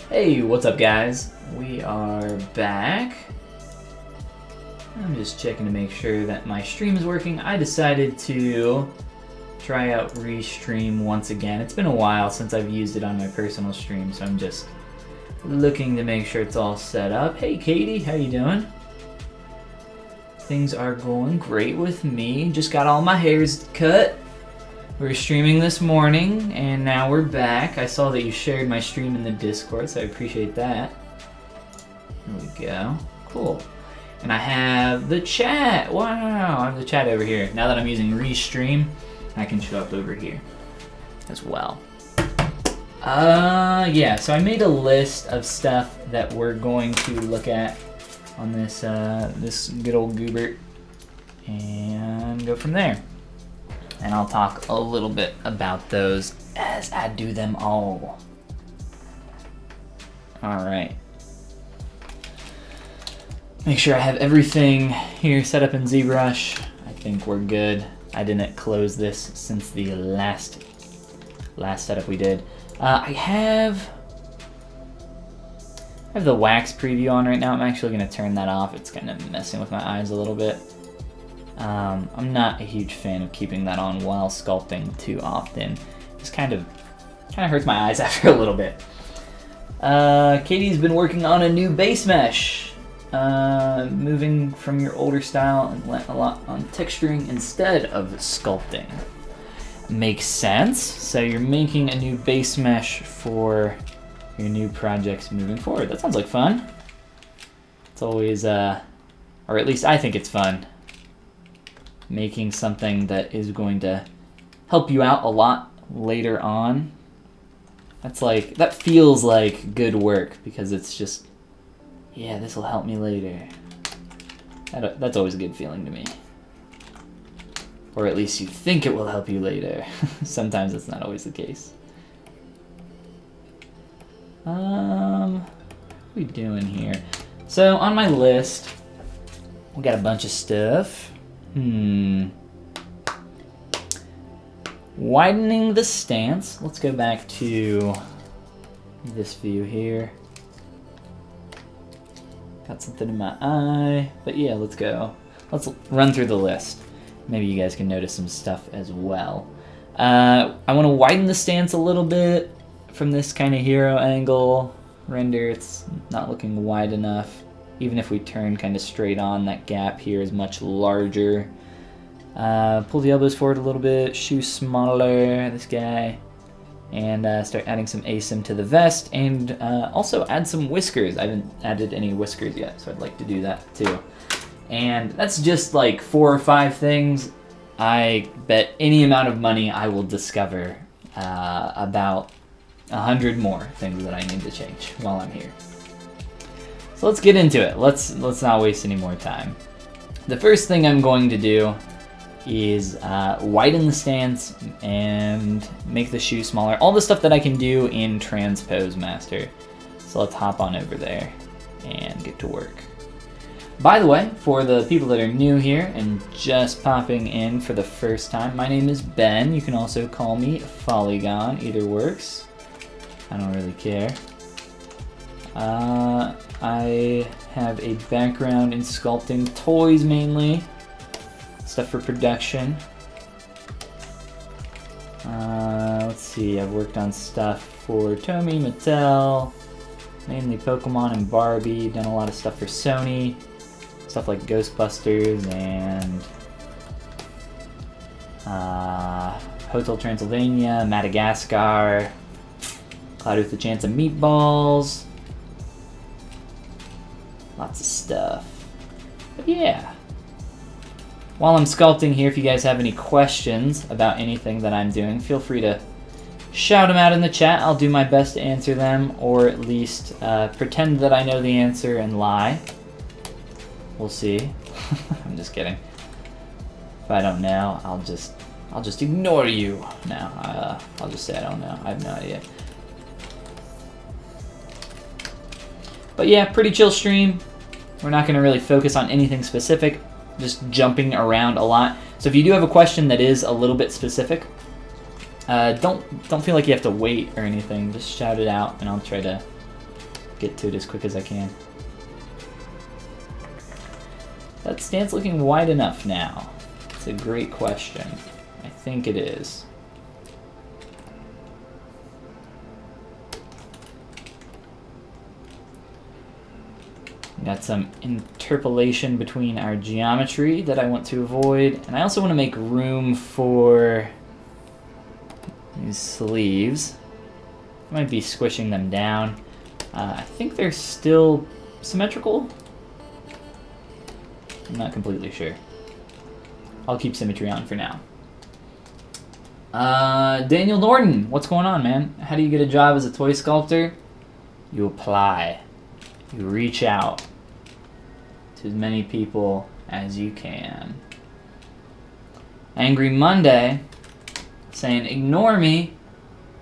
Hey, what's up guys? We are back. I'm just checking to make sure that my stream is working. I decided to try out Restream once again. It's been a while since I've used it on my personal stream, so I'm just looking to make sure it's all set up. Hey Katie, how you doing? Things are going great with me. Just got all my hairs cut. We were streaming this morning, and now we're back. I saw that you shared my stream in the Discord, so I appreciate that. There we go. Cool. And I have the chat. Wow, I have the chat over here. Now that I'm using Restream, I can show up over here as well. Yeah, so I made a list of stuff that we're going to look at on this, this good old Goobert, and go from there. And I'll talk a little bit about those as I do them all. Alright. Make sure I have everything here set up in ZBrush. I think we're good. I didn't close this since the last setup we did. I have the wax preview on right now. I'm actually going to turn that off. It's kind of messing with my eyes a little bit. I'm not a huge fan of keeping that on while sculpting too often. Just kind of hurts my eyes after a little bit. Katie's been working on a new base mesh, moving from your older style and went a lot on texturing instead of sculpting. Makes sense. So you're making a new base mesh for your new projects moving forward. That sounds like fun. It's always, or at least I think it's fun, making something that is going to help you out a lot later on. That feels like good work, because it's just, yeah, this will help me later. That's always a good feeling to me. Or at least you think it will help you later. Sometimes it's not always the case. What are we doing here? So on my list, we got a bunch of stuff. Widening the stance. Let's go back to this view here. Got something in my eye, but yeah, let's go. Let's run through the list. Maybe you guys can notice some stuff as well. I want to widen the stance a little bit from this kind of hero angle render. It's not looking wide enough. Even if we turn kind of straight on, that gap here is much larger. Pull the elbows forward a little bit, shoe smaller, this guy, and start adding some asim to the vest, and also add some whiskers. I haven't added any whiskers yet, so I'd like to do that too. And that's just like 4 or 5 things. I bet any amount of money I will discover about 100 more things that I need to change while I'm here. So let's get into it. Let's not waste any more time. The first thing I'm going to do is widen the stance and make the shoe smaller. All the stuff that I can do in Transpose Master. So let's hop on over there and get to work. By the way, for the people that are new here and just popping in for the first time, my name is Ben. You can also call me Follygon. Either works. I don't really care. I have a background in sculpting toys mainly. Stuff for production. Let's see, I've worked on stuff for Tomy, Mattel, mainly Pokemon and Barbie. Done a lot of stuff for Sony. Stuff like Ghostbusters and Hotel Transylvania, Madagascar, Cloud with a Chance of Meatballs. Lots of stuff. But yeah. While I'm sculpting here, if you guys have any questions about anything that I'm doing, feel free to shout them out in the chat. I'll do my best to answer them, or at least pretend that I know the answer and lie. We'll see. I'm just kidding. If I don't know, I'll just ignore you. No, I'll just say I don't know. I have no idea. But yeah, pretty chill stream. We're not going to really focus on anything specific. Just jumping around a lot. So if you do have a question that is a little bit specific, don't feel like you have to wait or anything. Just shout it out, and I'll try to get to it as quick as I can. That stance looking wide enough now? It's a great question. I think it is. Got some interpolation between our geometry that I want to avoid, and I also want to make room for these sleeves. I might be squishing them down. I think they're still symmetrical. I'm not completely sure. I'll keep symmetry on for now. Daniel Norton, what's going on, man? How do you get a job as a toy sculptor? You apply. You reach out to as many people as you can. Angry Monday saying, ignore me.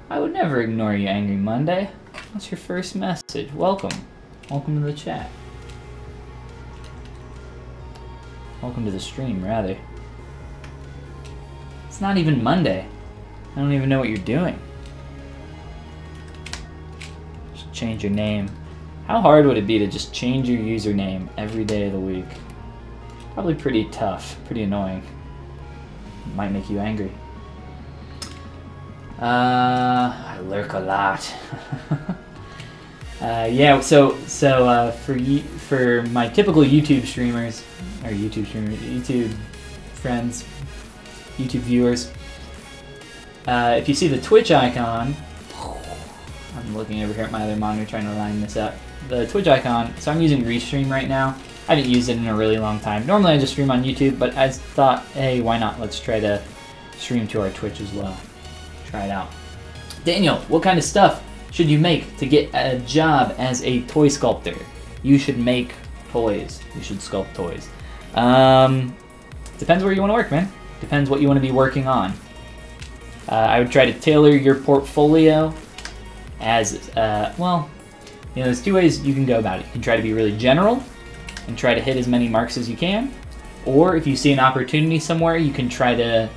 I would never ignore you, Angry Monday. What's your first message? Welcome. Welcome to the chat. Welcome to the stream, rather. It's not even Monday. I don't even know what you're doing. Just change your name. How hard would it be to just change your username every day of the week? Probably pretty tough, pretty annoying. Might make you angry. I lurk a lot. Yeah, so for my typical YouTube streamers, or YouTube friends, YouTube viewers, if you see the Twitch icon, I'm looking over here at my other monitor trying to line this up. The Twitch icon, so I'm using Restream right now. I haven't used it in a really long time. Normally I just stream on YouTube, but I thought, hey, why not? Let's try to stream to our Twitch as well. Try it out. Daniel, what kind of stuff should you make to get a job as a toy sculptor? You should make toys. You should sculpt toys. Depends where you want to work, man. Depends what you want to be working on. I would try to tailor your portfolio as, well, you know, there's two ways you can go about it. You can try to be really general and try to hit as many marks as you can. Or if you see an opportunity somewhere, you can try to,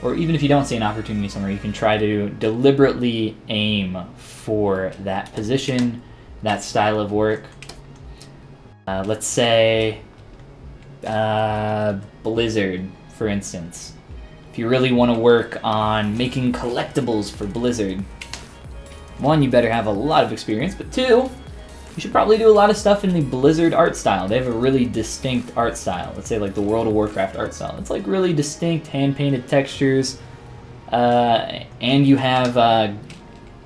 or even if you don't see an opportunity somewhere, you can try to deliberately aim for that position, that style of work. Let's say Blizzard, for instance. If you really want to work on making collectibles for Blizzard, one, you better have a lot of experience, but two, you should probably do a lot of stuff in the Blizzard art style. They have a really distinct art style. Let's say like the World of Warcraft art style. It's like really distinct, hand-painted textures, and you have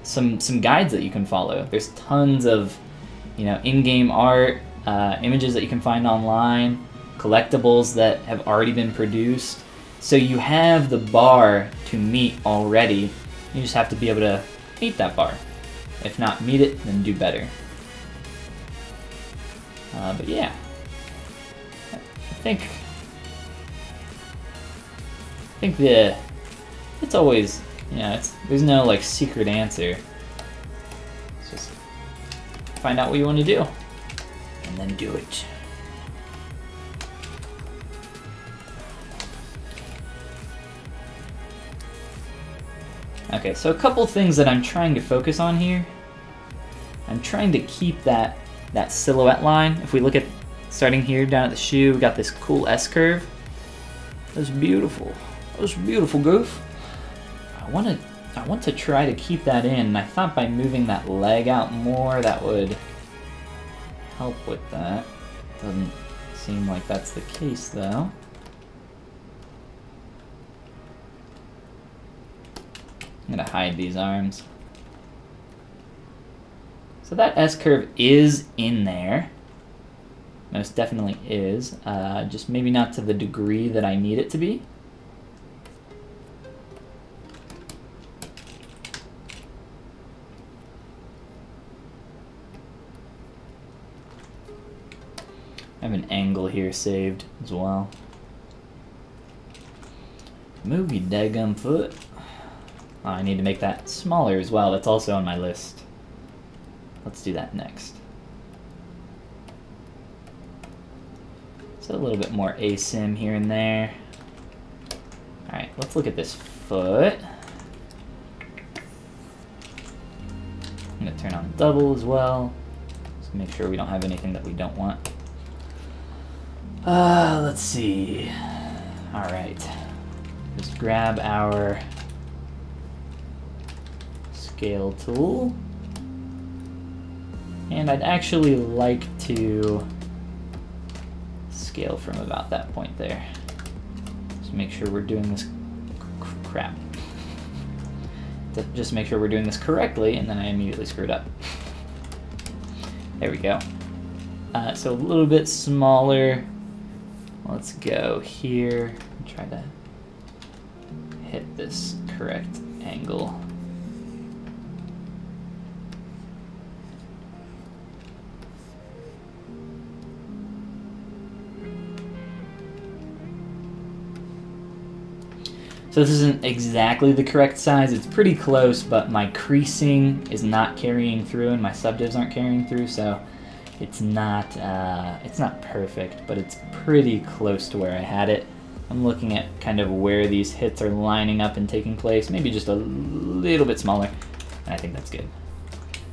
some guides that you can follow. There's tons of, you know, in-game art, images that you can find online, collectibles that have already been produced. So you have the bar to meet already. You just have to be able to meet that bar. If not meet it, then do better. But yeah, I think it's always, you know, there's no like secret answer. It's just find out what you want to do and then do it. Okay, so a couple things that I'm trying to focus on here. I'm trying to keep that silhouette line. If we look at starting here down at the shoe, we got this cool S-curve. That's beautiful. That's beautiful, Goof. I want to try to keep that in. And I thought by moving that leg out more, that would help with that. Doesn't seem like that's the case, though. I'm gonna hide these arms. So that S-curve is in there. Most definitely is. Just maybe not to the degree that I need it to be. I have an angle here saved as well. Move your daggum foot. Oh, I need to make that smaller as well. That's also on my list. Let's do that next. So a little bit more asim here and there. let's look at this foot. I'm gonna turn on double as well. Just make sure we don't have anything that we don't want. Let's see. All right, just grab our scale tool. And I'd actually like to scale from about that point there. Just make sure we're doing this crap. Just make sure we're doing this correctly, and then I immediately screwed up. There we go. So a little bit smaller. Let's go here and try to hit this correct angle. So this isn't exactly the correct size. It's pretty close, but my creasing is not carrying through and my subdivs aren't carrying through, so it's not perfect, but it's pretty close to where I had it. I'm looking at kind of where these hits are lining up and taking place, maybe just a little bit smaller, and I think that's good.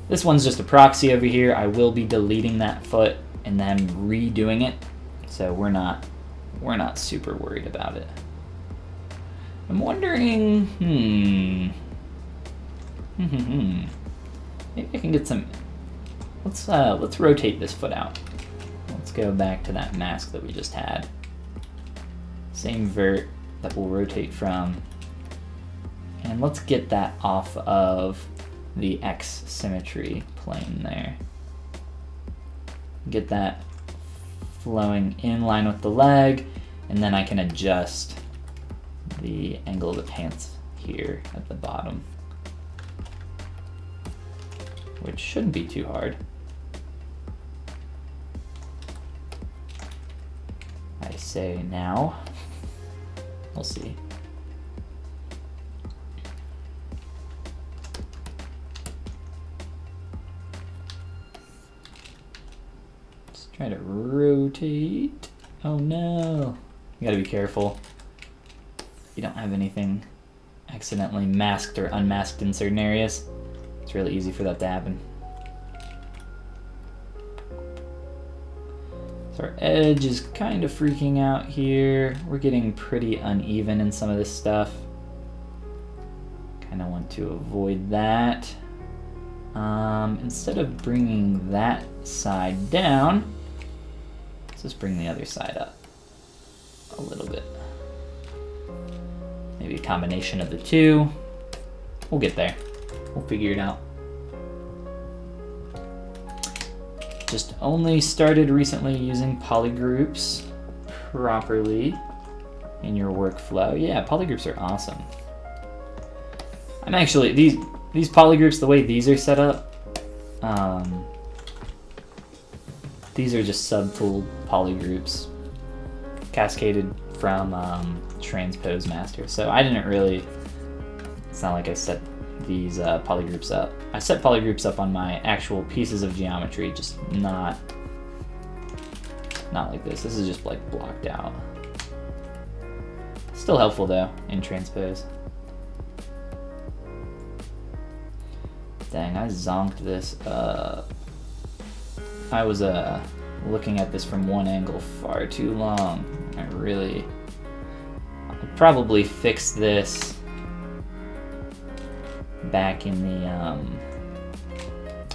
This one's just a proxy over here. I will be deleting that foot and then redoing it, so we're not super worried about it. I'm wondering, maybe I can get some, let's rotate this foot out. Let's go back to that mask that we just had. Same vert that we'll rotate from. And let's get that off of the X symmetry plane there. Get that flowing in line with the leg, and then I can adjust the angle of the pants here at the bottom, which shouldn't be too hard. I say now. We'll see. Let's try to rotate. Oh no. You gotta be careful. You don't have anything accidentally masked or unmasked in certain areas. It's really easy for that to happen. So our edge is kind of freaking out here. We're getting pretty uneven in some of this stuff. Kind of want to avoid that. Instead of bringing that side down, let's just bring the other side up a little bit. Maybe a combination of the two. We'll get there. We'll figure it out. Just only started recently using polygroups properly in your workflow. Yeah, polygroups are awesome. I'm actually, these polygroups, the way these are set up, these are just subtool polygroups cascaded from Transpose Master. So I didn't really, it's not like I set these polygroups up. I set polygroups up on my actual pieces of geometry, just not like this. This is just like blocked out. Still helpful though in Transpose. Dang, I zonked this up. I was looking at this from one angle far too long. I'll probably fix this back in the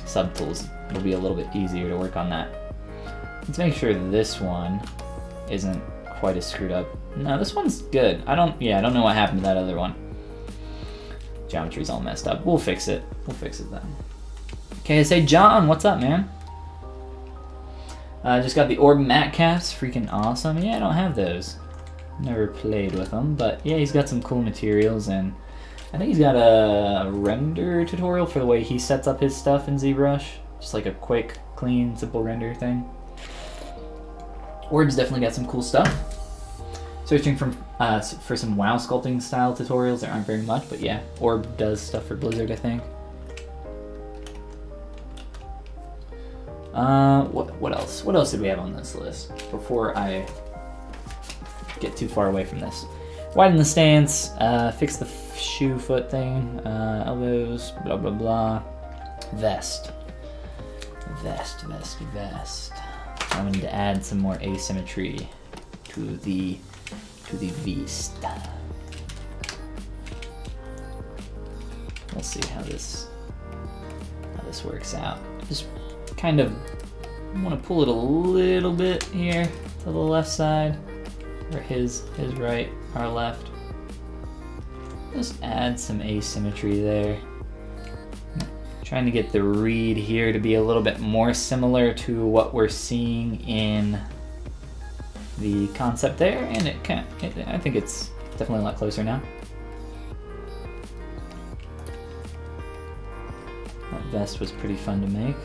subtools. It'll be a little bit easier to work on that. Let's make sure this one isn't quite as screwed up. No, this one's good. I don't know what happened to that other one. Geometry's all messed up. We'll fix it. We'll fix it then. Okay, say John, what's up, man? Just got the orb mat caps, freaking awesome. Yeah, I don't have those. Never played with them, but yeah, he's got some cool materials, and I think he's got a render tutorial for the way he sets up his stuff in ZBrush. Just like a quick, clean, simple render thing. Orb's definitely got some cool stuff. Searching for some WoW sculpting style tutorials. There aren't very much, but yeah, Orb does stuff for Blizzard, I think. What else? What else did we have on this list before I get too far away from this? widen the stance, fix the shoe foot thing, elbows, blah blah blah. Vest. I wanted to add some more asymmetry to the vest. We'll see how this works out. Just kind of want to pull it a little bit here to the left side, or his right, our left. Just add some asymmetry there. Trying to get the read here to be a little bit more similar to what we're seeing in the concept there, and I think it's definitely a lot closer now. That vest was pretty fun to make.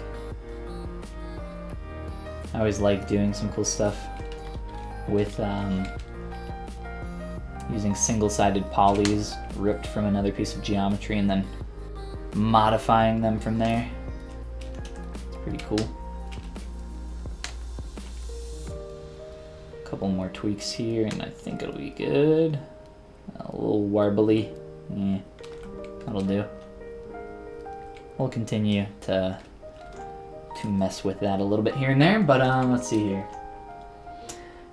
I always like doing some cool stuff with using single-sided polys ripped from another piece of geometry and then modifying them from there. It's pretty cool. A couple more tweaks here and I think it'll be good. A little warbly. Yeah, that'll do. We'll continue to mess with that a little bit here and there, but let's see here.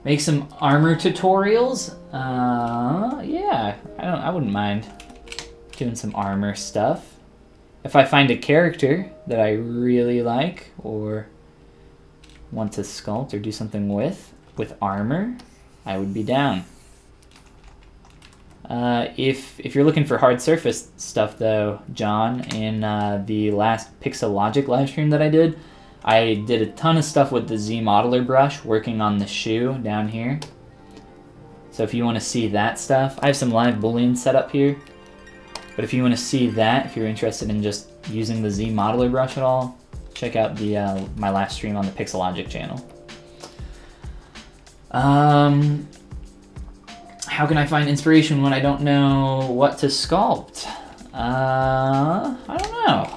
Make some armor tutorials. Yeah, I wouldn't mind doing some armor stuff. If I find a character that I really like or want to sculpt or do something with armor, I would be down. If you're looking for hard surface stuff though, John, in the last Pixelogic livestream that I did a ton of stuff with the ZModeler brush working on the shoe down here. So if you want to see that stuff, I have some live boolean set up here. But if you want to see that, if you're interested in just using the ZModeler brush at all, check out the my last stream on the Pixelogic channel. How can I find inspiration when I don't know what to sculpt? I don't know.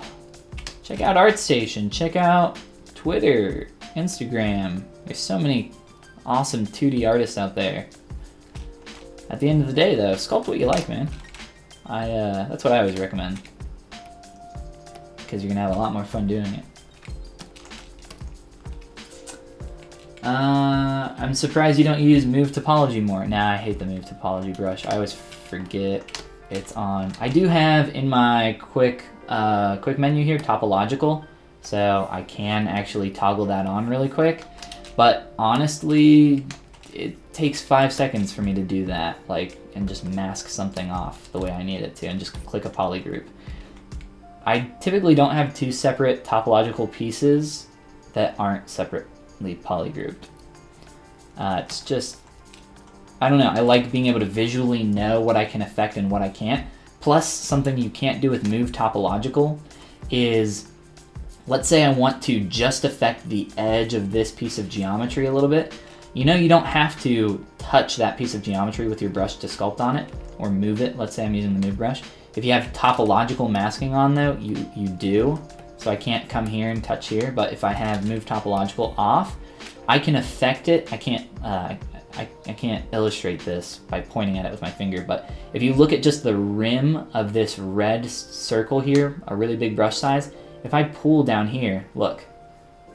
Check out ArtStation, check out Twitter, Instagram. There's so many awesome 2D artists out there. At the end of the day though, sculpt what you like, man. That's what I always recommend, because you're gonna have a lot more fun doing it. I'm surprised you don't use Move Topology more. Nah, I hate the Move Topology brush. I always forget it's on. I do have in my quick menu here topological, so I can actually toggle that on really quick. But honestly, it takes 5 seconds for me to do that, and just mask something off the way I need it to, and just click a poly group. I typically don't have two separate topological pieces that aren't separately poly grouped. It's just, I don't know, I like being able to visually know what I can affect and what I can't. Plus, something you can't do with Move Topological is, let's say I want to just affect the edge of this piece of geometry a little bit. You know, you don't have to touch that piece of geometry with your brush to sculpt on it or move it. Let's say I'm using the Move brush. If you have topological masking on though, you do. So I can't come here and touch here, but if I have Move Topological off, I can affect it. I can't illustrate this by pointing at it with my finger, but if you look at just the rim of this red circle here, a really big brush size, if I pull down here, look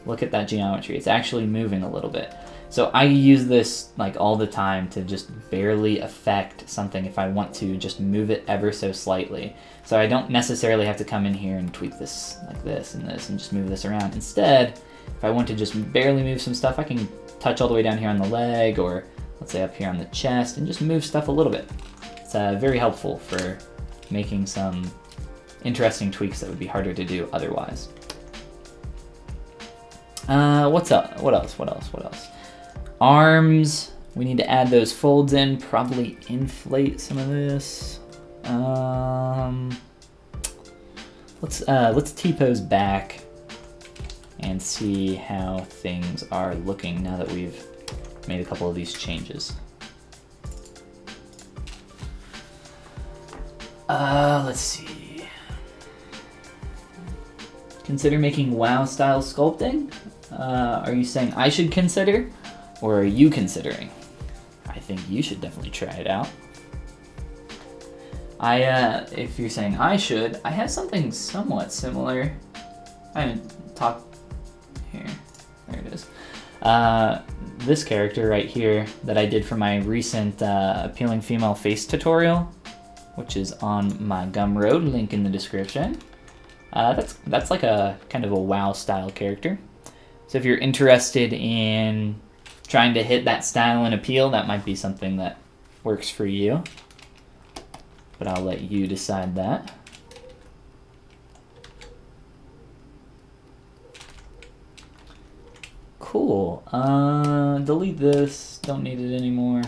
at that geometry. It's actually moving a little bit. So I use this all the time to just barely affect something if I want to just move it ever so slightly. So I don't necessarily have to come in here and tweak this like this and just move this around. Instead, if I want to just barely move some stuff, I can touch all the way down here on the leg, or let's say up here on the chest, and just move stuff a little bit. It's very helpful for making some interesting tweaks that would be harder to do otherwise. What's up? What else? Arms, we need to add those folds in, probably inflate some of this. Let's T-pose back and see how things are looking now that we've made a couple of these changes. Let's see. Consider making WoW style sculpting? Are you saying I should consider? Or are you considering? I think you should definitely try it out. If you're saying I should, I have something somewhat similar. I haven't talked here. There it is. This character right here that I did for my recent appealing female face tutorial, which is on my Gumroad, link in the description. That's like a kind of a WoW style character. So if you're interested in trying to hit that style and appeal, that might be something that works for you. But I'll let you decide that. Cool. Delete this. Don't need it anymore.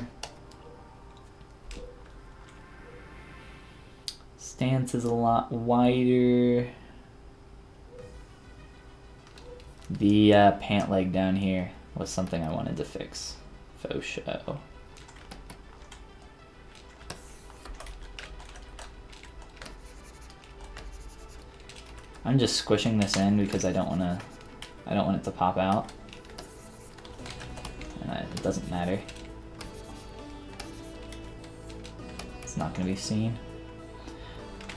Stance is a lot wider. The pant leg down here was something I wanted to fix. Faux show. I'm just squishing this in because I don't want it to pop out. And it doesn't matter. It's not going to be seen.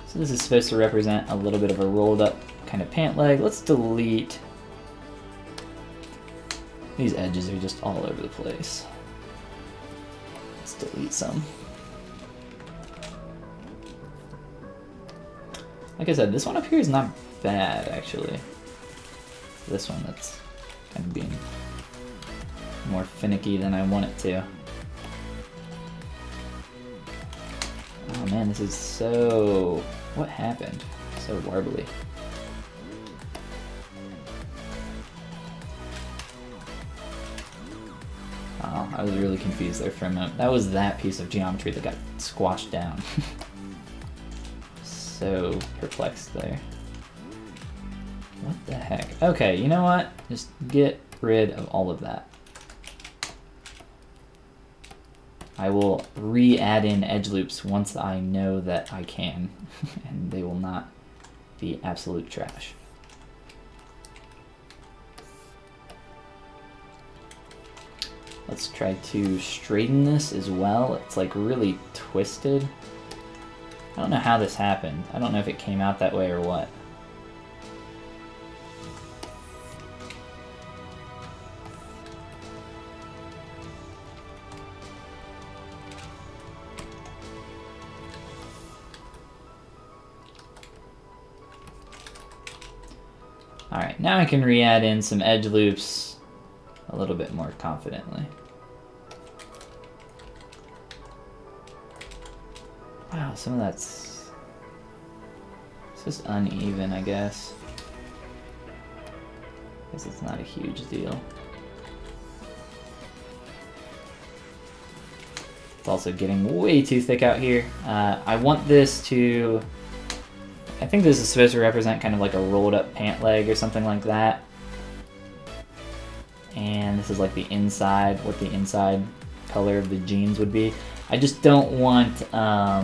So this is supposed to represent a little bit of a rolled up kind of pant leg. Let's delete. These edges are just all over the place. Let's delete some. Like I said, this one up here is not bad, actually. This one that's kind of being more finicky than I want it to. Oh man, this is so... What happened? So warbly. Oh, I was really confused there for a minute. That was that piece of geometry that got squashed down. So perplexed there. What the heck? Okay, you know what? Just get rid of all of that. I will re-add in edge loops once I know that I can, and they will not be absolute trash. Let's try to straighten this as well. It's like really twisted. I don't know how this happened. I don't know if it came out that way or what. Alright, now I can re-add in some edge loops a little bit more confidently. Wow, some of that's... It's just uneven, I guess. Guess it's not a huge deal. It's also getting way too thick out here. I want this to... I think this is supposed to represent kind of like a rolled up pant leg or something like that. And this is like the inside, what the inside color of the jeans would be. I just don't want, I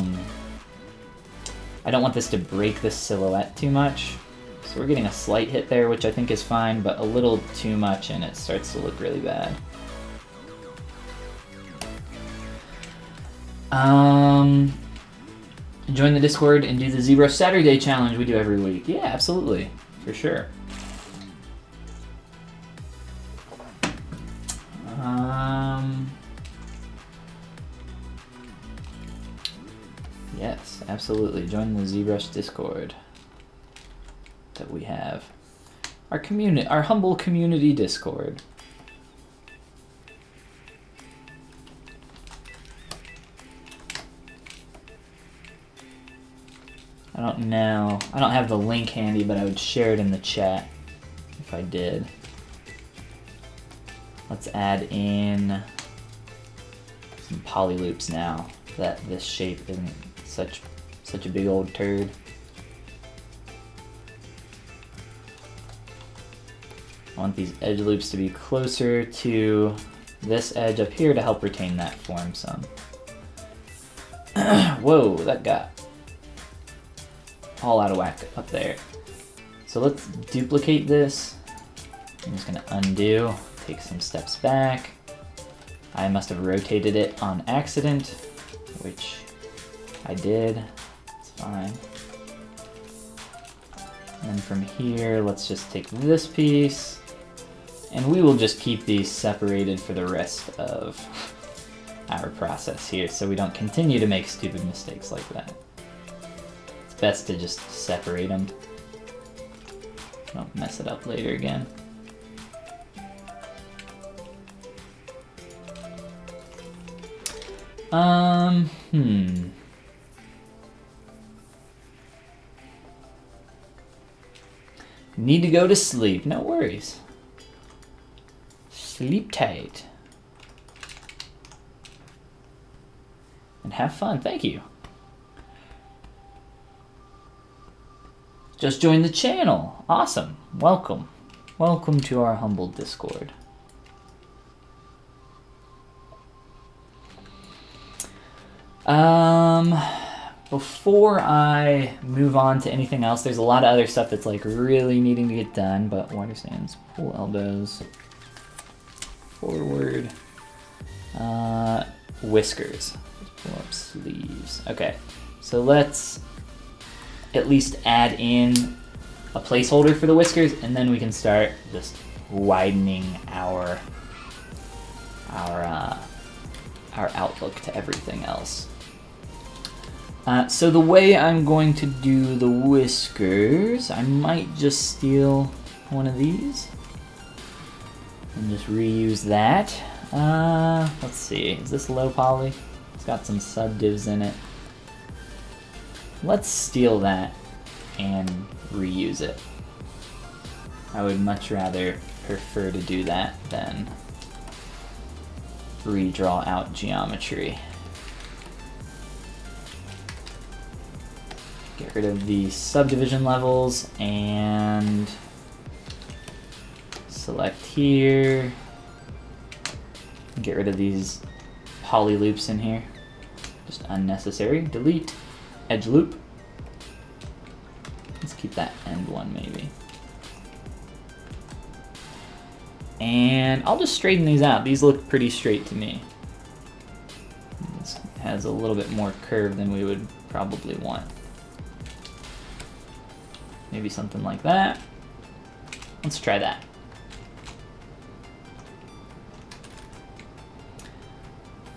don't want this to break this silhouette too much. So we're getting a slight hit there, which I think is fine, but a little too much and it starts to look really bad. Join the Discord and do the ZBrush Saturday challenge we do every week. Yeah, absolutely, for sure. Yes, absolutely. Join the ZBrush Discord that we have. Our community, our humble community Discord. I don't know. I don't have the link handy, but I would share it in the chat if I did. Let's add in some poly loops now that this shape isn't such a big old turd. I want these edge loops to be closer to this edge up here to help retain that form some. Whoa, that got all out of whack up there. So let's duplicate this. I'm just gonna undo, take some steps back. I must have rotated it on accident, which I did. Fine. And then from here, let's just take this piece, and we will just keep these separated for the rest of our process here, so we don't continue to make stupid mistakes like that. It's best to just separate them. Don't mess it up later again. Need to go to sleep. No worries. Sleep tight. And have fun. Thank you. Just joined the channel. Awesome. Welcome. Welcome to our humble Discord. Before I move on to anything else, there's a lot of other stuff that's like really needing to get done, but wider stands, pull elbows, forward, whiskers, pull up sleeves. Okay, so let's at least add in a placeholder for the whiskers, and then we can start just widening our outlook to everything else. So the way I'm going to do the whiskers, I might just steal one of these and just reuse that. Let's see, is this low poly? It's got some subdivs in it. Let's steal that and reuse it. I would much rather prefer to do that than redraw out geometry. Get rid of the subdivision levels and select here. Get rid of these poly loops in here. Just unnecessary. Delete. Edge loop. Let's keep that end one maybe. And I'll just straighten these out. These look pretty straight to me. This has a little bit more curve than we would probably want. Maybe something like that. Let's try that.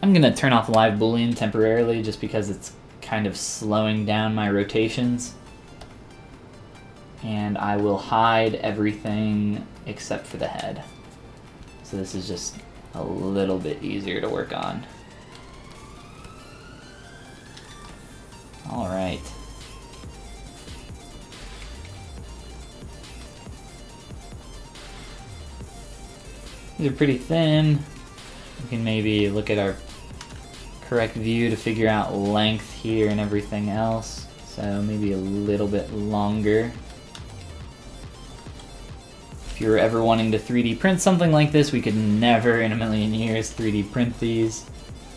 I'm gonna turn off live boolean temporarily just because it's kind of slowing down my rotations. And I will hide everything except for the head. So this is just a little bit easier to work on. All right. These are pretty thin. We can maybe look at our correct view to figure out length here and everything else. So maybe a little bit longer. If you were ever wanting to 3D print something like this, we could never in a million years 3D print these.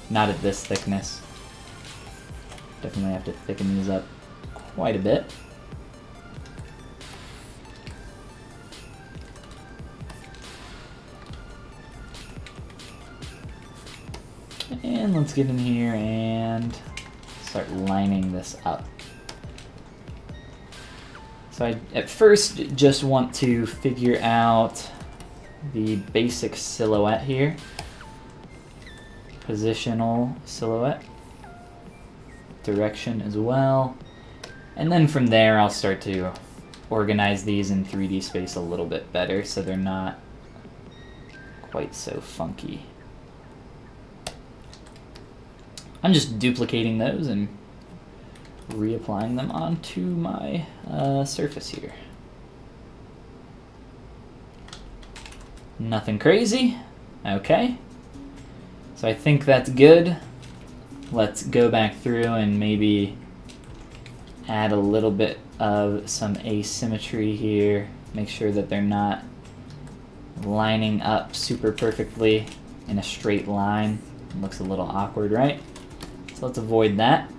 Not at this thickness. Definitely have to thicken these up quite a bit. And let's get in here and start lining this up. So I at first just want to figure out the basic silhouette here. Positional silhouette. Direction as well. And then from there I'll start to organize these in 3D space a little bit better so they're not quite so funky. I'm just duplicating those and reapplying them onto my surface here. Nothing crazy. Okay. So I think that's good. Let's go back through and maybe add a little bit of some asymmetry here. Make sure that they're not lining up super perfectly in a straight line. It looks a little awkward, right? So let's avoid that.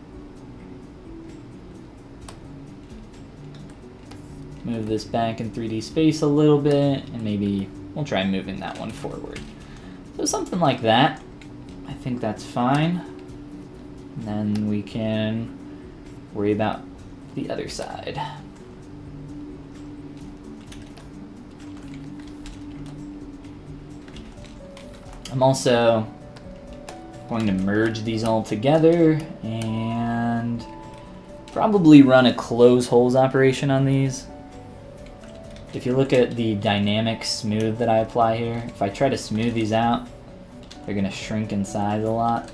Move this back in 3D space a little bit, and maybe we'll try moving that one forward. So something like that. I think that's fine. And then we can worry about the other side. I'm also going to merge these all together and probably run a close holes operation on these. If you look at the dynamic smooth that I apply here, if I try to smooth these out, they're going to shrink in size a lot.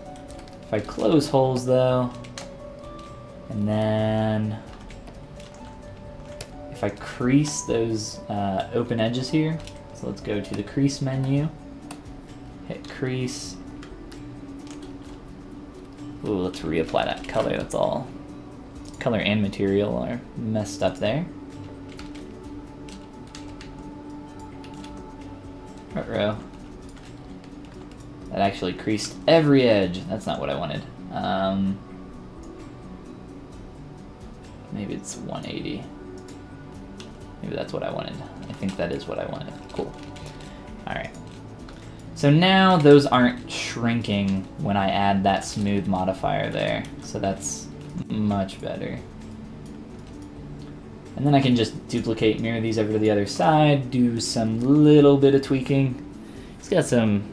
If I close holes though, and then if I crease those open edges here, so let's go to the crease menu, hit crease. Ooh, let's reapply that color. That's all. Color and material are messed up there. Ruh-roh. That actually creased every edge. That's not what I wanted. Maybe it's 180. Maybe that's what I wanted. I think that is what I wanted. Cool. Alright. So now those aren't shrinking when I add that smooth modifier there. So that's much better. And then I can just duplicate, mirror these over to the other side, do some little bit of tweaking. It's got some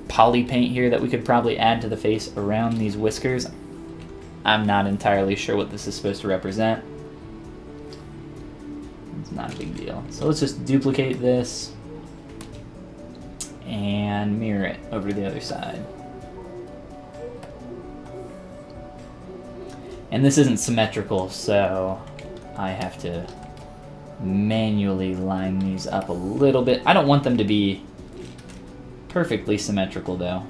poly paint here that we could probably add to the face around these whiskers. I'm not entirely sure what this is supposed to represent. It's not a big deal. So let's just duplicate this and mirror it over to the other side. And this isn't symmetrical, so I have to manually line these up a little bit. I don't want them to be perfectly symmetrical though.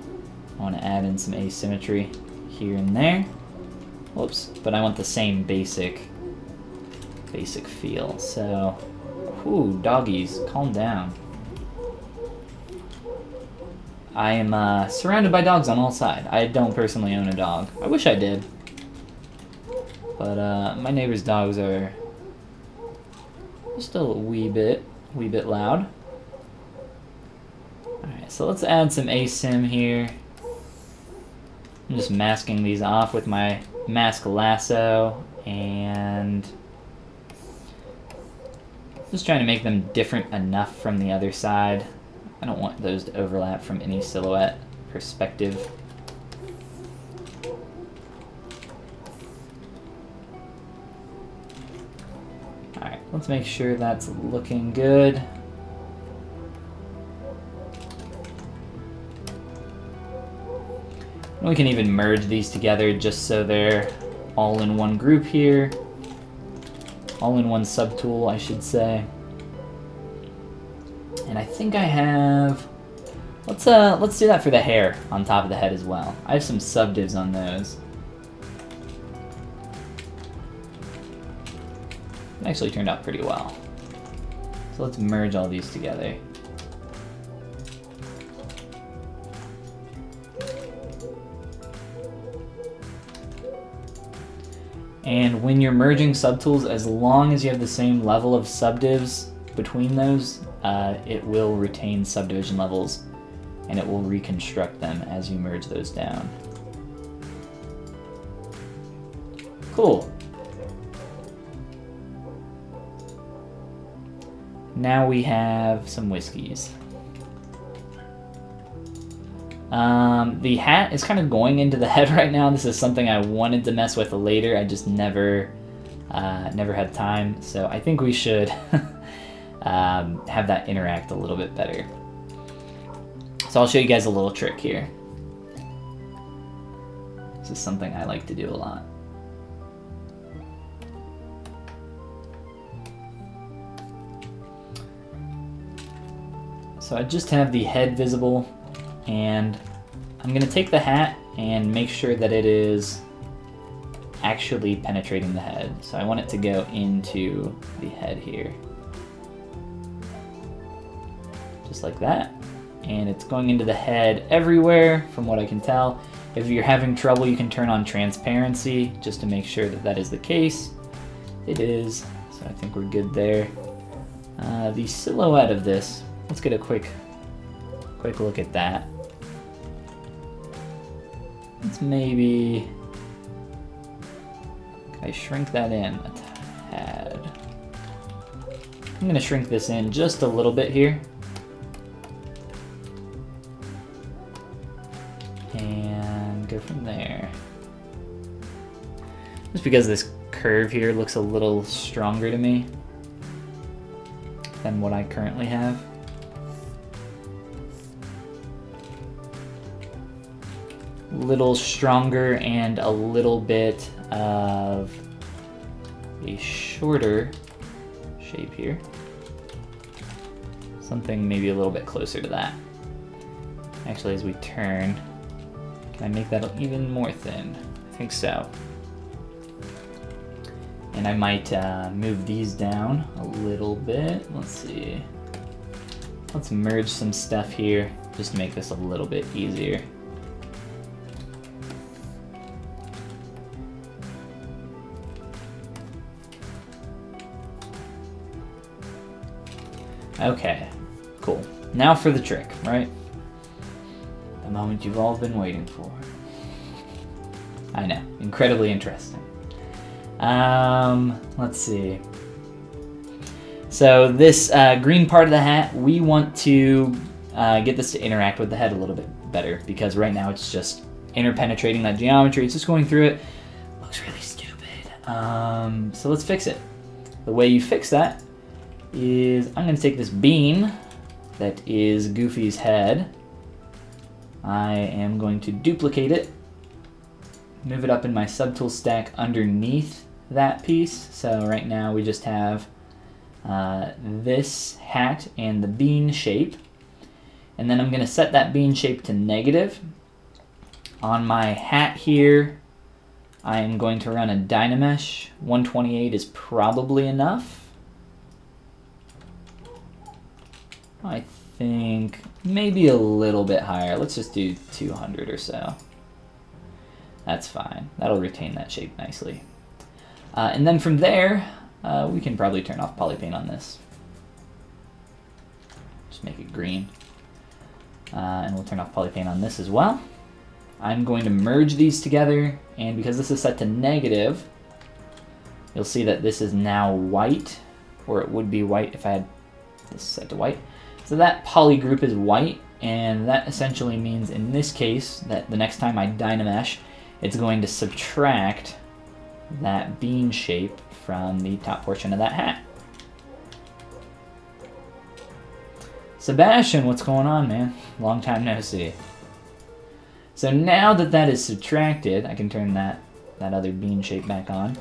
I want to add in some asymmetry here and there. Whoops, but I want the same basic feel. So, whew, doggies, calm down. I am surrounded by dogs on all sides. I don't personally own a dog. I wish I did. But my neighbor's dogs are still a wee bit loud. Alright, so let's add some asym here. I'm just masking these off with my mask lasso and just trying to make them different enough from the other side. I don't want those to overlap from any silhouette perspective. Alright, let's make sure that's looking good. And we can even merge these together just so they're all in one group here. All in one subtool, I should say. And I think I have... Let's do that for the hair on top of the head as well. I have some subdivs on those. It actually turned out pretty well. So let's merge all these together. And when you're merging subtools, as long as you have the same level of subdivs between those, it will retain subdivision levels and it will reconstruct them as you merge those down. Cool. Now we have some whiskeys. The hat is kind of going into the head right now. This is something I wanted to mess with later. I just never had time. So I think we should have that interact a little bit better. So I'll show you guys a little trick here. This is something I like to do a lot. So I just have the head visible, and I'm going to take the hat and make sure that it is actually penetrating the head. So I want it to go into the head here. Just like that. And it's going into the head everywhere from what I can tell. If you're having trouble, you can turn on transparency just to make sure that that is the case. It is, so I think we're good there. The silhouette of this, let's get a quick look at that. Let's maybe, can I shrink that in a tad. I'm going to shrink this in just a little bit here. And go from there. Just because this curve here looks a little stronger to me than what I currently have. Little stronger and a little bit of a shorter shape here. Something maybe a little bit closer to that. Actually, as we turn, can I make that even more thin? I think so. And I might move these down a little bit. Let's see. Let's merge some stuff here just to make this a little bit easier. Okay, cool. Now for the trick, right? The moment you've all been waiting for. I know, incredibly interesting. Let's see. So this green part of the hat, we want to get this to interact with the head a little bit better, because right now it's just interpenetrating that geometry. It's just going through it. Looks really stupid. So let's fix it. The way you fix that is I'm going to take this bean that is Goofy's head. I am going to duplicate it, move it up in my subtool stack underneath that piece. So right now we just have this hat and the bean shape. And then I'm going to set that bean shape to negative. On my hat here, I am going to run a Dynamesh. 128 is probably enough. I think maybe a little bit higher. Let's just do 200 or so. That's fine. That'll retain that shape nicely. And then from there, we can probably turn off polypaint on this. Just make it green. And we'll turn off polypaint on this as well. I'm going to merge these together, and because this is set to negative, you'll see that this is now white, or it would be white if I had this set to white. So that poly group is white, and that essentially means in this case that the next time I Dynamesh, it's going to subtract that bean shape from the top portion of that hat. Sebastian, what's going on, man? Long time no see. So now that that is subtracted, I can turn that other bean shape back on.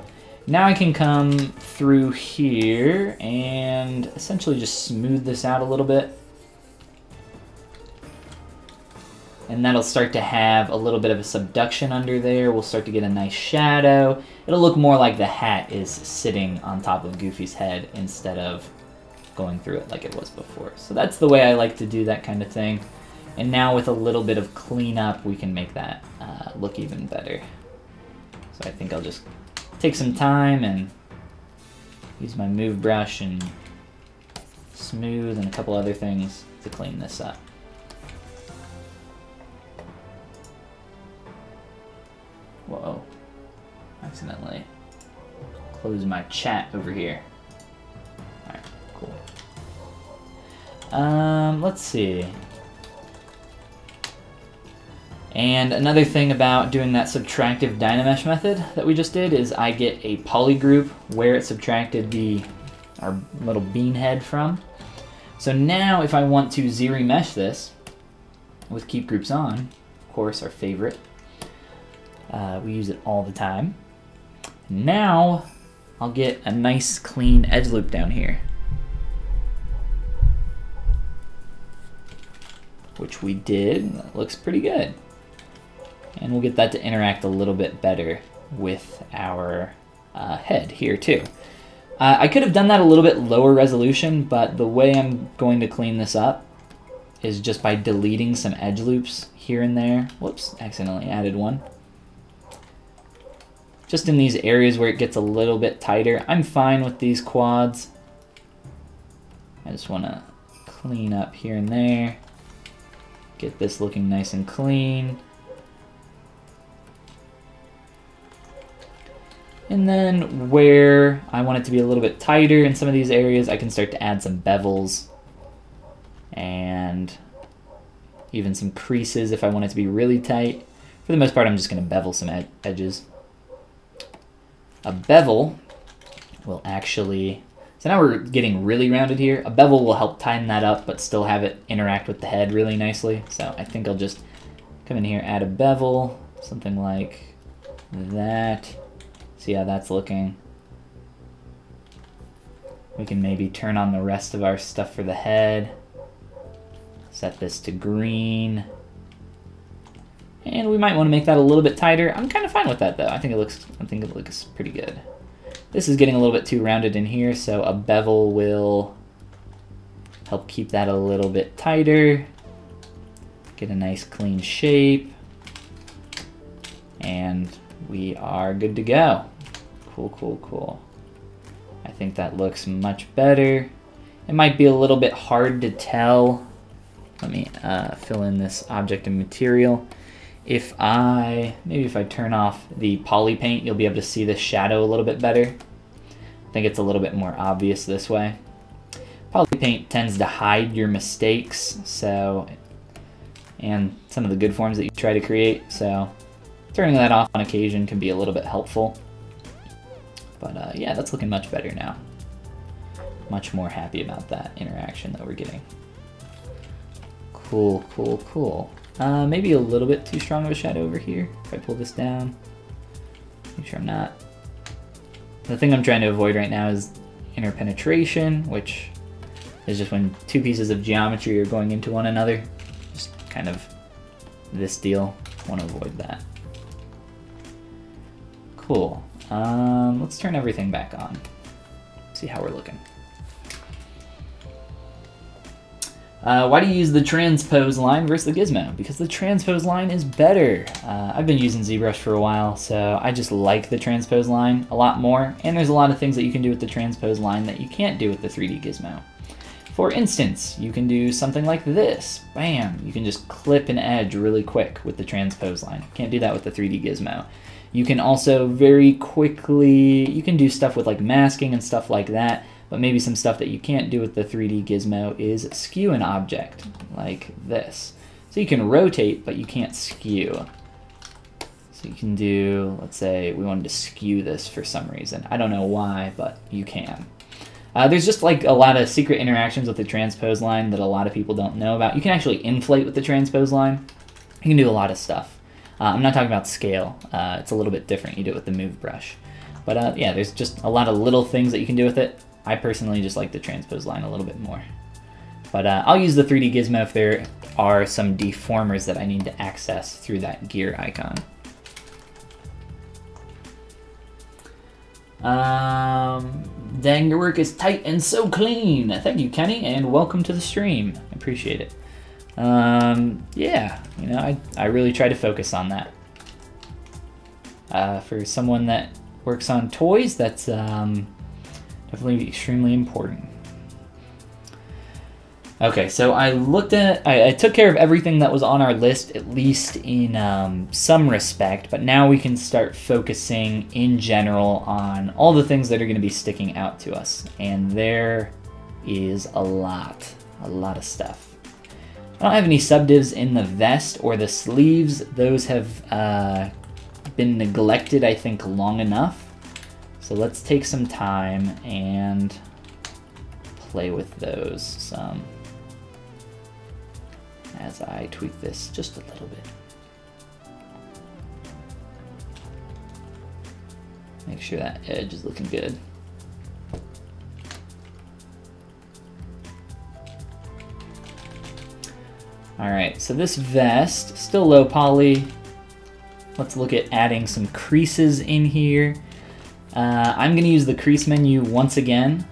Now I can come through here and essentially just smooth this out a little bit. And that'll start to have a little bit of a subduction under there. We'll start to get a nice shadow. It'll look more like the hat is sitting on top of Goofy's head instead of going through it like it was before. So that's the way I like to do that kind of thing. And now with a little bit of cleanup, we can make that look even better. So I think I'll just take some time and use my move brush and smooth and a couple other things to clean this up. Whoa, accidentally closed my chat over here. Alright, cool. Let's see. And another thing about doing that subtractive Dynamesh method that we just did is I get a poly group where it subtracted our little bean head from. So now if I want to ZRemesh this with keep groups on, of course our favorite, we use it all the time. Now I'll get a nice clean edge loop down here, which we did. That looks pretty good. And we'll get that to interact a little bit better with our head here too. I could have done that a little bit lower resolution, but the way I'm going to clean this up is just by deleting some edge loops here and there. Whoops, accidentally added one. Just in these areas where it gets a little bit tighter. I'm fine with these quads. I just want to clean up here and there. Get this looking nice and clean. And then where I want it to be a little bit tighter in some of these areas, I can start to add some bevels and even some creases if I want it to be really tight. For the most part, I'm just going to bevel some edges. A bevel will actually, so now we're getting really rounded here. A bevel will help tighten that up, but still have it interact with the head really nicely. So I think I'll just come in here, add a bevel, something like that. See how that's looking. We can maybe turn on the rest of our stuff for the head. Set this to green. And we might want to make that a little bit tighter. I'm kind of fine with that though. I think it looks pretty good. This is getting a little bit too rounded in here, so a bevel will help keep that a little bit tighter. Get a nice clean shape. And we are good to go. Cool, cool, cool. I think that looks much better. It might be a little bit hard to tell. Let me fill in this object and material. Maybe if I turn off the poly paint, you'll be able to see the shadow a little bit better. I think it's a little bit more obvious this way. Poly paint tends to hide your mistakes, and some of the good forms that you try to create, so turning that off on occasion can be a little bit helpful. But yeah, that's looking much better now. Much more happy about that interaction that we're getting. Cool, cool, cool. Maybe a little bit too strong of a shadow over here. If I pull this down, make sure I'm not. The thing I'm trying to avoid right now is interpenetration, which is just when two pieces of geometry are going into one another. Just kind of this deal. Want to avoid that. Cool. Let's turn everything back on. See how we're looking. Why do you use the transpose line versus the gizmo? Because the transpose line is better. I've been using ZBrush for a while, so I just like the transpose line a lot more, and there's a lot of things that you can do with the transpose line that you can't do with the 3D gizmo. For instance, you can do something like this. Bam! You can just clip an edge really quick with the transpose line. Can't do that with the 3D gizmo. You can also very quickly, you can do stuff with like masking and stuff like that, but maybe some stuff that you can't do with the 3D gizmo is skew an object, like this. So you can rotate, but you can't skew. So you can do, let's say we wanted to skew this for some reason. I don't know why, but you can. There's just like a lot of secret interactions with the transpose line that a lot of people don't know about. You can actually inflate with the transpose line. You can do a lot of stuff. I'm not talking about scale. It's a little bit different. You do it with the move brush. But yeah, there's just a lot of little things that you can do with it. I personally just like the transpose line a little bit more. But I'll use the 3D gizmo if there are some deformers that I need to access through that gear icon. Dang, your work is tight and so clean. Thank you, Kenny, and welcome to the stream. I appreciate it. Yeah, you know, I really try to focus on that. For someone that works on toys, that's definitely extremely important. Okay, so I took care of everything that was on our list, at least in some respect, but now we can start focusing in general on all the things that are going to be sticking out to us. And there is a lot of stuff. I don't have any subdivs in the vest or the sleeves. Those have been neglected, I think, long enough. So let's take some time and play with those some as I tweak this just a little bit. Make sure that edge is looking good. All right, so this vest, still low poly. Let's look at adding some creases in here. I'm gonna use the crease menu once again.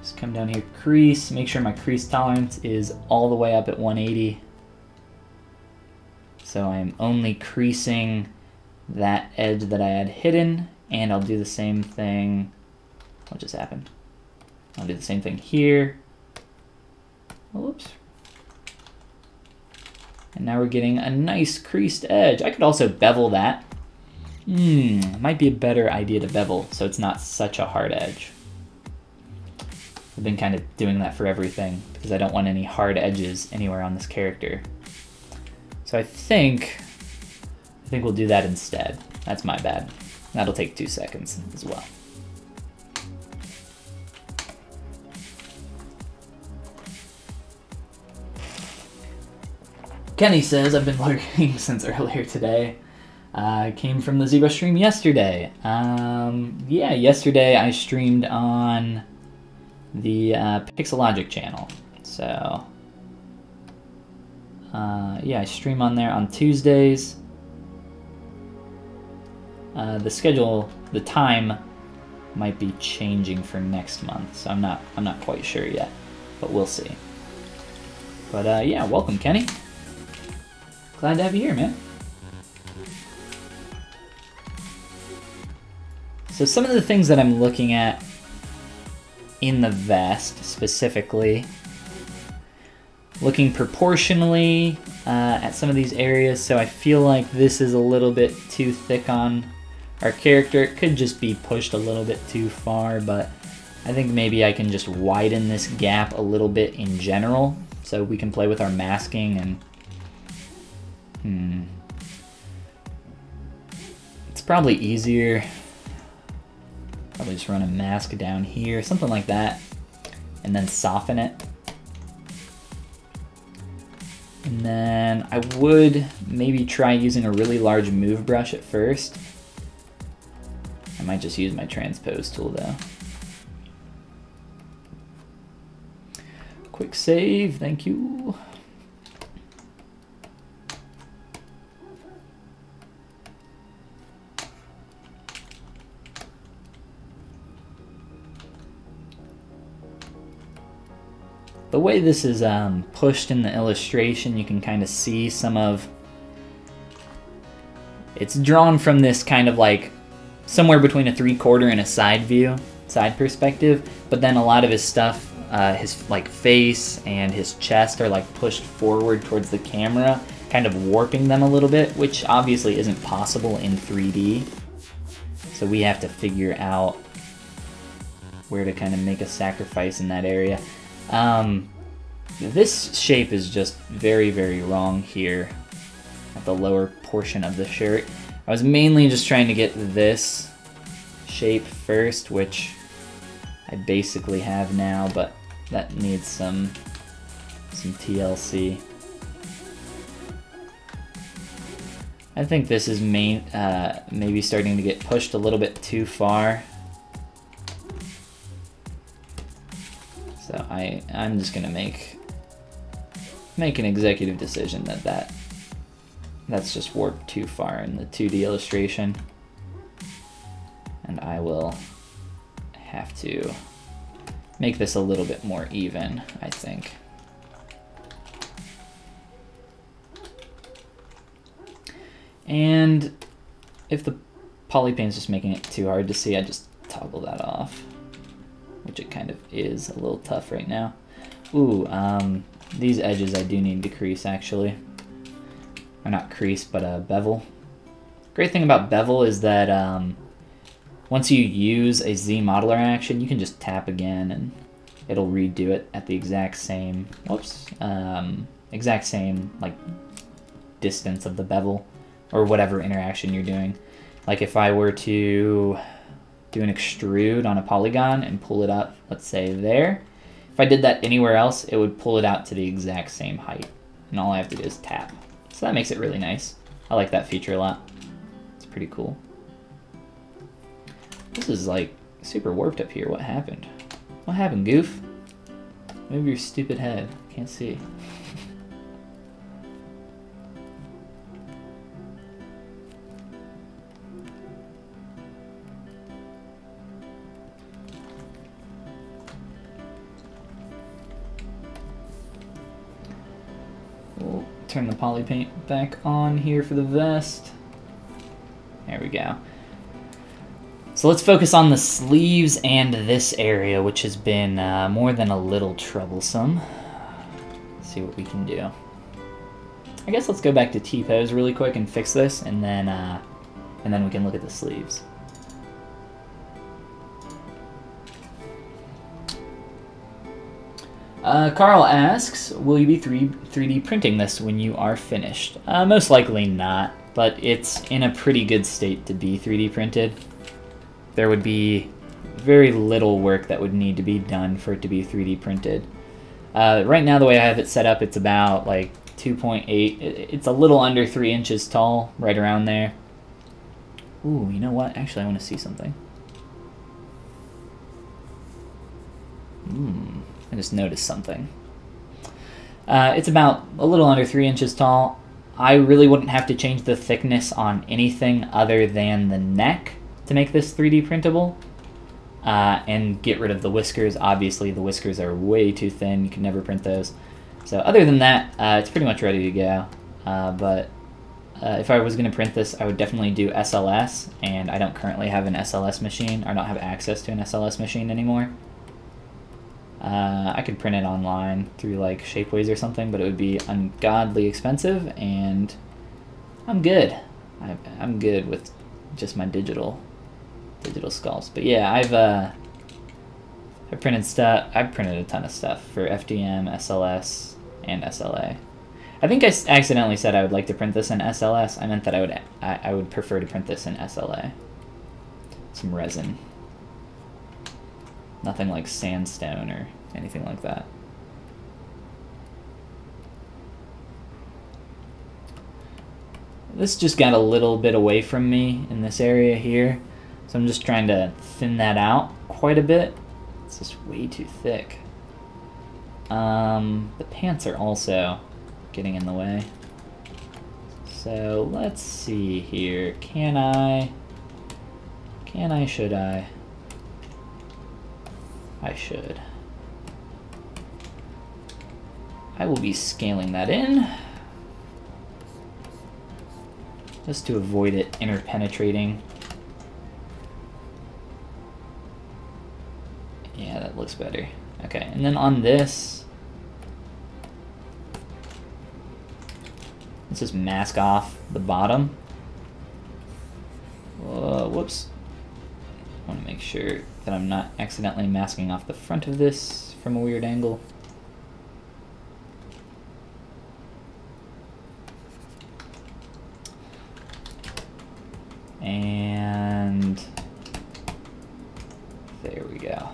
Just come down here, crease, make sure my crease tolerance is all the way up at 180. So I'm only creasing that edge that I had hidden, and I'll do the same thing. What just happened? I'll do the same thing here. Whoops. And now we're getting a nice creased edge. I could also bevel that. Might be a better idea to bevel so it's not such a hard edge. I've been kind of doing that for everything because I don't want any hard edges anywhere on this character. So I think we'll do that instead. That's my bad. That'll take 2 seconds as well. Kenny says, I've been lurking since earlier today. Came from the ZBrush stream yesterday. Yeah, yesterday I streamed on the Pixelogic channel. So, yeah, I stream on there on Tuesdays. The schedule, the time might be changing for next month, so I'm not quite sure yet, but we'll see. But yeah, welcome, Kenny. Glad to have you here, man. So some of the things that I'm looking at in the vest specifically, looking proportionally at some of these areas, so I feel like this is a little bit too thick on our character. It could just be pushed a little bit too far, but I think maybe I can just widen this gap a little bit in general so we can play with our masking and it's probably easier. Probably just run a mask down here, something like that, and then soften it. And then I would maybe try using a really large move brush at first. I might just use my transpose tool though. Quick save, thank you. The way this is pushed in the illustration, you can kind of see some of... It's drawn from this kind of like somewhere between a 3/4 and a side view, side perspective, but then a lot of his stuff, his like face and his chest are like pushed forward towards the camera, kind of warping them a little bit, which obviously isn't possible in 3D. So we have to figure out where to kind of make a sacrifice in that area. This shape is just very, very wrong here at the lower portion of the shirt. I was mainly just trying to get this shape first, which I basically have now, but that needs some TLC. I think this is maybe starting to get pushed a little bit too far. So I'm just gonna make an executive decision that's just warped too far in the 2D illustration, and I will have to make this a little bit more even, I think. And if the poly paint's just making it too hard to see, I just toggle that off, which it kind of is a little tough right now. Ooh, these edges I do need to crease actually. Or not crease, but bevel. Great thing about bevel is that once you use a Z modeler action, you can just tap again and it'll redo it at the exact same, exact same like distance of the bevel or whatever interaction you're doing. Like if I were to do an extrude on a polygon and pull it up, let's say there, if I did that anywhere else, it would pull it out to the exact same height. And all I have to do is tap. So that makes it really nice. I like that feature a lot. It's pretty cool. This is like super warped up here. What happened? What happened, goof? Move your stupid head. Can't see. We'll turn the poly paint back on here for the vest. There we go. So let's focus on the sleeves and this area, which has been more than a little troublesome. Let's see what we can do. I guess let's go back to T-pose really quick and fix this, and then and then we can look at the sleeves. Carl asks, will you be 3D printing this when you are finished? Most likely not, but it's in a pretty good state to be 3D printed. There would be very little work that would need to be done for it to be 3D printed. Right now, the way I have it set up, it's about like 2.8. It's a little under 3 inches tall, right around there. Ooh, you know what? Actually, I want to see something. I just noticed something. It's about a little under 3 inches tall. I really wouldn't have to change the thickness on anything other than the neck to make this 3D printable. And get rid of the whiskers. Obviously, the whiskers are way too thin. You can never print those. So other than that, it's pretty much ready to go. But if I was going to print this, I would definitely do SLS, and I don't currently have an SLS machine, or don't have access to an SLS machine anymore. I could print it online through like Shapeways or something, but it would be ungodly expensive, and I'm good. I'm good with just my digital sculpts. But yeah, I've printed stuff. I've printed a ton of stuff for FDM, SLS, and SLA. I think I accidentally said I would like to print this in SLS. I meant that I would prefer to print this in SLA. Some resin. Nothing like sandstone or anything like that. This just got a little bit away from me in this area here, so I'm just trying to thin that out quite a bit. It's just way too thick. The pants are also getting in the way. So let's see here. Can I, should I? I should. I will be scaling that in, just to avoid it interpenetrating. Yeah, that looks better. Okay, and then on this, let's just mask off the bottom. Whoops. I want to make sure that I'm not accidentally masking off the front of this from a weird angle. And there we go.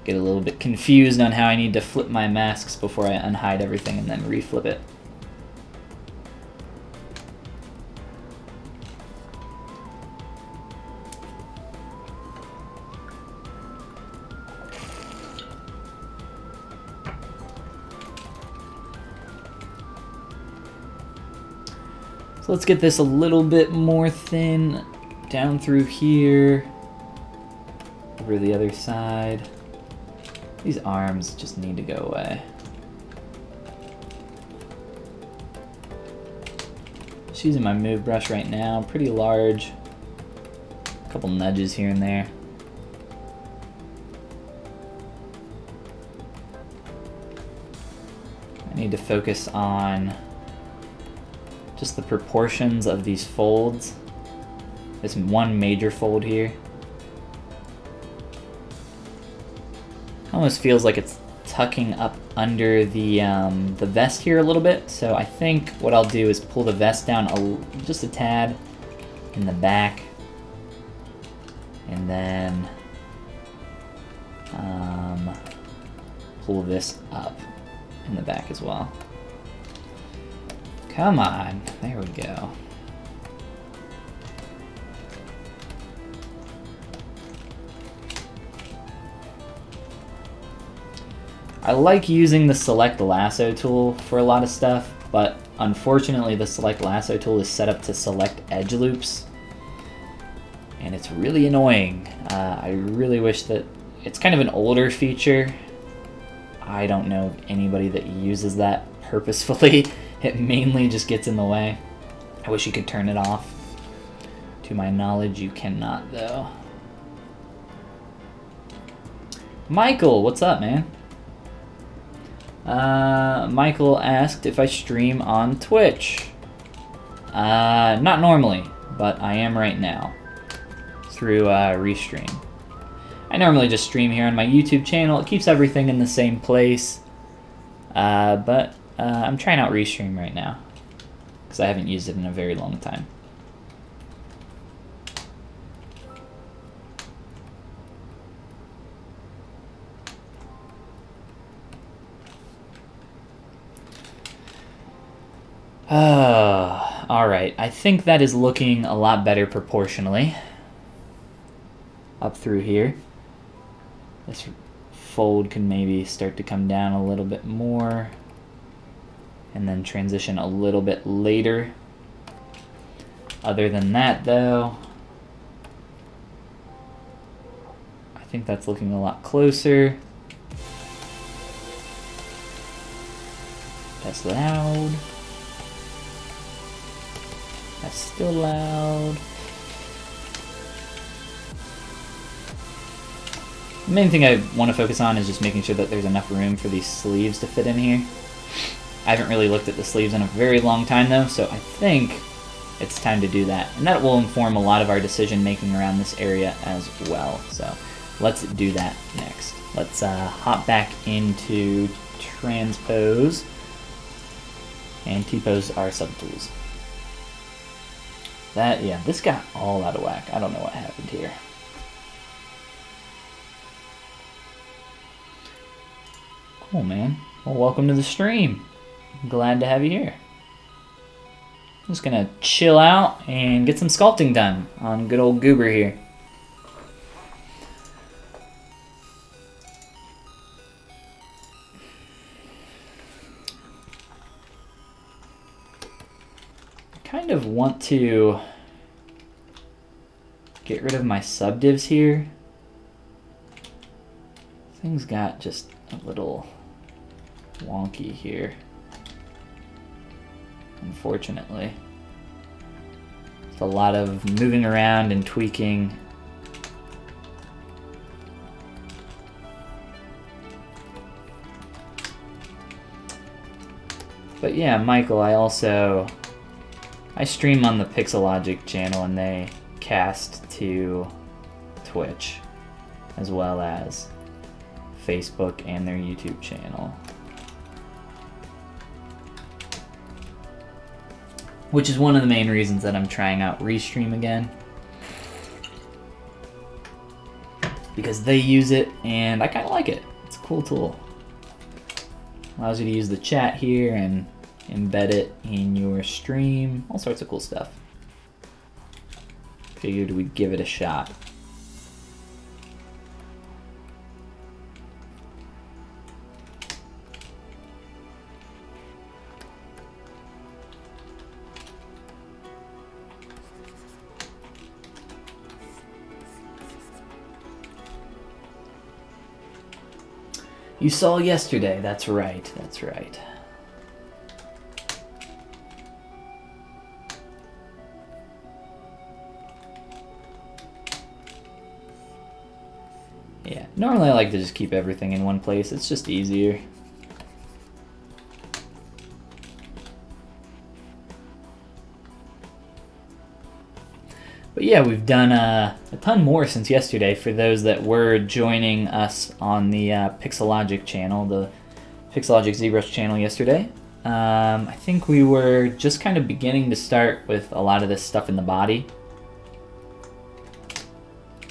Get a little bit confused on how I need to flip my masks before I unhide everything and then reflip it. So let's get this a little bit more thin down through here, over the other side. These arms just need to go away. Just using my move brush right now, pretty large. A couple nudges here and there. I need to focus on just the proportions of these folds. This one major fold here. Almost feels like it's tucking up under the vest here a little bit. So I think what I'll do is pull the vest down just a tad in the back, and then pull this up in the back as well. Come on, there we go. I like using the Select Lasso tool for a lot of stuff, but unfortunately the Select Lasso tool is set up to select edge loops, and it's really annoying. I really wish that it's kind of an older feature. I don't know of anybody that uses that purposefully. It mainly just gets in the way. I wish you could turn it off. To my knowledge, you cannot though. Michael, what's up, man? Michael asked if I stream on Twitch. Not normally. but I am right now through Restream. I normally just stream here on my YouTube channel. It keeps everything in the same place, but I'm trying out Restream right now because I haven't used it in a very long time. Alright, I think that is looking a lot better proportionally. Up through here. This fold can maybe start to come down a little bit more. And then transition a little bit later. Other than that, though, I think that's looking a lot closer. That's loud. That's still loud. The main thing I want to focus on is just making sure that there's enough room for these sleeves to fit in here. I haven't really looked at the sleeves in a very long time though, so I think it's time to do that. And that will inform a lot of our decision making around this area as well. So let's do that next. Let's hop back into transpose and T-pose our subtools. Yeah, this got all out of whack. I don't know what happened here. Cool, man. Well, welcome to the stream. I'm glad to have you here. I'm just gonna chill out and get some sculpting done on good old Goober here. Kind of want to get rid of my subdivs here. Things got just a little wonky here, unfortunately. It's a lot of moving around and tweaking. But yeah, Michael, I stream on the Pixelogic channel and they cast to Twitch as well as Facebook and their YouTube channel. Which is one of the main reasons that I'm trying out Restream again. Because they use it and I kind of like it. It's a cool tool. Allows you to use the chat here and embed it in your stream, all sorts of cool stuff. Figured we'd give it a shot. You saw yesterday, that's right, that's right. Yeah, normally I like to just keep everything in one place. It's just easier. But yeah, we've done a ton more since yesterday for those that were joining us on the Pixelogic channel, the Pixelogic ZBrush channel yesterday. I think we were just kind of beginning to start with a lot of this stuff in the body.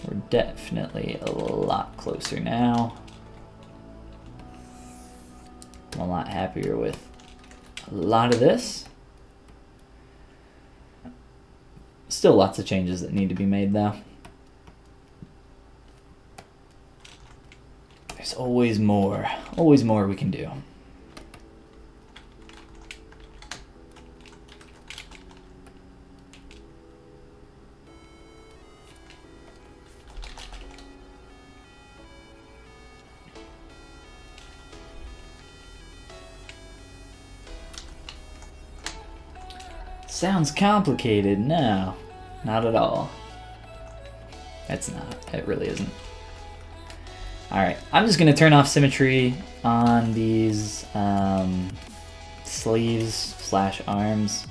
We're definitely a lot closer now. I'm a lot happier with a lot of this. Still lots of changes that need to be made though. There's always more we can do. Sounds complicated. No, not at all. It's not. It really isn't. Alright, I'm just going to turn off symmetry on these sleeves / arms.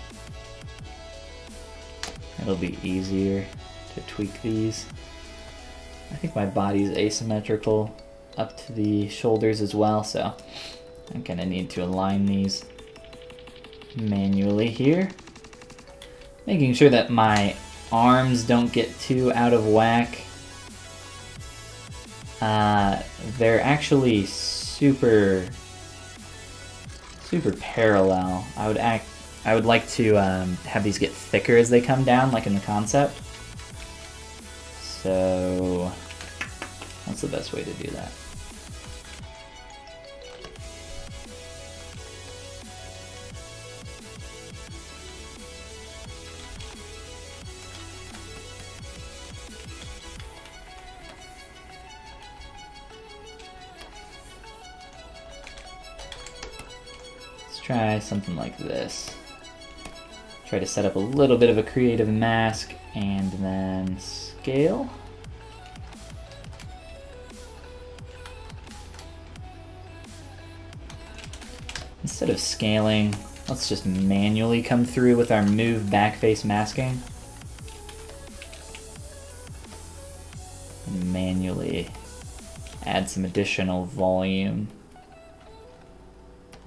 it'll be easier to tweak these. I think my body's asymmetrical up to the shoulders as well, so I'm gonna need to align these manually here. Making sure that my arms don't get too out of whack. They're actually super parallel. I would like to have these get thicker as they come down, like in the concept. So what's the best way to do that? Try something like this. Try to set up a little bit of a creative mask and then scale. Instead of scaling, let's just manually come through with our move back face masking. And manually add some additional volume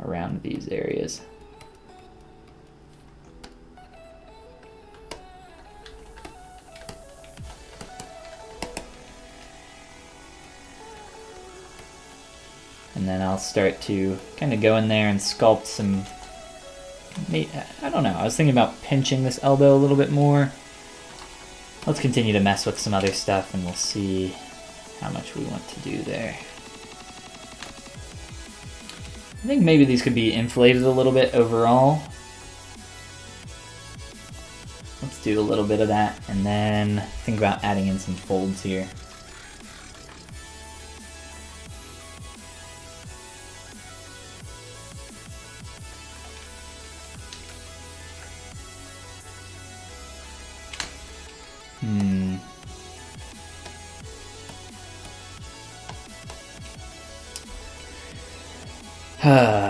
around these areas. And then I'll start to kind of go in there and sculpt some, I don't know, I was thinking about pinching this elbow a little bit more. Let's continue to mess with some other stuff and we'll see how much we want to do there. I think maybe these could be inflated a little bit overall. Let's do a little bit of that and then think about adding in some folds here.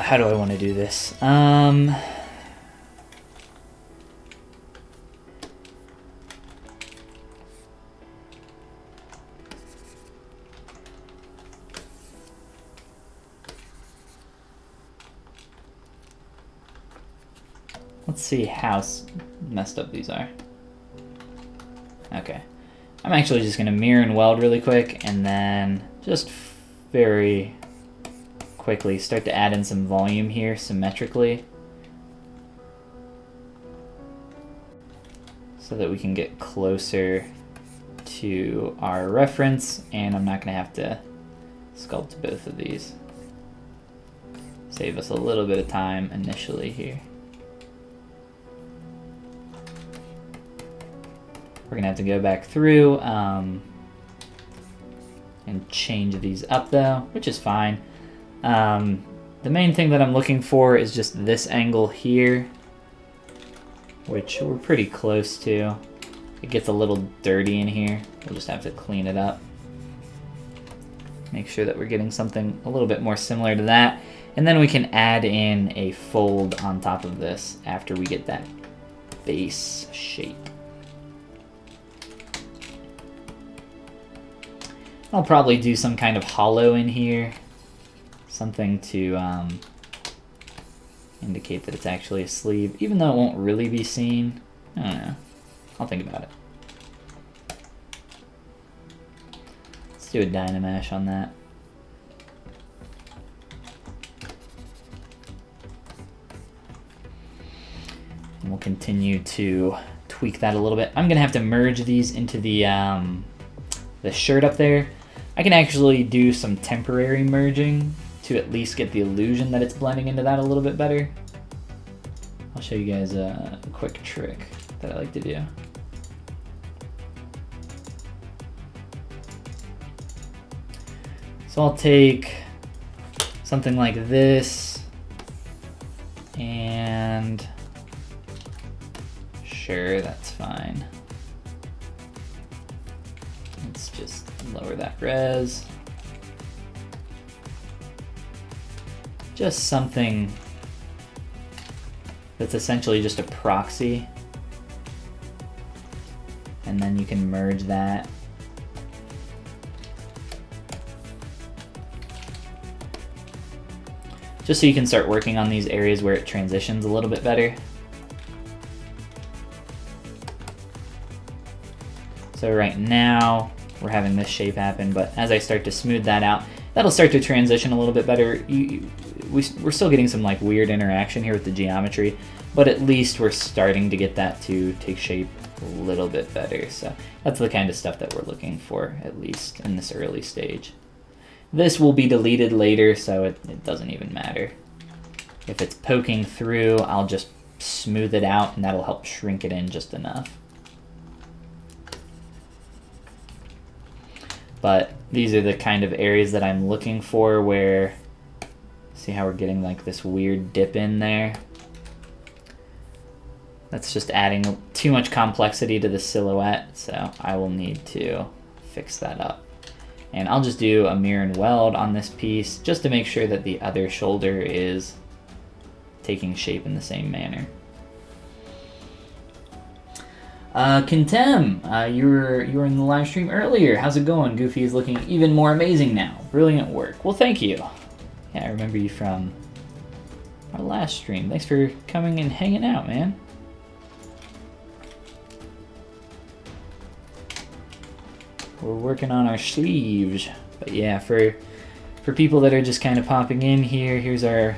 How do I want to do this? Let's see how messed up these are. Okay. I'm actually just going to mirror and weld really quick and then just very quickly start to add in some volume here symmetrically so that we can get closer to our reference, and I'm not going to have to sculpt both of these. Save us a little bit of time initially here. We're going to have to go back through and change these up though, which is fine. The main thing that I'm looking for is just this angle here, which we're pretty close to. It gets a little dirty in here. We'll just have to clean it up. Make sure that we're getting something a little bit more similar to that. And then we can add in a fold on top of this after we get that base shape. I'll probably do some kind of hollow in here. Something to indicate that it's actually a sleeve, even though it won't really be seen. I don't know. I'll think about it. Let's do a Dynamesh on that. And we'll continue to tweak that a little bit. I'm gonna have to merge these into the shirt up there. I can actually do some temporary merging to at least get the illusion that it's blending into that a little bit better. I'll show you guys a quick trick that I like to do. So I'll take something like this and sure, that's fine. Let's just lower that res. Just something that's essentially just a proxy and then you can merge that. Just so you can start working on these areas where it transitions a little bit better. So right now, we're having this shape happen, but as I start to smooth that out, that'll start to transition a little bit better. We're still getting some like weird interaction here with the geometry, but at least we're starting to get that to take shape a little bit better. So that's the kind of stuff that we're looking for, at least in this early stage. This will be deleted later, so it doesn't even matter. If it's poking through, I'll just smooth it out, and that'll help shrink it in just enough. But these are the kind of areas that I'm looking for where, see how we're getting like this weird dip in there? That's just adding too much complexity to the silhouette, so I will need to fix that up. And I'll just do a mirror and weld on this piece just to make sure that the other shoulder is taking shape in the same manner. Contem, you were in the live stream earlier. How's it going? Goofy is looking even more amazing now. Brilliant work. Well, thank you. Yeah, I remember you from our last stream. Thanks for coming and hanging out, man. We're working on our sleeves. But yeah, for people that are just kind of popping in here, here's our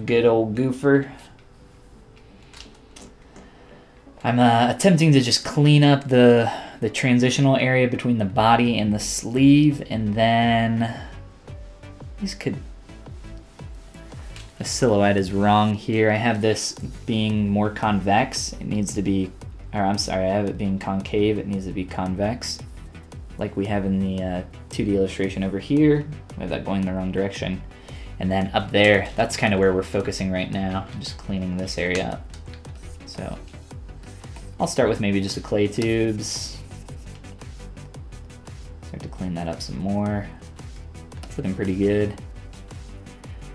good old goofer. I'm attempting to just clean up the transitional area between the body and the sleeve, and then the silhouette is wrong here. I have this being more convex. It needs to be, or I'm sorry, I have it being concave. It needs to be convex, like we have in the 2D illustration over here. We have that going the wrong direction. And then up there, that's kind of where we're focusing right now. I'm just cleaning this area up. So I'll start with maybe just the clay tubes. Start to clean that up some more. It's looking pretty good.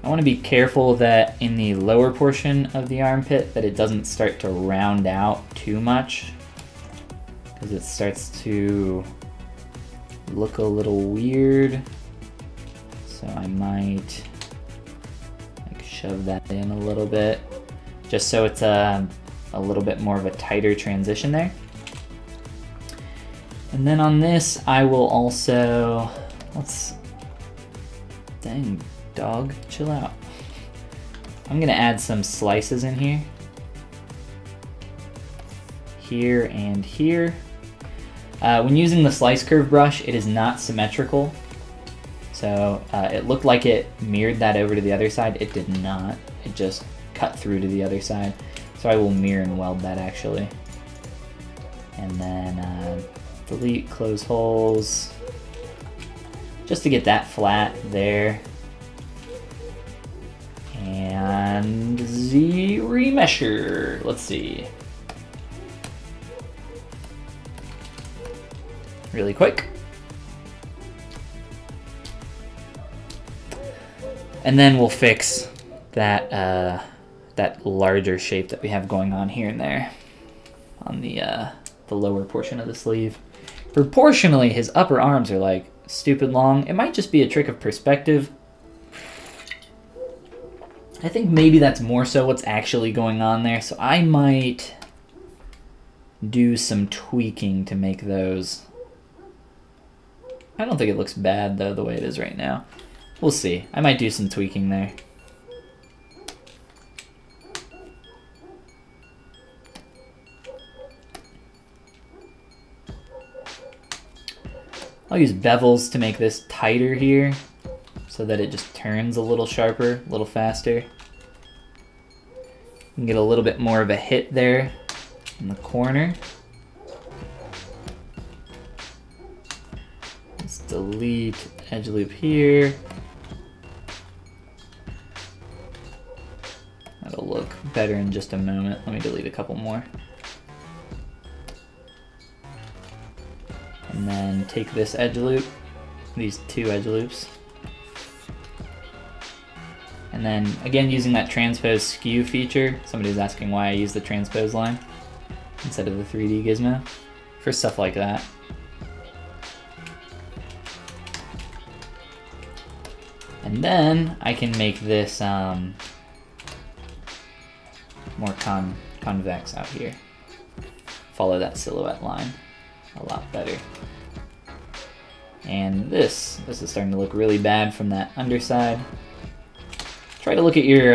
I want to be careful that in the lower portion of the armpit that it doesn't start to round out too much, because it starts to look a little weird. So I might like shove that in a little bit, just so it's a little bit more of a tighter transition there. And then on this, I will also, dang dog, chill out. I'm gonna add some slices in here. Here and here. When using the slice curve brush, it is not symmetrical. So it looked like it mirrored that over to the other side. It did not. It just cut through to the other side. So I will mirror and weld that actually. And then delete, close holes, just to get that flat there. And Z-remesher, let's see. Really quick. And then we'll fix that that larger shape that we have going on here and there on the lower portion of the sleeve. Proportionally, his upper arms are like stupid long. It might just be a trick of perspective. I think maybe that's more so what's actually going on there. So I might do some tweaking to make those. I don't think it looks bad though, the way it is right now. We'll see. I might do some tweaking there. I'll use bevels to make this tighter here so that it just turns a little sharper, a little faster. You can get a little bit more of a hit there in the corner. Let's delete edge loop here. That'll look better in just a moment. Let me delete a couple more. And then take this edge loop, these two edge loops. And then again, using that transpose skew feature. Somebody was asking why I use the transpose line instead of the 3D gizmo. for stuff like that. And then I can make this more convex out here. Follow that silhouette line a lot better. And this is starting to look really bad from that underside. Try to look at your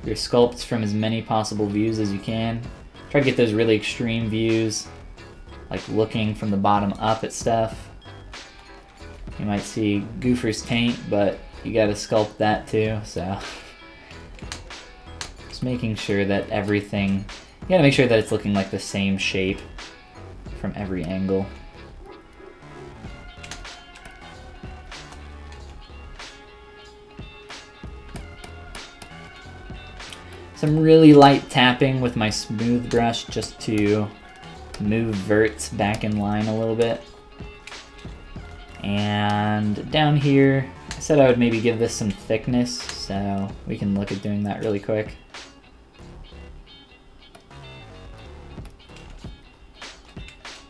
sculpts from as many possible views as you can. Try to get those really extreme views, like looking from the bottom up at stuff. You might see Goofer's taint, but you gotta sculpt that too, so. Just making sure that everything, you gotta make sure that it's looking like the same shape from every angle. Some really light tapping with my smooth brush just to move verts back in line a little bit. And down here, I said I would maybe give this some thickness, so we can look at doing that really quick.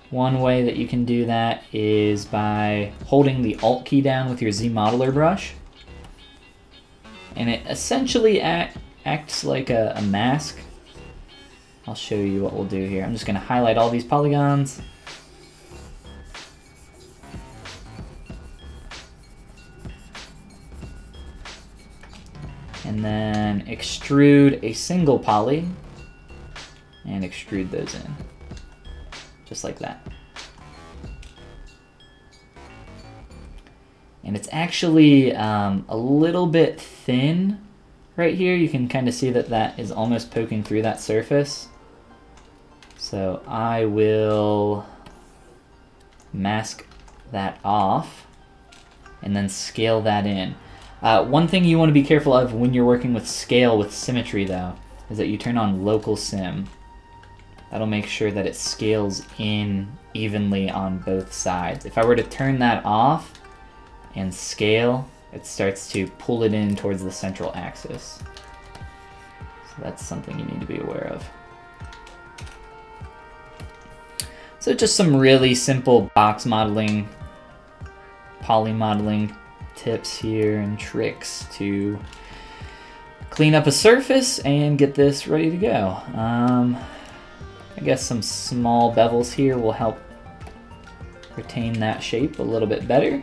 One way that you can do that is by holding the Alt key down with your ZModeler brush. And it essentially acts like a mask. I'll show you what we'll do here. I'm just going to highlight all these polygons. And then extrude a single poly and extrude those in. Just like that. And it's actually a little bit thin right here. You can kind of see that that is almost poking through that surface. So I will mask that off and then scale that in. One thing you want to be careful of when you're working with scale with symmetry though, is that you turn on local sim. That'll make sure that it scales in evenly on both sides. If I were to turn that off and scale, it starts to pull it in towards the central axis. So that's something you need to be aware of. So just some really simple box modeling, poly modeling tips here and tricks to clean up a surface and get this ready to go. I guess some small bevels here will help retain that shape a little bit better.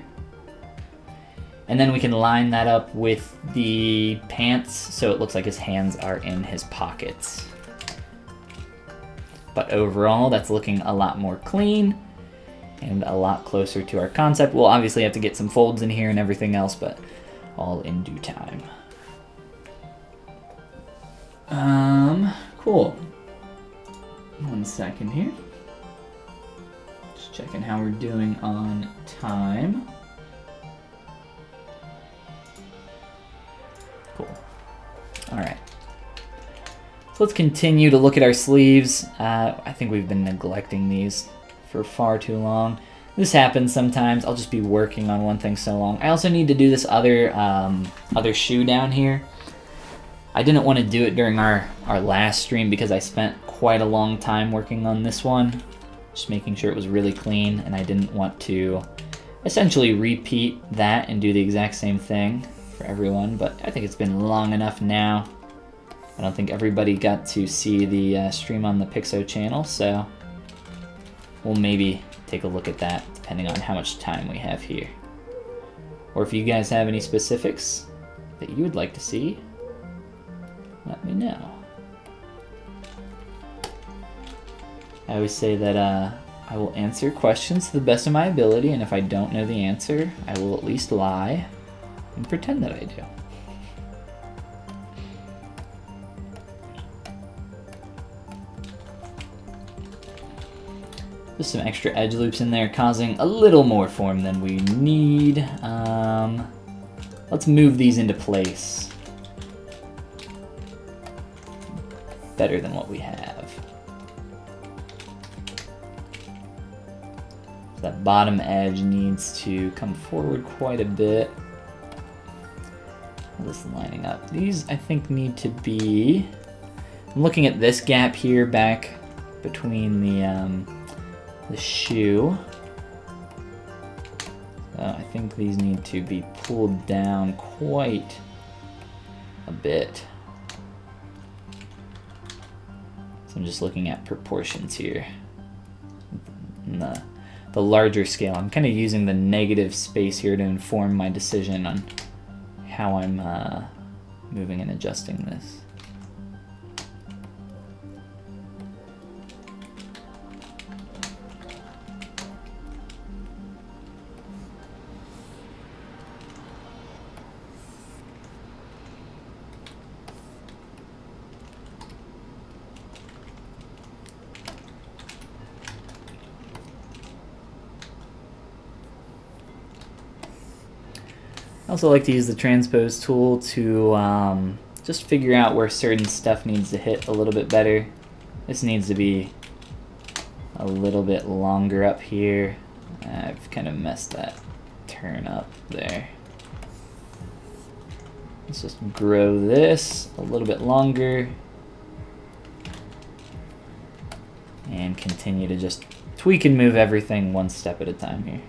And then we can line that up with the pants so it looks like his hands are in his pockets. But overall, that's looking a lot more clean and a lot closer to our concept. We'll obviously have to get some folds in here and everything else, but all in due time. Cool. 1 second here. Just checking how we're doing on time. Cool. All right. So let's continue to look at our sleeves. I think we've been neglecting these for far too long. This happens sometimes. I'll just be working on one thing so long. I also need to do this other shoe down here. I didn't want to do it during our last stream because I spent quite a long time working on this one, just making sure it was really clean, and I didn't want to essentially repeat that and do the exact same thing for everyone, but I think it's been long enough now. I don't think everybody got to see the stream on the Pixo channel, so we'll maybe take a look at that depending on how much time we have here. Or if you guys have any specifics that you would like to see, let me know. I always say that I will answer questions to the best of my ability, and if I don't know the answer, I will at least lie and pretend that I do. Just some extra edge loops in there, causing a little more form than we need. Let's move these into place. Better than what we have. That bottom edge needs to come forward quite a bit. This is lining up. These, I think, need to be... I'm looking at this gap here back between the shoe. I think these need to be pulled down quite a bit. So I'm just looking at proportions here. In the larger scale, I'm kind of using the negative space here to inform my decision on how I'm moving and adjusting this. I also like to use the transpose tool to just figure out where certain stuff needs to hit a little bit better. This needs to be a little bit longer up here. I've kind of messed that turn up there. Let's just grow this a little bit longer and continue to just tweak and move everything one step at a time here.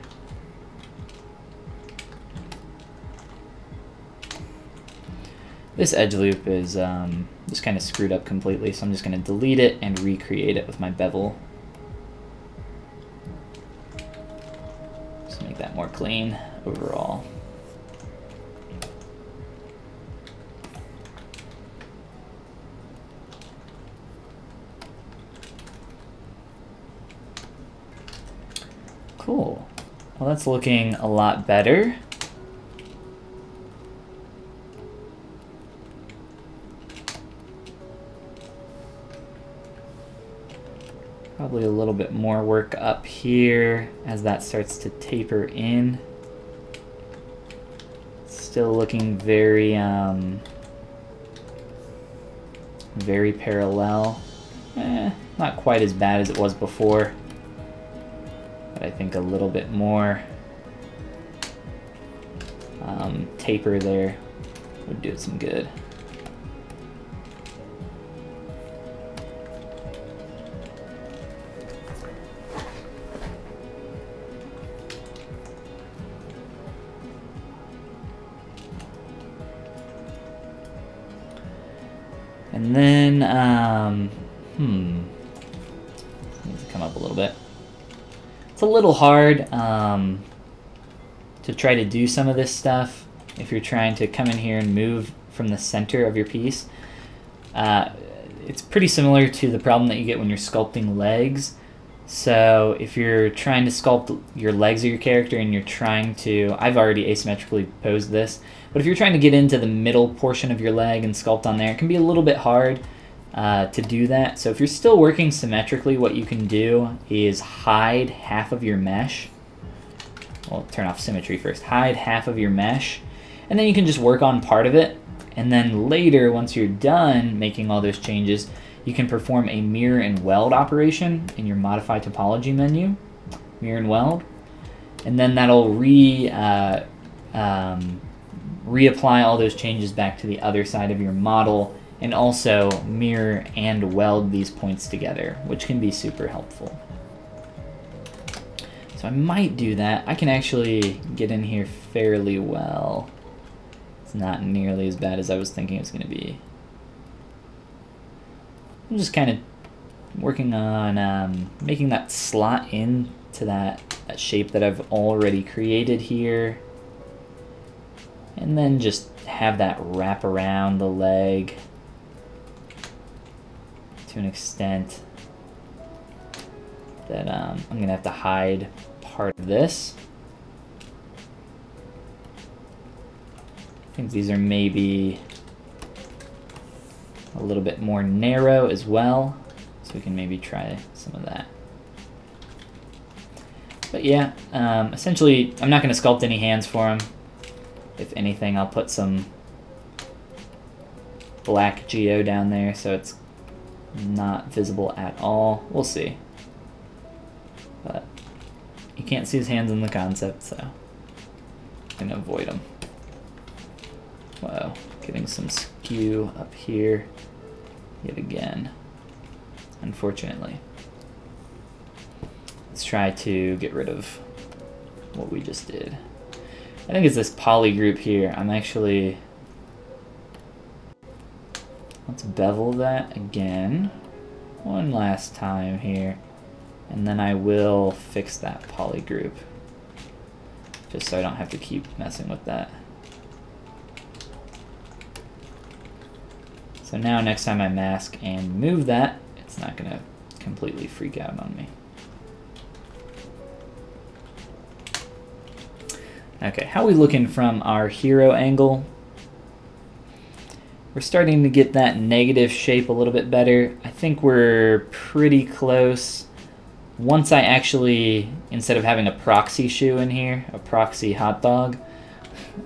This edge loop is just kind of screwed up completely, so I'm just going to delete it and recreate it with my bevel. Just make that more clean overall. Cool. Well, that's looking a lot better. Probably a little bit more work up here as that starts to taper in. Still looking very, very parallel. Not quite as bad as it was before, but I think a little bit more taper there would do it some good. And then, needs to come up a little bit. It's a little hard to try to do some of this stuff if you're trying to come in here and move from the center of your piece. It's pretty similar to the problem that you get when you're sculpting legs. So if you're trying to sculpt your legs of your character and you're trying to, I've already asymmetrically posed this, but if you're trying to get into the middle portion of your leg and sculpt on there, it can be a little bit hard to do that. So if you're still working symmetrically, what you can do is hide half of your mesh. Well, turn off symmetry first. Hide half of your mesh, and then you can just work on part of it. And then later, once you're done making all those changes, you can perform a mirror and weld operation in your Modify Topology menu, mirror and weld, and then that'll reapply all those changes back to the other side of your model, and also mirror and weld these points together, which can be super helpful. So I might do that. I can actually get in here fairly well. It's not nearly as bad as I was thinking it was going to be. I'm just kind of working on making that slot into that shape that I've already created here. And then just have that wrap around the leg to an extent that I'm going to have to hide part of this. I think these are maybe a little bit more narrow as well, so we can maybe try some of that. But yeah, essentially I'm not going to sculpt any hands for him. If anything, I'll put some black geo down there so it's not visible at all. We'll see. But you can't see his hands in the concept, so I'm going to avoid them. Whoa, getting some skew up here yet again, unfortunately. Let's try to get rid of what we just did. I think it's this poly group here. Let's bevel that again. One last time here. And then I will fix that poly group. Just so I don't have to keep messing with that. So now next time I mask and move that, it's not gonna completely freak out on me. Okay, how are we looking from our hero angle? We're starting to get that negative shape a little bit better. I think we're pretty close. Once I actually, instead of having a proxy shoe in here, a proxy hot dog,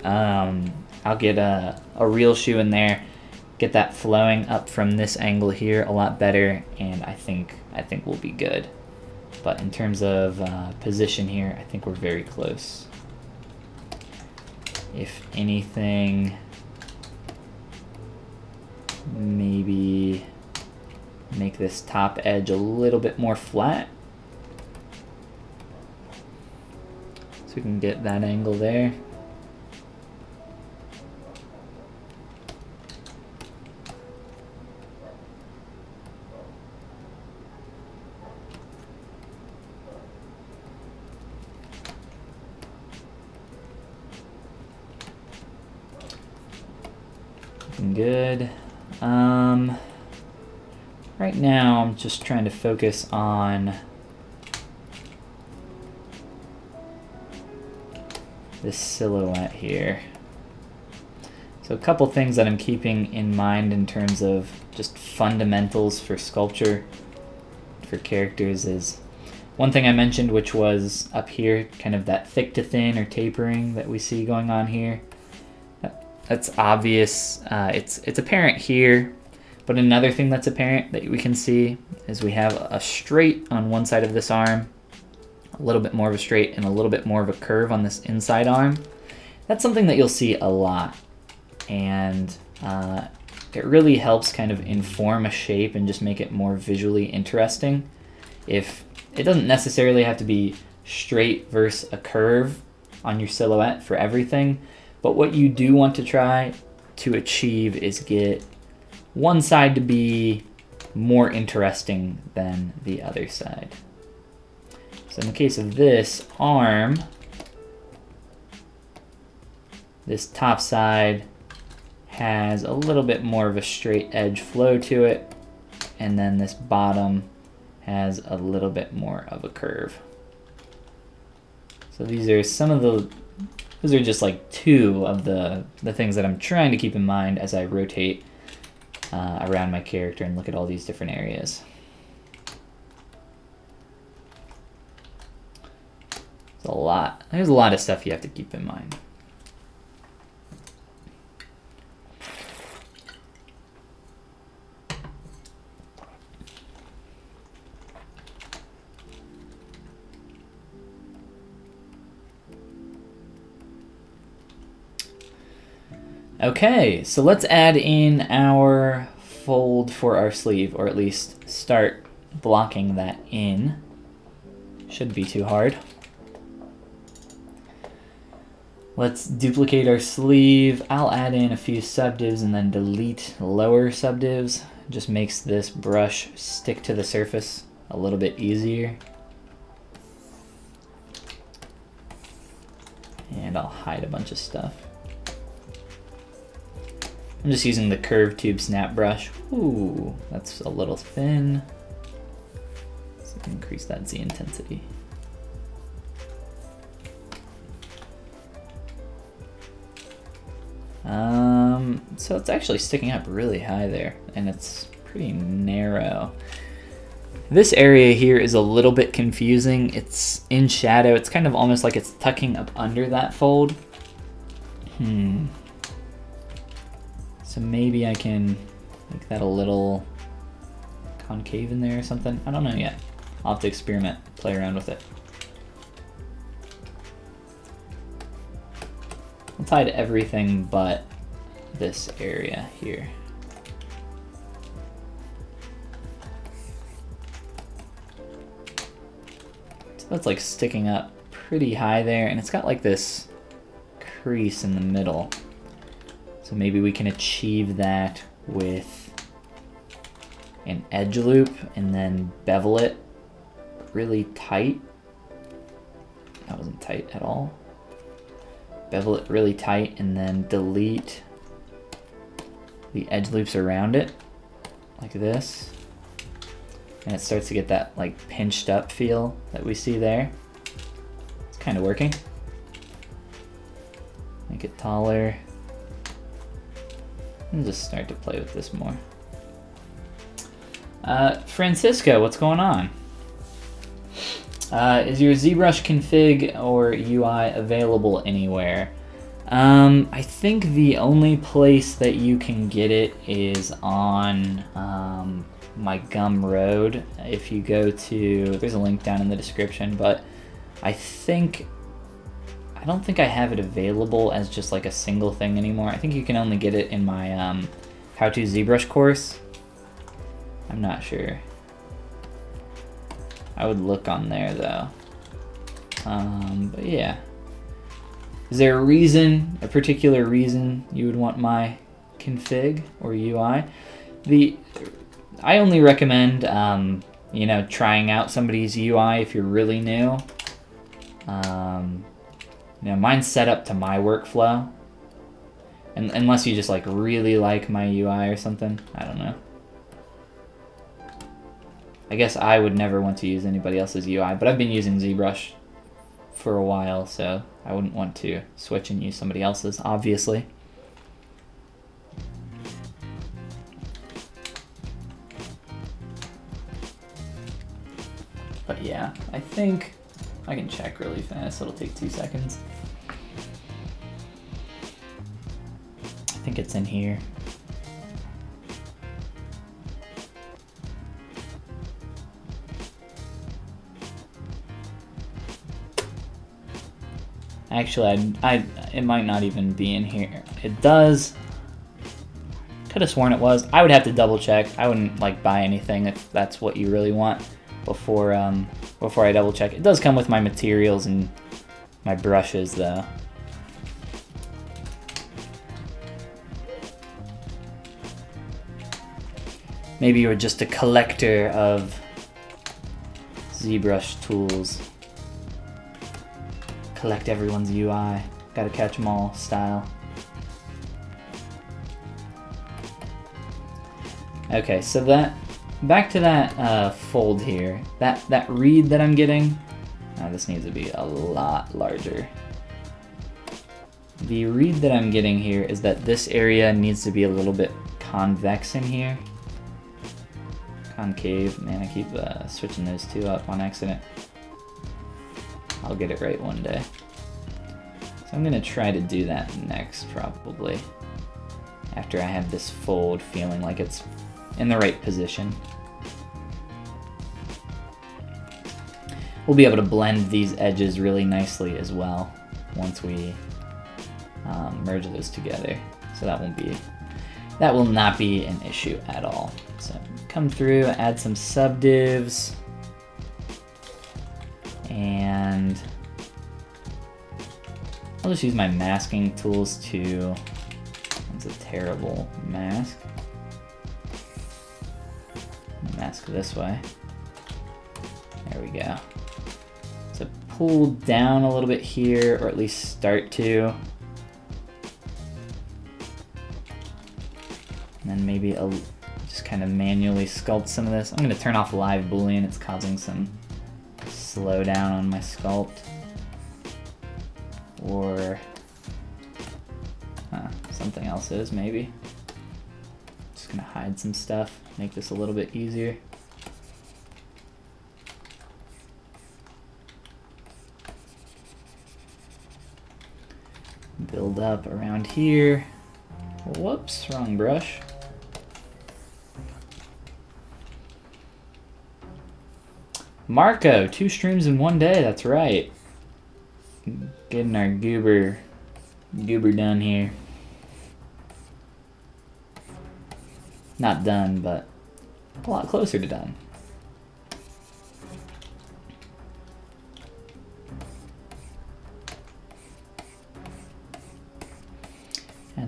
I'll get a real shoe in there, get that flowing up from this angle here a lot better, and I think we'll be good. But in terms of position here, I think we're very close. If anything, maybe make this top edge a little bit more flat. So we can get that angle there. Looking good. Right now I'm just trying to focus on this silhouette here. So a couple things that I'm keeping in mind in terms of just fundamentals for sculpture for characters is one thing I mentioned, which was up here, kind of that thick to thin or tapering that we see going on here. That's obvious. It's apparent here, but another thing that's apparent that we can see is we have a straight on one side of this arm, a little bit more of a straight and a little bit more of a curve on this inside arm. That's something that you'll see a lot, and it really helps kind of inform a shape and just make it more visually interesting. If it doesn't necessarily have to be straight versus a curve on your silhouette for everything, but what you do want to try to achieve is get one side to be more interesting than the other side. So in the case of this arm, this top side has a little bit more of a straight edge flow to it, and then this bottom has a little bit more of a curve. So these are some of those are just like two of the things that I'm trying to keep in mind as I rotate around my character and look at all these different areas. It's a lot. There's a lot of stuff you have to keep in mind. Okay, so let's add in our fold for our sleeve, or at least start blocking that in. Shouldn't be too hard. Let's duplicate our sleeve. I'll add in a few subdivs and then delete lower subdivs. Just makes this brush stick to the surface a little bit easier. And I'll hide a bunch of stuff. I'm just using the curved tube snap brush. Ooh, that's a little thin. So increase that Z intensity. So it's actually sticking up really high there, and it's pretty narrow. This area here is a little bit confusing. It's in shadow. It's kind of almost like it's tucking up under that fold. So maybe I can make that a little concave in there or something. I don't know yet. I'll have to experiment, play around with it. Let's hide everything but this area here. that's like sticking up pretty high there, and it's got like this crease in the middle. So maybe we can achieve that with an edge loop and then bevel it really tight. That wasn't tight at all. Bevel it really tight and then delete the edge loops around it like this. And it starts to get that like pinched up feel that we see there. It's kind of working. Make it taller. And just start to play with this more. Francisco, what's going on? Is your ZBrush config or UI available anywhere? I think the only place that you can get it is on my Gumroad. If you go to, there's a link down in the description, but I don't think I have it available as just like a single thing anymore. I think you can only get it in my How to ZBrush course. I'm not sure. I would look on there though. But yeah. Is there a reason, a particular reason you would want my config or UI? I only recommend, you know, trying out somebody's UI if you're really new. You know, mine's set up to my workflow. And unless you just like really like my UI or something, I don't know. I guess I would never want to use anybody else's UI, but I've been using ZBrush for a while, so I wouldn't want to switch and use somebody else's, obviously. But yeah, I think I can check really fast. It'll take 2 seconds. I think it's in here. Actually, it might not even be in here. It does. Could have sworn it was. I would have to double check. I wouldn't like buy anything if that's what you really want before I double check. It does come with my materials and my brushes though. Maybe you're just a collector of ZBrush tools. Collect everyone's UI. Gotta catch them all style. Okay, so back to that fold here. That reed that I'm getting, this needs to be a lot larger. The reed that I'm getting here is that this area needs to be a little bit convex in here. Concave, man, I keep switching those two up on accident. I'll get it right one day. So I'm gonna try to do that next, probably. After I have this fold feeling like it's in the right position. We'll be able to blend these edges really nicely as well once we merge those together. So that will not be an issue at all. So come through, add some subdivs, and I'll just use my masking tools to, it's a terrible mask. Mask this way. There we go. So pull down a little bit here, or at least start to. And then maybe just kind of manually sculpt some of this. I'm going to turn off live boolean. It's causing some slowdown on my sculpt. Or something else is maybe. Just going to hide some stuff, make this a little bit easier. Build up around here. Whoops, wrong brush. Marco, 2 streams in 1 day, that's right. Getting our goober done here. Not done, but a lot closer to done.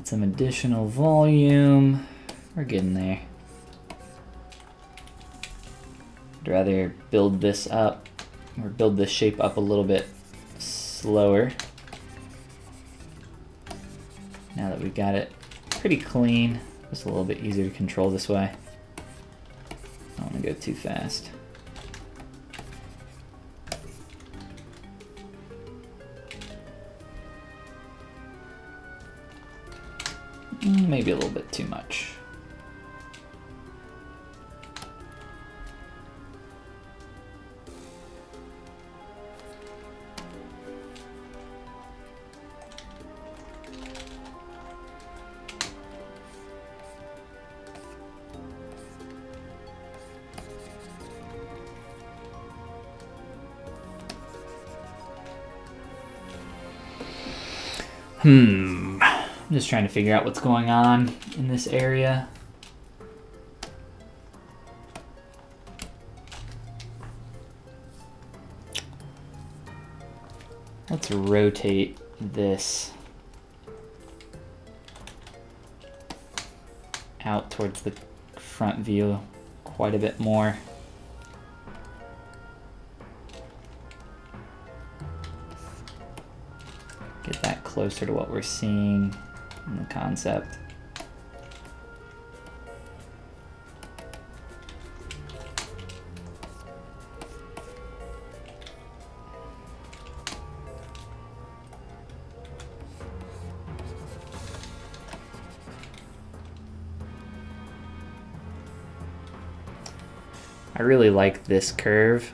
Add some additional volume. We're getting there. I'd rather build this up, or build this shape up a little bit slower. Now that we've got it pretty clean, just a little bit easier to control this way. I don't want to go too fast. Maybe a little bit too much. I'm just trying to figure out what's going on in this area. Let's rotate this out towards the front view quite a bit more. Get that closer to what we're seeing in the concept. I really like this curve.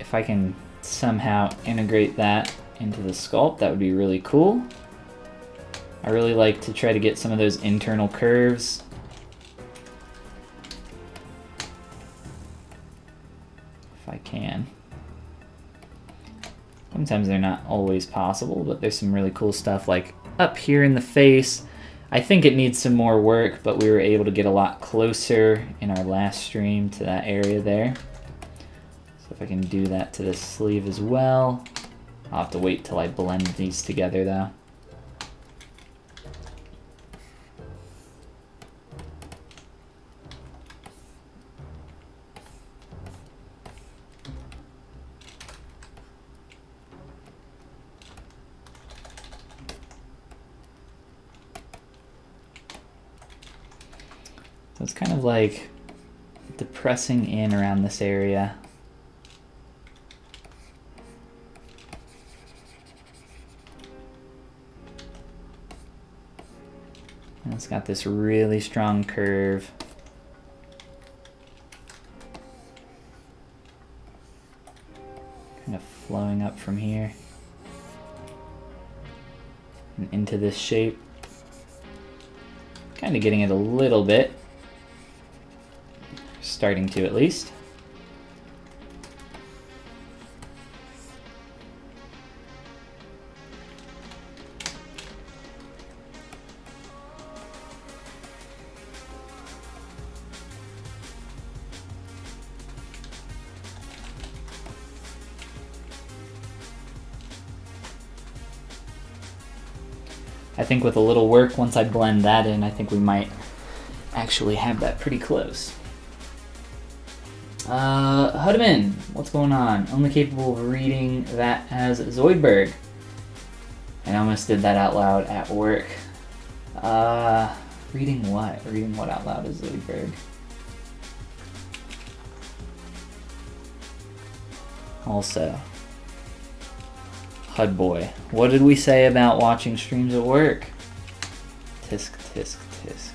If I can somehow integrate that into the sculpt, that would be really cool. I really like to try to get some of those internal curves. If I can. Sometimes they're not always possible, but there's some really cool stuff like up here in the face. I think it needs some more work, but we were able to get a lot closer in our last stream to that area there. So if I can do that to the sleeve as well. I'll have to wait till I blend these together though. So it's kind of like depressing in around this area. And it's got this really strong curve. Kind of flowing up from here and into this shape. Kind of getting it a little bit. Starting to at least. I think with a little work, once I blend that in, I think we might actually have that pretty close. Hudman, what's going on? Only capable of reading that as Zoidberg. I almost did that out loud at work. Reading what? Reading what out loud as Zoidberg? Also, HUD boy, what did we say about watching streams at work? Tisk, tisk, tisk.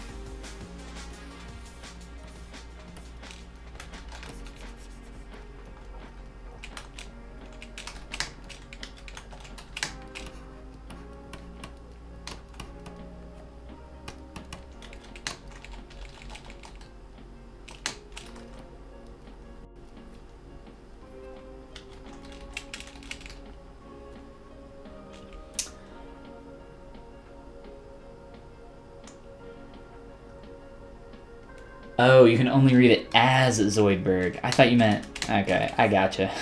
Oh, you can only read it as Zoidberg. I thought you meant... Okay, I gotcha.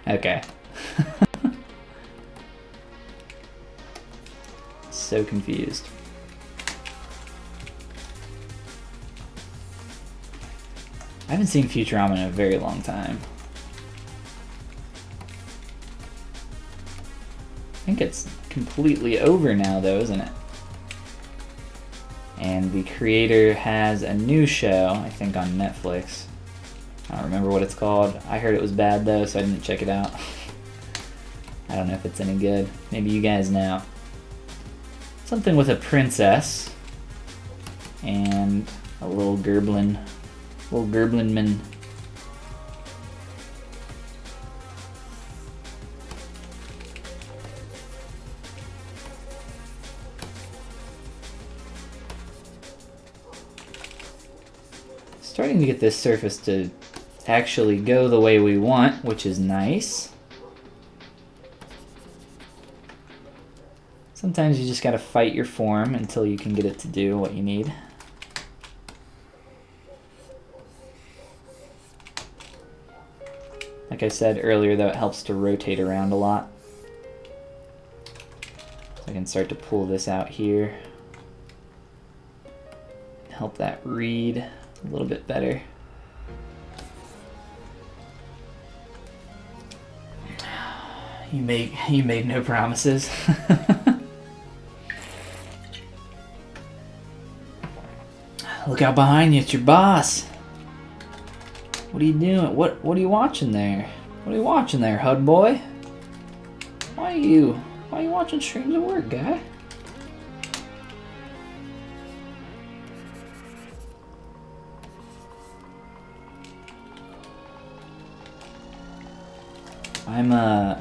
Okay. so confused. I haven't seen Futurama in a very long time. I think it's completely over now though, isn't it? And the creator has a new show, I think on Netflix. I don't remember what it's called. I heard it was bad though, so I didn't check it out. I don't know if it's any good. Maybe you guys know. Something with a princess and a little gerblin man. Starting to get this surface to actually go the way we want, which is nice. Sometimes you just gotta fight your form until you can get it to do what you need. Like I said earlier though, it helps to rotate around a lot. So I can start to pull this out here. Help that read a little bit better. You made no promises. Look out behind you, it's your boss. What are you doing? What are you watching there? What are you watching there, HUD boy? Why are you watching streams of work, guy?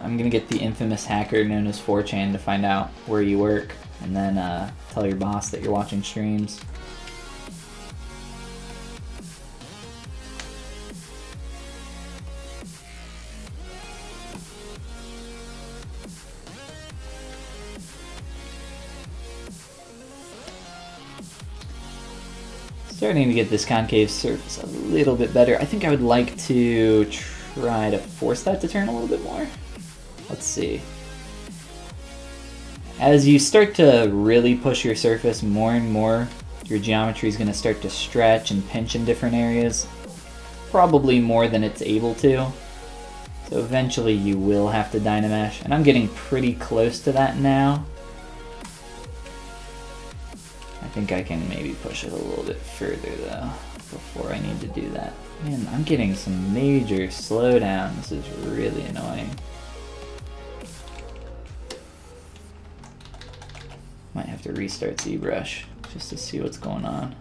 I'm gonna get the infamous hacker known as 4chan to find out where you work, and then tell your boss that you're watching streams. Starting to get this concave surface a little bit better. I think I would like to try to force that to turn a little bit more. Let's see. As you start to really push your surface more and more, your geometry is going to start to stretch and pinch in different areas, probably more than it's able to. So eventually you will have to Dynamesh, and I'm getting pretty close to that now. I think I can maybe push it a little bit further though, before I need to do that. Man, I'm getting some major slowdown. This is really annoying. Might have to restart ZBrush just to see what's going on.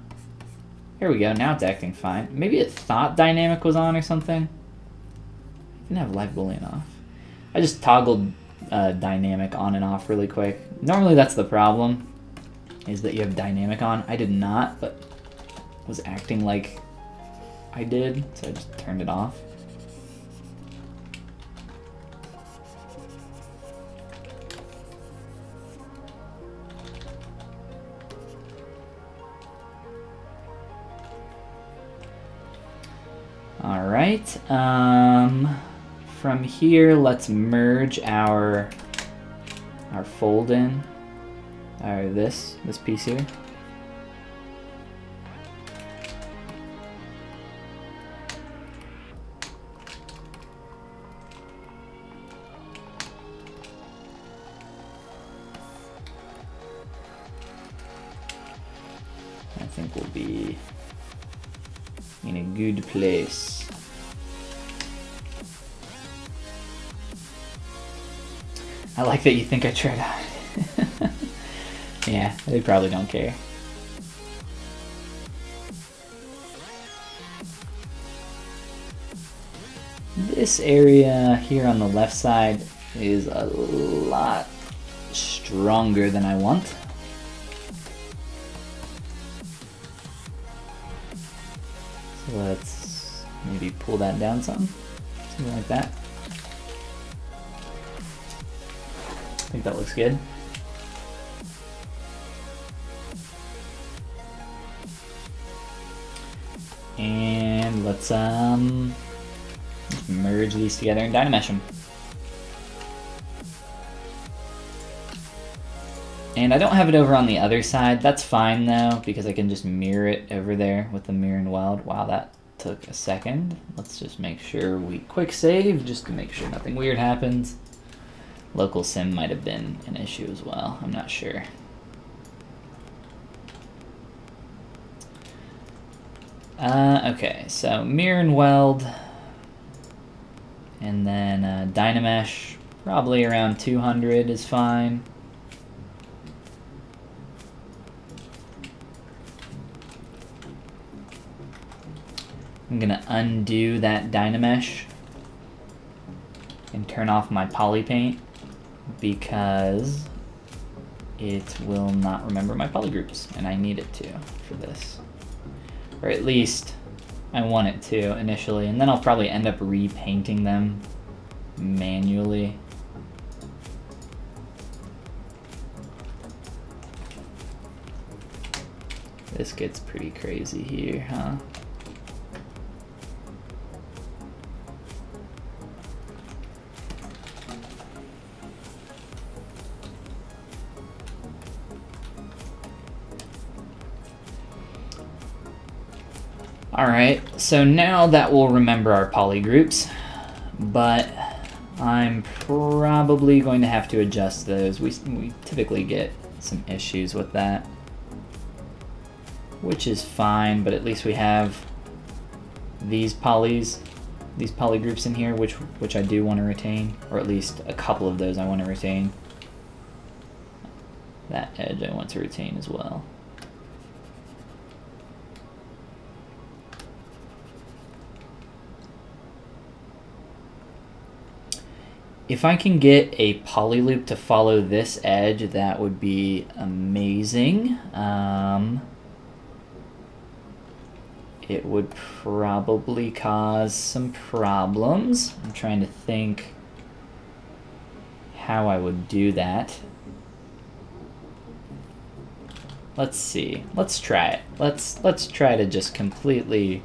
Here we go, now it's acting fine. Maybe it thought dynamic was on or something. I didn't have live boolean off. I just toggled dynamic on and off really quick. Normally that's the problem, is that you have dynamic on. I did not, but was acting like I did, so I just turned it off. All right, from here, let's merge our fold in, this piece here. I think we'll be in a good place. I like that you think I tried out. Yeah, they probably don't care. This area here on the left side is a lot stronger than I want. So let's maybe pull that down something like that. I think that looks good. And let's merge these together and Dynamesh them. And I don't have it over on the other side. That's fine though, because I can just mirror it over there with the mirror and weld. Wow, that took a second. Let's just make sure we quick save just to make sure nothing weird happens. Local sim might have been an issue as well. I'm not sure. Okay, so mirror and weld. And then Dynamesh, probably around 200 is fine. I'm gonna undo that Dynamesh and turn off my poly paint because it will not remember my polygroups, and I need it to for this. Or at least I want it to initially, and then I'll probably end up repainting them manually. This gets pretty crazy here, huh? Alright, so now that will remember our polygroups, but I'm probably going to have to adjust those. We typically get some issues with that, which is fine, but at least we have these polygroups in here, which I do want to retain, or at least a couple of those I want to retain. That edge I want to retain as well. If I can get a poly loop to follow this edge, that would be amazing. It would probably cause some problems. I'm trying to think how I would do that. Let's see. Let's try it. Let's try to just completely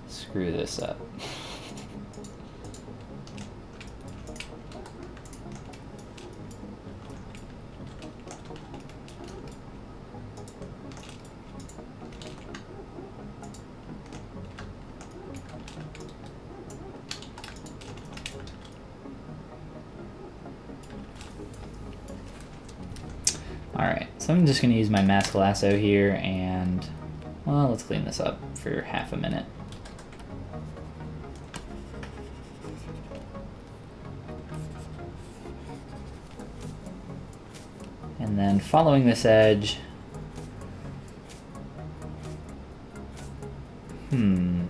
screw this up. Alright, so I'm just going to use my mask lasso here and, well, let's clean this up for half a minute. And then following this edge, you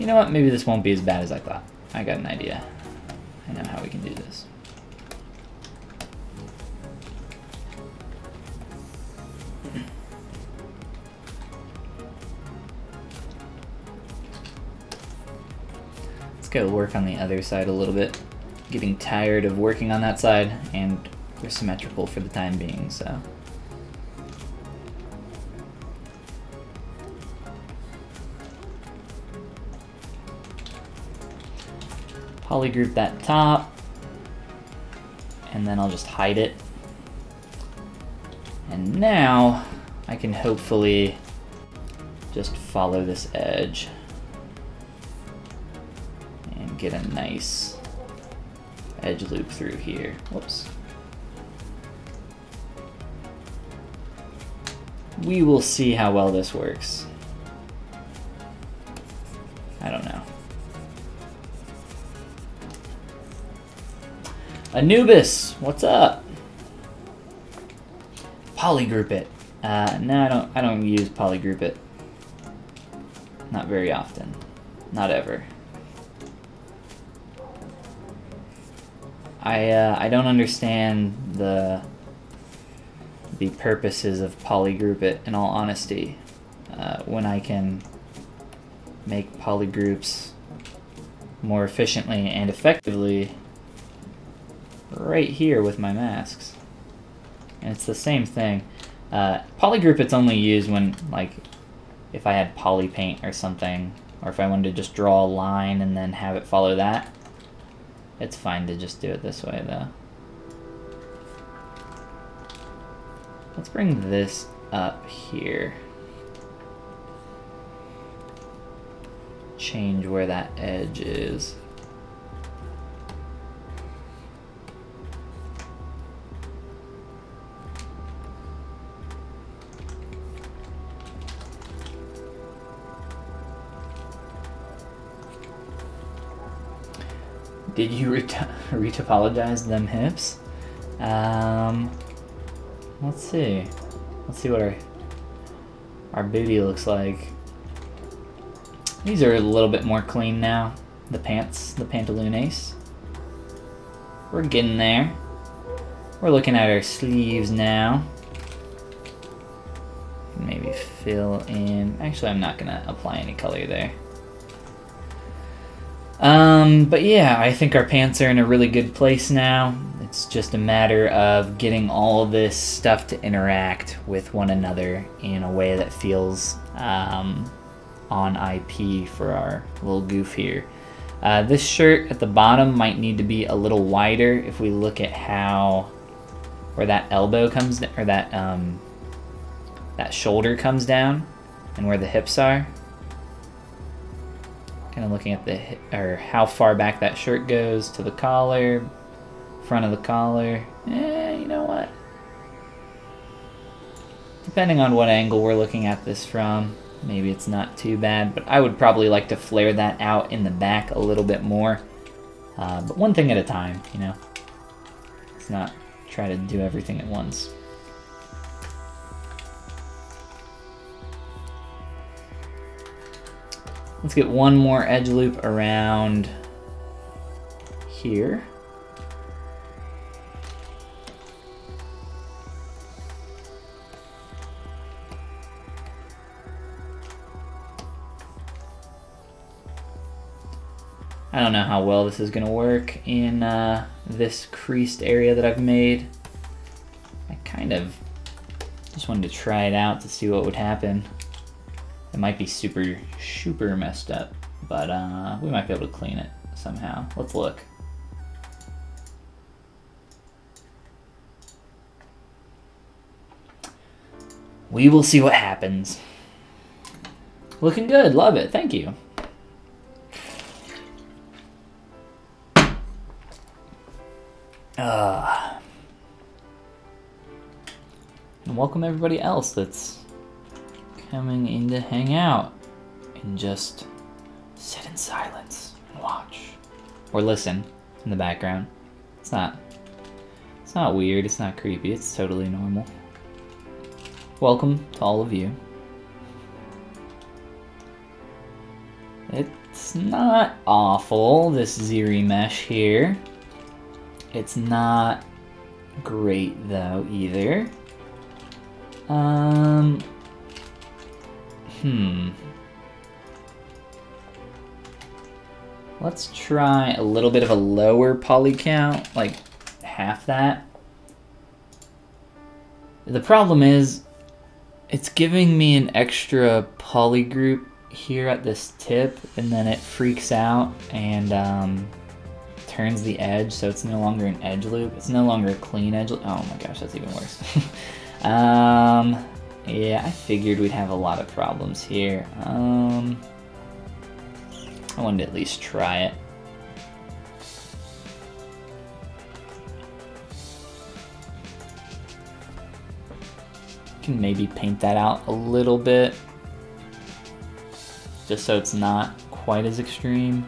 know what, maybe this won't be as bad as I thought. I got an idea. I know how we can do this. Go work on the other side a little bit. Getting tired of working on that side, and we're symmetrical for the time being, so. Polygroup that top, and then I'll just hide it. And now I can hopefully just follow this edge. Get a nice edge loop through here. Whoops. We will see how well this works. I don't know. Anubis, what's up? Polygroup it. No, I don't use polygroup it. Not very often. Not ever. I don't understand the purposes of polygroup it, in all honesty, when I can make polygroups more efficiently and effectively right here with my masks. And it's the same thing. Polygroup it's only used when, like, if I had poly paint or something, or if I wanted to just draw a line and then have it follow that. It's fine to just do it this way, though. Let's bring this up here. Change where that edge is. Did you retopologize them hips? Let's see. Let's see what our booty looks like. These are a little bit more clean now. The pants, the pantalones. We're getting there. We're looking at our sleeves now. Maybe fill in. Actually, I'm not gonna apply any color there. But yeah, I think our pants are in a really good place now. It's just a matter of getting all of this stuff to interact with one another in a way that feels on IP for our little goof here. This shirt at the bottom might need to be a little wider if we look at where that elbow comes down, or that shoulder comes down, and where the hips are. Kind of looking at or how far back that shirt goes to the collar, front of the collar. You know what? Depending on what angle we're looking at this from, maybe it's not too bad, but I would probably like to flare that out in the back a little bit more. But one thing at a time, you know? Let's not try to do everything at once. Let's get one more edge loop around here. I don't know how well this is going to work in this creased area that I've made. I kind of just wanted to try it out to see what would happen. It might be super messed up, but we might be able to clean it somehow. Let's look. We will see what happens. Looking good, love it, thank you. And welcome everybody else that's coming in to hang out and just sit in silence and watch or listen in the background. It's not weird, it's not creepy, it's totally normal. Welcome to all of you. It's not awful, this ZBrush here. It's not great though either. Let's try a little bit of a lower poly count, like half that. The problem is, it's giving me an extra poly group here at this tip, and then it freaks out and turns the edge, so it's no longer an edge loop. It's no longer a clean edge loop. Oh my gosh, that's even worse. Yeah, I figured we'd have a lot of problems here. I wanted to at least try it. Can maybe paint that out a little bit, just so it's not quite as extreme.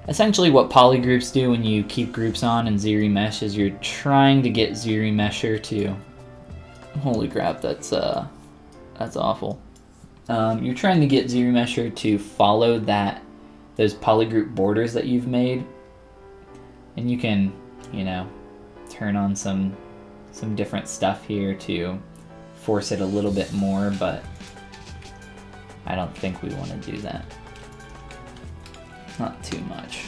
Essentially what poly groups do when you keep groups on in ZBrush is you're trying to get ZBrush to... Holy crap, that's awful. You're trying to get ZBrush to follow those poly group borders that you've made. And you can, you know, turn on some different stuff here to force it a little bit more, but I don't think we want to do that. Not too much.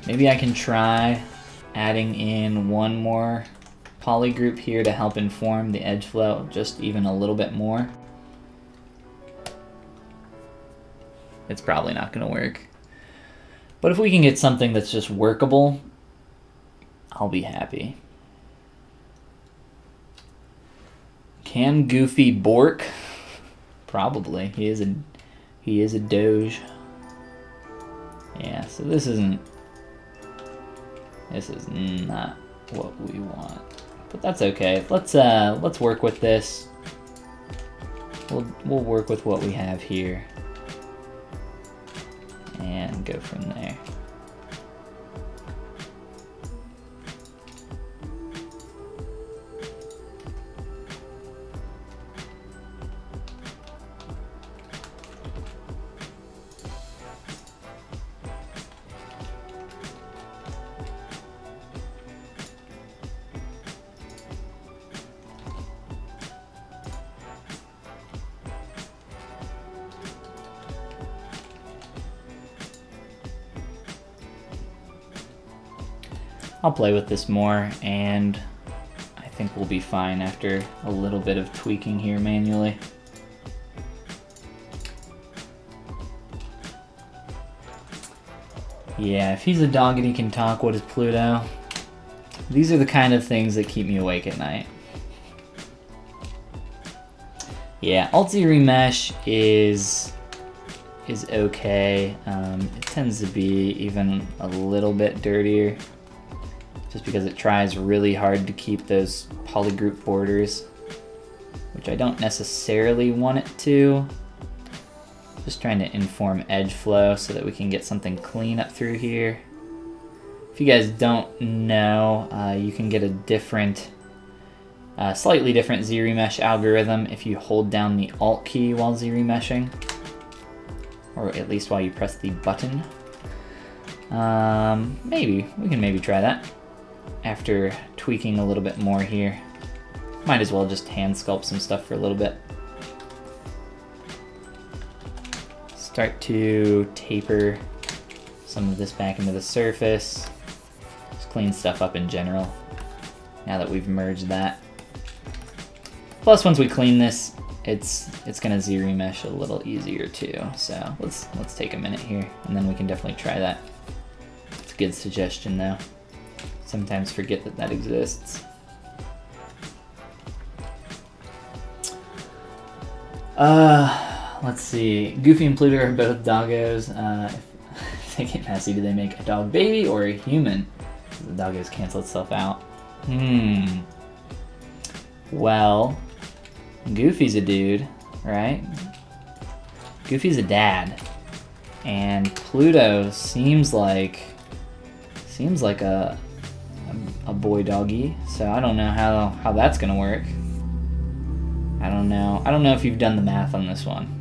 Maybe I can try adding in one more poly group here to help inform the edge flow just even a little bit more. It's probably not going to work. But if we can get something that's just workable, I'll be happy. Can Goofy bork? Probably. He is a doge. Yeah, so this is not what we want. But that's okay. Let's work with this. We'll work with what we have here. And go from there. I'll play with this more, and I think we'll be fine after a little bit of tweaking here manually. Yeah, if he's a dog and he can talk, what is Pluto? These are the kind of things that keep me awake at night. Yeah, Alt-Z Remesh is okay. It tends to be even a little bit dirtier, just because it tries really hard to keep those polygroup borders, which I don't necessarily want it to. Just trying to inform edge flow so that we can get something clean up through here. If you guys don't know, you can get a different, slightly different Z-Remesh algorithm if you hold down the Alt key while Z-Remeshing, or at least while you press the button. We can maybe try that after tweaking a little bit more here. Might as well just hand sculpt some stuff for a little bit. Start to taper some of this back into the surface. Just clean stuff up in general now that we've merged that. Plus, once we clean this, it's gonna Z-Remesh a little easier too. So let's take a minute here, and then we can definitely try that. It's a good suggestion though. Sometimes forget that that exists. Let's see. Goofy and Pluto are both doggos. If they get messy, do they make a dog baby or a human? The doggos cancel itself out. Well, Goofy's a dude, right? Goofy's a dad, and Pluto seems like a boy doggy, so I don't know how that's gonna work. I don't know if you've done the math on this one.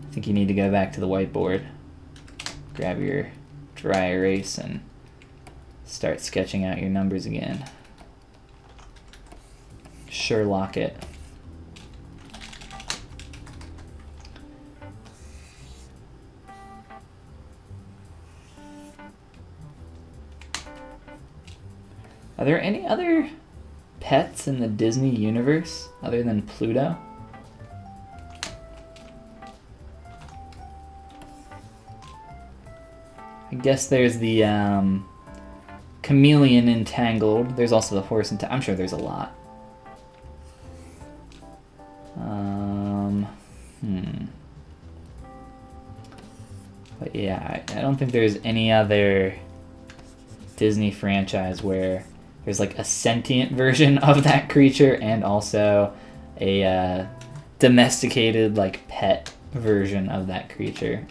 I think you need to go back to the whiteboard, grab your dry erase, and start sketching out your numbers again. Sherlock it. Are there any other pets in the Disney universe other than Pluto? I guess there's the chameleon entangled. There's also the horse entangled. I'm sure there's a lot. But yeah, I don't think there's any other Disney franchise where there's like a sentient version of that creature and also a domesticated, like, pet version of that creature.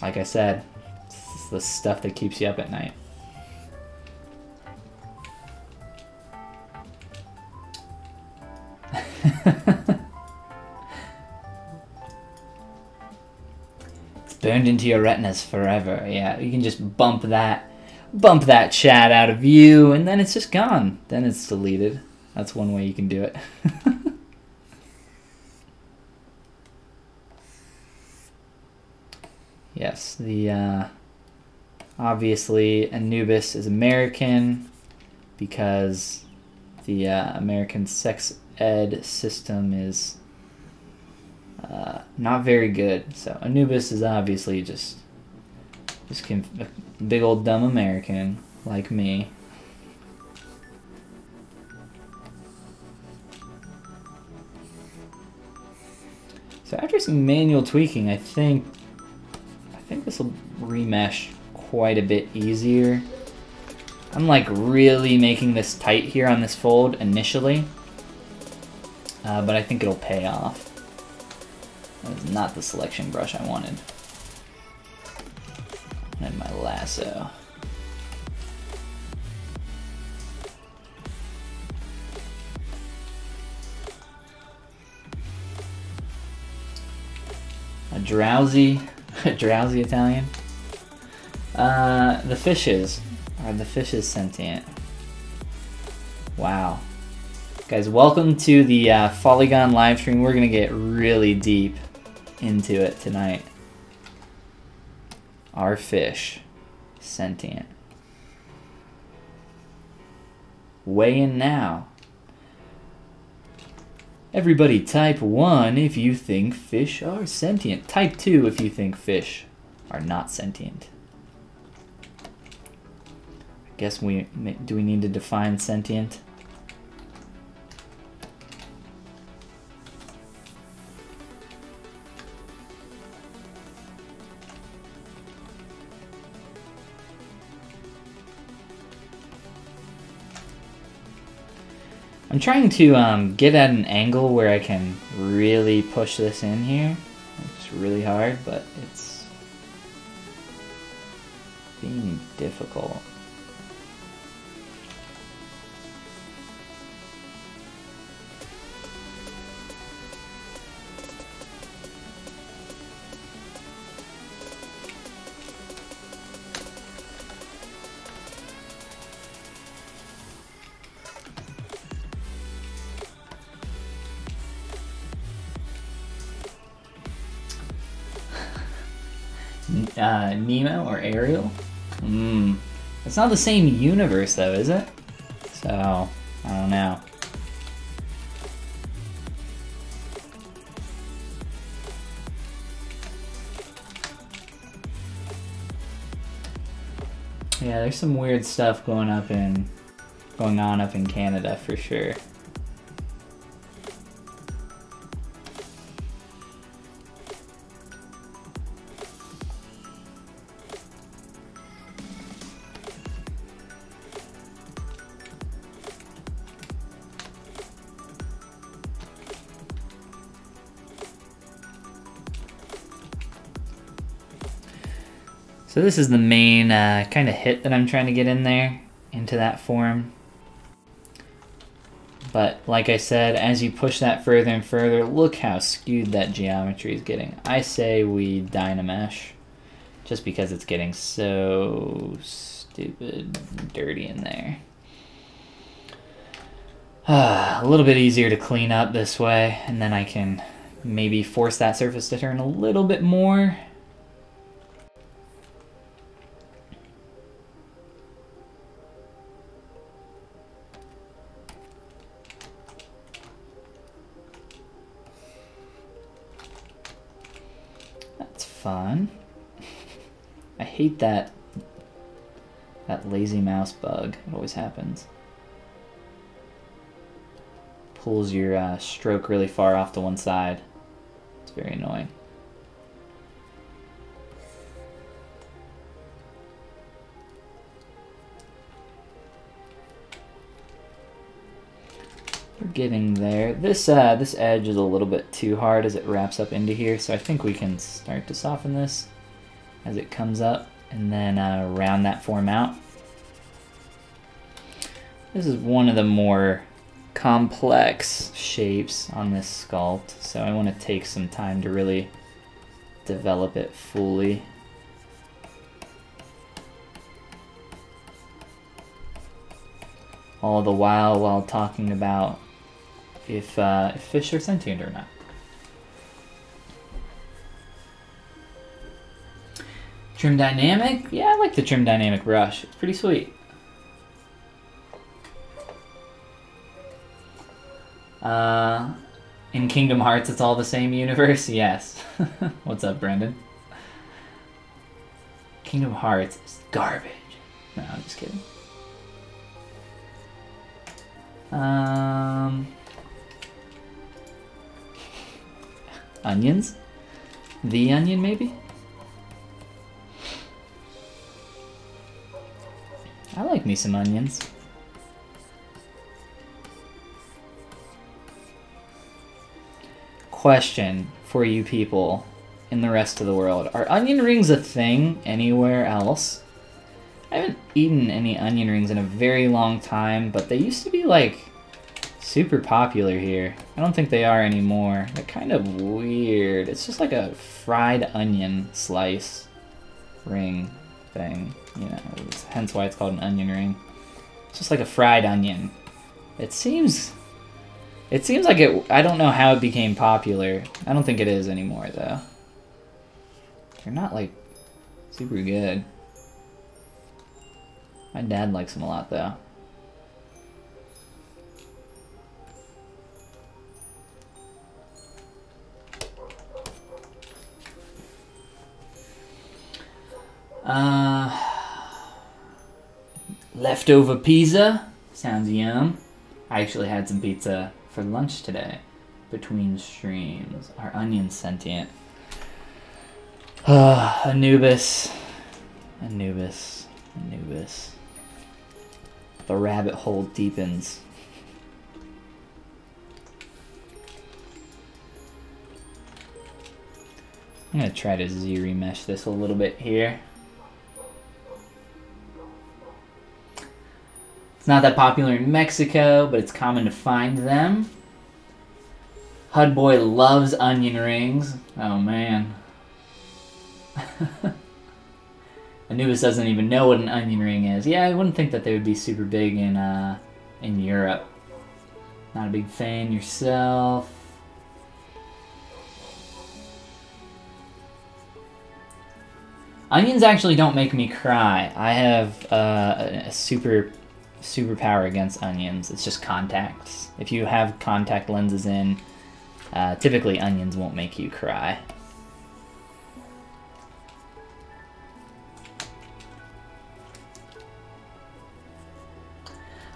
Like I said, it's the stuff that keeps you up at night. It's burned into your retinas forever. Yeah, you can just bump that chat out of view, and then it's just gone. Then it's deleted. That's one way you can do it. Yes, obviously Anubis is American. because the American sex ed system is not very good. So Anubis is obviously just a big old dumb American like me. So after some manual tweaking, I think this will remesh quite a bit easier. I'm like really making this tight here on this fold initially, but I think it'll pay off. That is not the selection brush I wanted. And my lasso. A drowsy Italian. The fishes. Are the fishes sentient? Wow. Guys, welcome to the Follygon live stream. We're gonna get really deep into it tonight. Are fish sentient? Weigh in now. Everybody type 1 if you think fish are sentient. Type 2 if you think fish are not sentient. I guess do we need to define sentient? I'm trying to get at an angle where I can really push this in here. It's really hard, but it's being difficult. Nemo or Ariel? It's not the same universe though, is it? So, I don't know. Yeah, there's some weird stuff going on up in Canada for sure. So this is the main kind of hit that I'm trying to get in there, into that form. But like I said, as you push that further and further, look how skewed that geometry is getting. I say we Dynamesh, just because it's getting so stupid dirty in there. A little bit easier to clean up this way, and then I can maybe force that surface to turn a little bit more. Fun. I hate that lazy mouse bug. It always happens. Pulls your stroke really far off to one side. It's very annoying. We're getting there. This edge is a little bit too hard as it wraps up into here, so I think we can start to soften this as it comes up and then round that form out. This is one of the more complex shapes on this sculpt, so I want to take some time to really develop it fully. All the while talking about if fish are sentient or not. Trim dynamic? Yeah, I like the trim dynamic brush. It's pretty sweet. In Kingdom Hearts, it's all the same universe? Yes. What's up, Brendan? Kingdom Hearts is garbage. No, I'm just kidding. Onions? The onion, maybe? I like me some onions. Question for you people in the rest of the world. Are onion rings a thing anywhere else? I haven't eaten any onion rings in a very long time, but they used to be like super popular here. I don't think they are anymore. They're kind of weird. It's just like a fried onion slice ring thing. You know, hence why it's called an onion ring. It's just like a fried onion. It seems like it, I don't know how it became popular. I don't think it is anymore though. They're not like super good. My dad likes them a lot though. Leftover pizza? Sounds yum. I actually had some pizza for lunch today. Between streams. Are onions sentient? Anubis. Anubis. Anubis. The rabbit hole deepens. I'm gonna try to Z-remesh this a little bit here. It's not that popular in Mexico, but it's common to find them. Hudboy loves onion rings. Oh man. Anubis doesn't even know what an onion ring is. Yeah, I wouldn't think that they would be super big in Europe. Not a big fan yourself. Onions actually don't make me cry. I have a superpower against onions. It's just contacts. If you have contact lenses in, typically onions won't make you cry.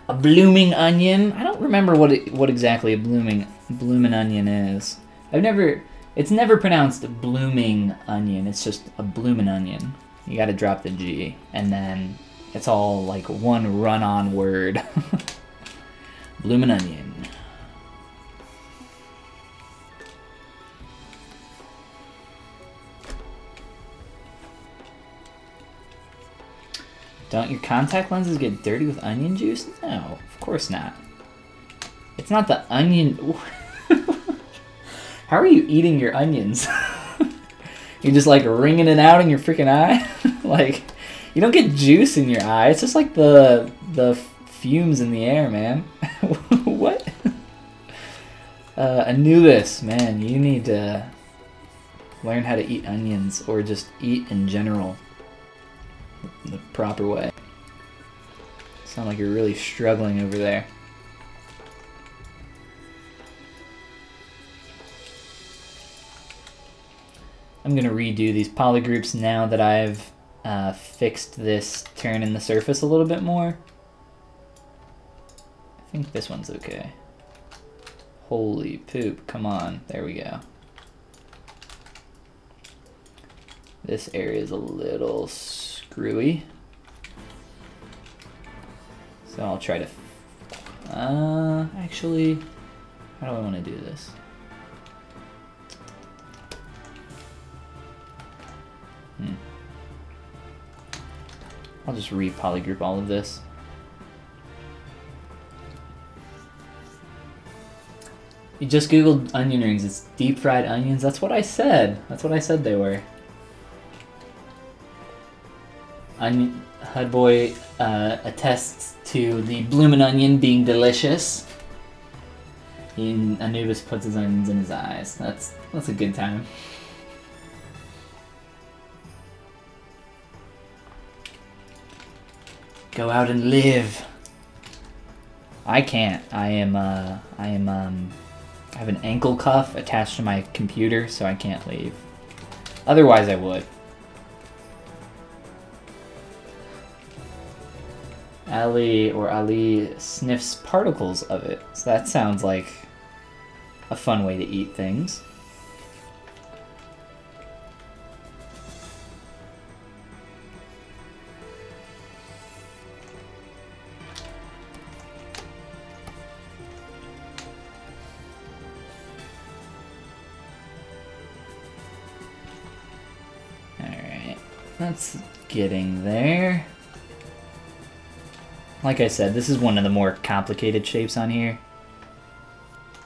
A blooming onion? I don't remember what exactly a blooming onion is. It's never pronounced blooming onion. It's just a bloomin' onion. You gotta drop the G, and then it's all like one run-on word. Bloomin' onion. Don't your contact lenses get dirty with onion juice? No, of course not. It's not the onion. How are you eating your onions? You're just like wringing it out in your freaking eye? Like, you don't get juice in your eye. It's just like the fumes in the air, man. What? Anubis, man, you need to learn how to eat onions or just eat in general the proper way. Sound like you're really struggling over there. I'm gonna redo these polygroups now that I've fixed this turn in the surface a little bit more. I think this one's okay. Holy poop, come on, there we go. This area is a little screwy. So I'll try to, actually, how do I want to do this? I'll just re-polygroup all of this. You just googled onion rings. It's deep fried onions. That's what I said. That's what I said they were. Hudboy attests to the bloomin' onion being delicious. Anubis puts his onions in his eyes. That's a good time. Go out and live. I can't. I have an ankle cuff attached to my computer, so I can't leave. Otherwise, I would. Ali sniffs particles of it. So that sounds like a fun way to eat things. That's getting there. Like I said, this is one of the more complicated shapes on here.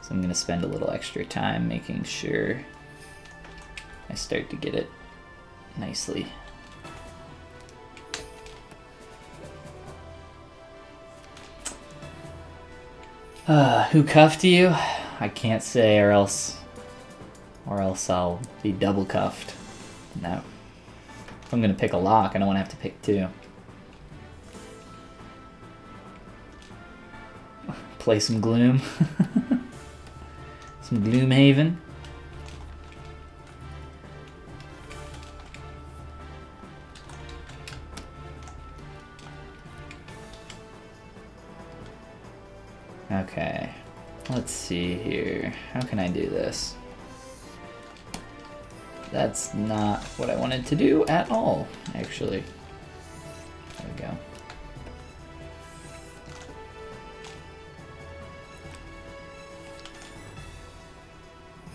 So I'm going to spend a little extra time making sure I start to get it nicely. Who cuffed you? I can't say, or else I'll be double cuffed. No. If I'm gonna pick a lock, I don't want to have to pick two. Play some Gloom. Some Gloomhaven. Okay, let's see here. How can I do this? That's not what I wanted to do at all, actually. There we go.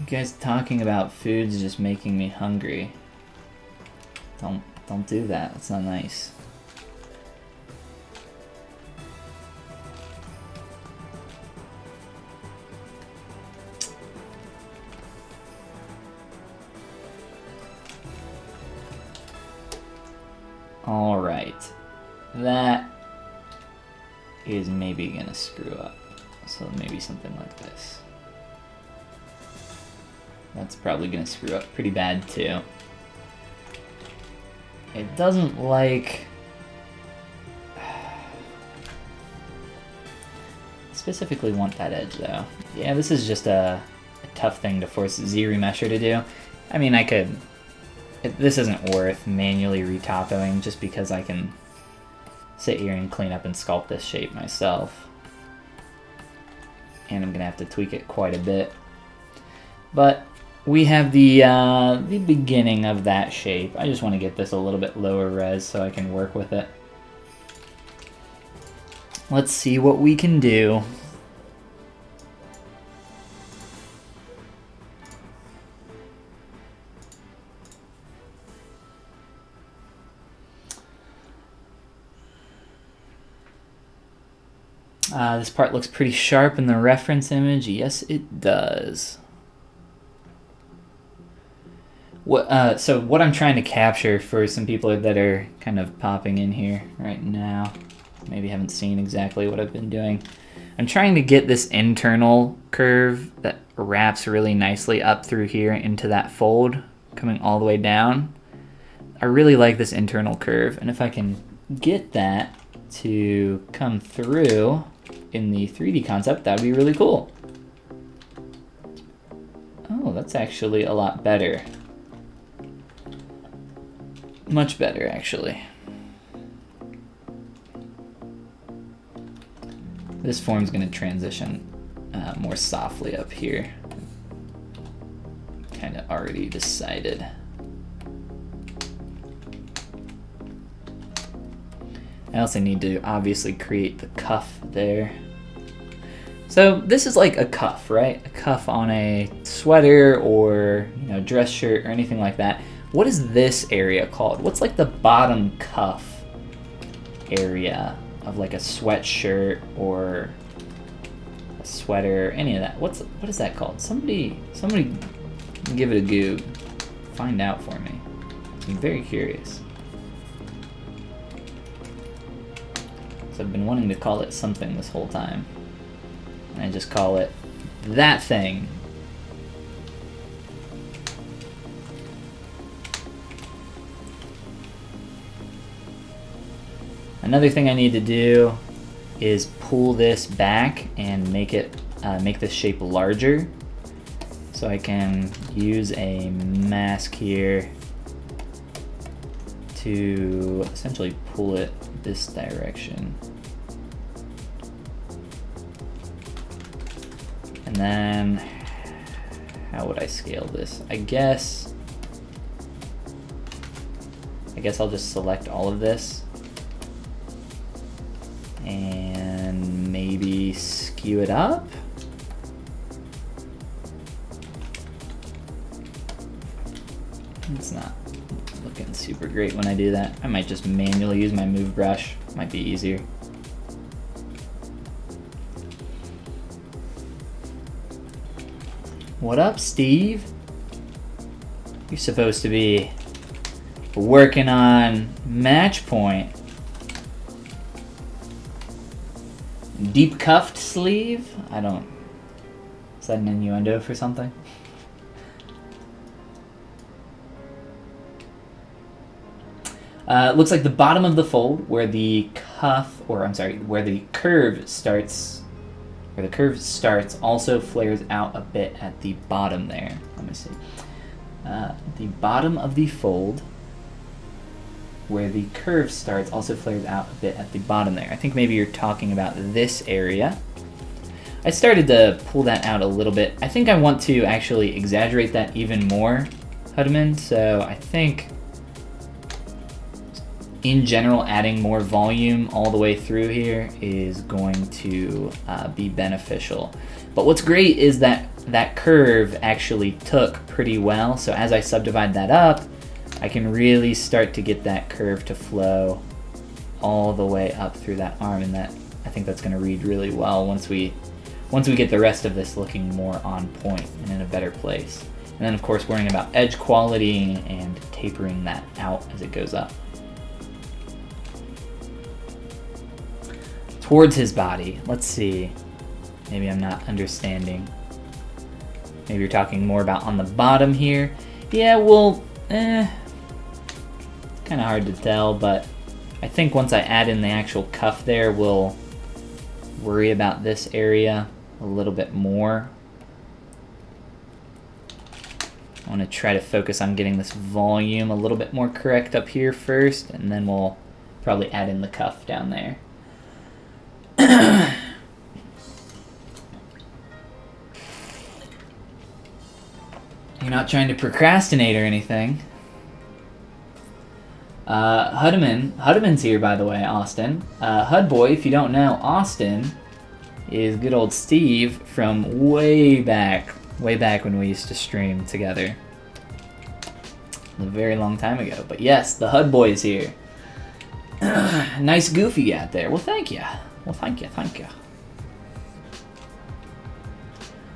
You guys talking about food is just making me hungry. Don't do that. That's not nice. Alright, that is maybe gonna screw up, so maybe something like this. That's probably gonna screw up pretty bad too. It doesn't like... specifically want that edge though. Yeah, this is just a tough thing to force ZRemesher to do. I mean, I could... this isn't worth manually retopoing just because I can sit here and clean up and sculpt this shape myself. And I'm gonna have to tweak it quite a bit. But we have the beginning of that shape. I just want to get this a little bit lower res so I can work with it. Let's see what we can do. This part looks pretty sharp in the reference image. Yes, it does. So what I'm trying to capture for some people that are kind of popping in here right now, maybe haven't seen exactly what I've been doing. I'm trying to get this internal curve that wraps really nicely up through here into that fold, coming all the way down. I really like this internal curve, and if I can get that to come through in the 3D concept, that would be really cool. Oh, that's actually a lot better. Much better, actually. This form's going to transition more softly up here. Kind of already decided. I also need to obviously create the cuff there. So this is like a cuff, right? A cuff on a sweater or, you know, dress shirt or anything like that. What is this area called? What's like the bottom cuff area of like a sweatshirt or a sweater, any of that? What is that called? Somebody give it a goog. Find out for me. I'm very curious. So I've been wanting to call it something this whole time. And I just call it that thing. Another thing I need to do is pull this back and make this shape larger. So I can use a mask here to essentially pull it this direction. And then, how would I scale this? I guess I'll just select all of this and maybe skew it up. It's not looking super great when I do that. I might just manually use my move brush. Might be easier. What up, Steve? You're supposed to be working on match point. Deep cuffed sleeve? I don't... Is that an innuendo for something? Looks like the bottom of the fold, where the cuff, or I'm sorry, where the curve starts, also flares out a bit at the bottom there. Let me see. The bottom of the fold, where the curve starts, also flares out a bit at the bottom there. I think maybe you're talking about this area. I started to pull that out a little bit. I think I want to actually exaggerate that even more, Hudman, so I think in general, adding more volume all the way through here is going to be beneficial. But what's great is that that curve actually took pretty well. So as I subdivide that up, I can really start to get that curve to flow all the way up through that arm, and that I think that's going to read really well once we get the rest of this looking more on point and in a better place. And then of course worrying about edge quality and tapering that out as it goes up. Towards his body. Let's see. Maybe I'm not understanding. Maybe you're talking more about on the bottom here. Yeah, well, it's kind of hard to tell, but I think once I add in the actual cuff there, we'll worry about this area a little bit more. I want to try to focus on getting this volume a little bit more correct up here first, and then we'll probably add in the cuff down there. You're not trying to procrastinate or anything. Hudman's here, by the way, Austin. Hudboy, if you don't know, Austin is good old Steve from way back when we used to stream together. A very long time ago. But yes, the Hudboy is here. Nice goofy out there. Well, thank you. Well, thank you.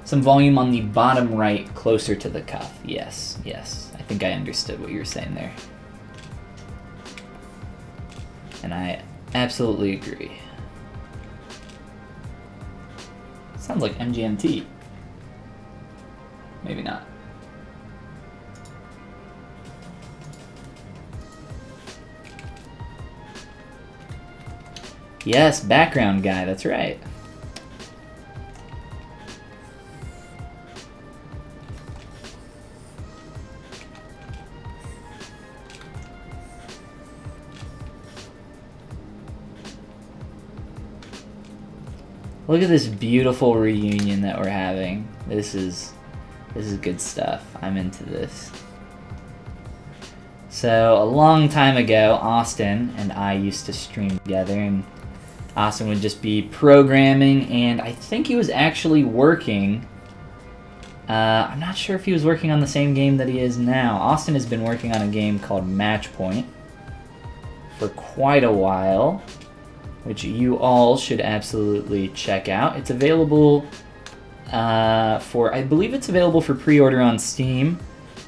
Some volume on the bottom right, closer to the cuff. Yes. I think I understood what you were saying there. And I absolutely agree. Sounds like MGMT. Maybe not. Yes, background guy, that's right. Look at this beautiful reunion that we're having. This is good stuff. I'm into this. So a long time ago, Austin and I used to stream together, and Austin would just be programming, and I think he was actually working. I'm not sure if he was working on the same game that he is now. Austin has been working on a game called Match Point for quite a while, which you all should absolutely check out. It's available I believe it's available for pre-order on Steam,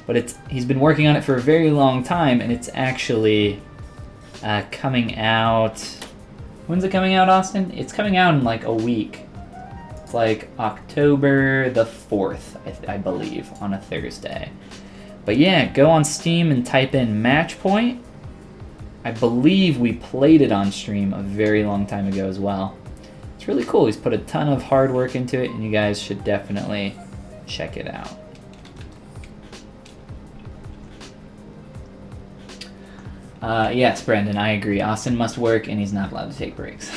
but he's been working on it for a very long time, and it's actually coming out. When's it coming out, Austin? It's coming out in like a week. It's like October the 4th, I believe, on a Thursday. But yeah, go on Steam and type in Match Point. I believe we played it on stream a very long time ago as well. It's It's really cool. He's put a ton of hard work into it, and you guys should definitely check it out. Yes, Brendan, I agree. Austin must work, and he's not allowed to take breaks.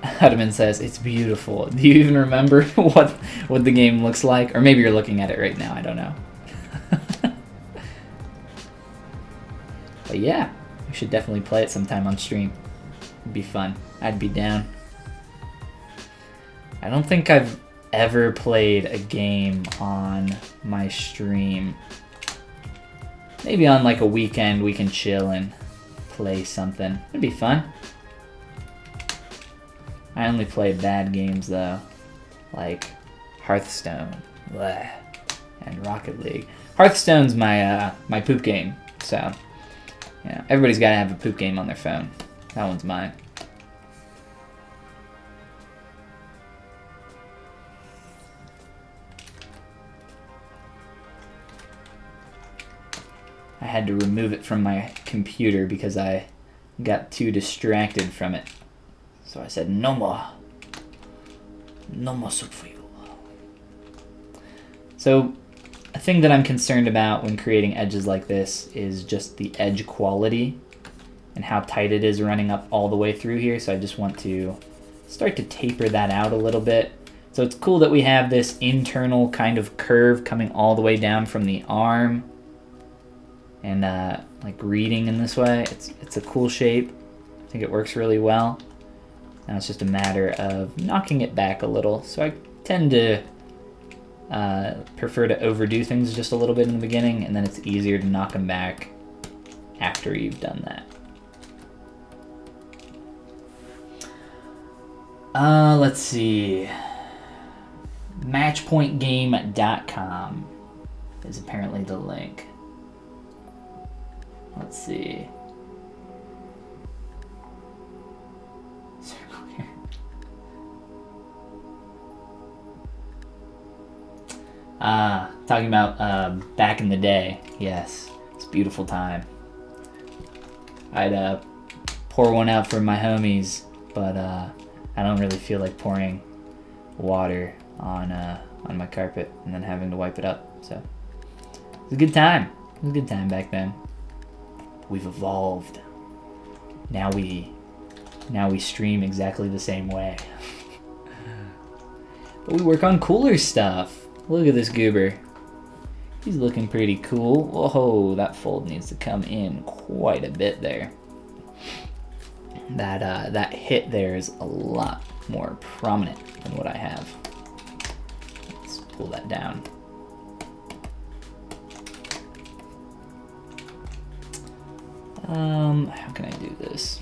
Hudman says, it's beautiful. Do you even remember what the game looks like? Or maybe you're looking at it right now, I don't know. But yeah, we should definitely play it sometime on stream. It'd be fun. I'd be down. I don't think I've ever played a game on my stream. Maybe on like a weekend we can chill and play something. It'd be fun. I only play bad games though, like Hearthstone bleh, and Rocket League. Hearthstone's my my poop game, so yeah, everybody's got to have a poop game on their phone. That one's mine. I had to remove it from my computer because I got too distracted from it. So I said, no more. No more soup for you. So a thing that I'm concerned about when creating edges like this is just the edge quality and how tight it is running up all the way through here. So I just want to start to taper that out a little bit. So it's cool that we have this internal kind of curve coming all the way down from the arm and like reading in this way. It's a cool shape. I think it works really well. Now it's just a matter of knocking it back a little. So I tend to prefer to overdo things just a little bit in the beginning, and then it's easier to knock them back after you've done that. Let's see. Matchpointgame.com is apparently the link. Let's see. Talking about back in the day. Yes, it's a beautiful time. I'd pour one out for my homies, but I don't really feel like pouring water on my carpet and then having to wipe it up. So it's a good time. It was a good time back then. We've evolved. Now we stream exactly the same way. But we work on cooler stuff. Look at this goober. He's looking pretty cool. Whoa, that fold needs to come in quite a bit there. That hit there is a lot more prominent than what I have. Let's pull that down. How can I do this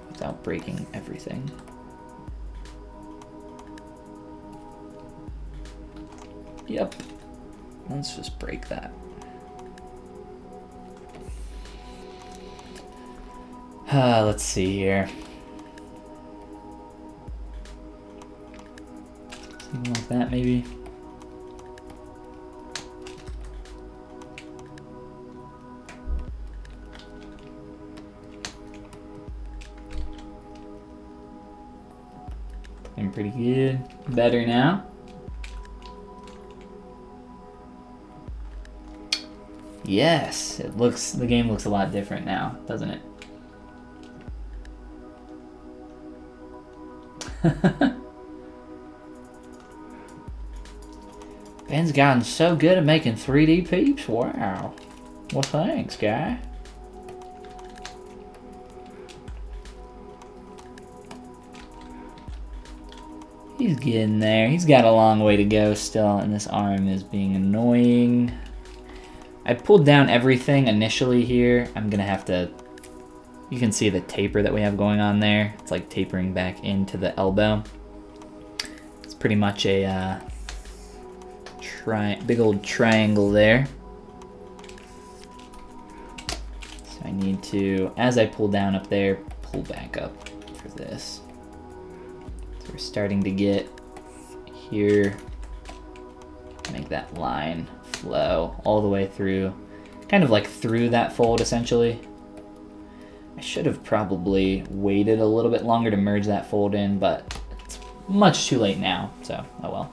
without breaking everything? Yep. Let's just break that. Let's see here. Something like that, maybe. Looking pretty good. Better now. Yes, the game looks a lot different now, doesn't it? Ben's gotten so good at making 3D peeps. Wow. Well, thanks, guy. He's getting there. He's got a long way to go still, and this arm is being annoying. I pulled down everything initially here. I'm gonna have to, you can see the taper that we have going on there. It's like tapering back into the elbow. It's pretty much a big old triangle there. So I need to, as I pull down up there, pull back up for this. So we're starting to get here, make that line flow all the way through, kind of like through that fold essentially. I should have probably waited a little bit longer to merge that fold in, but it's much too late now, so oh well.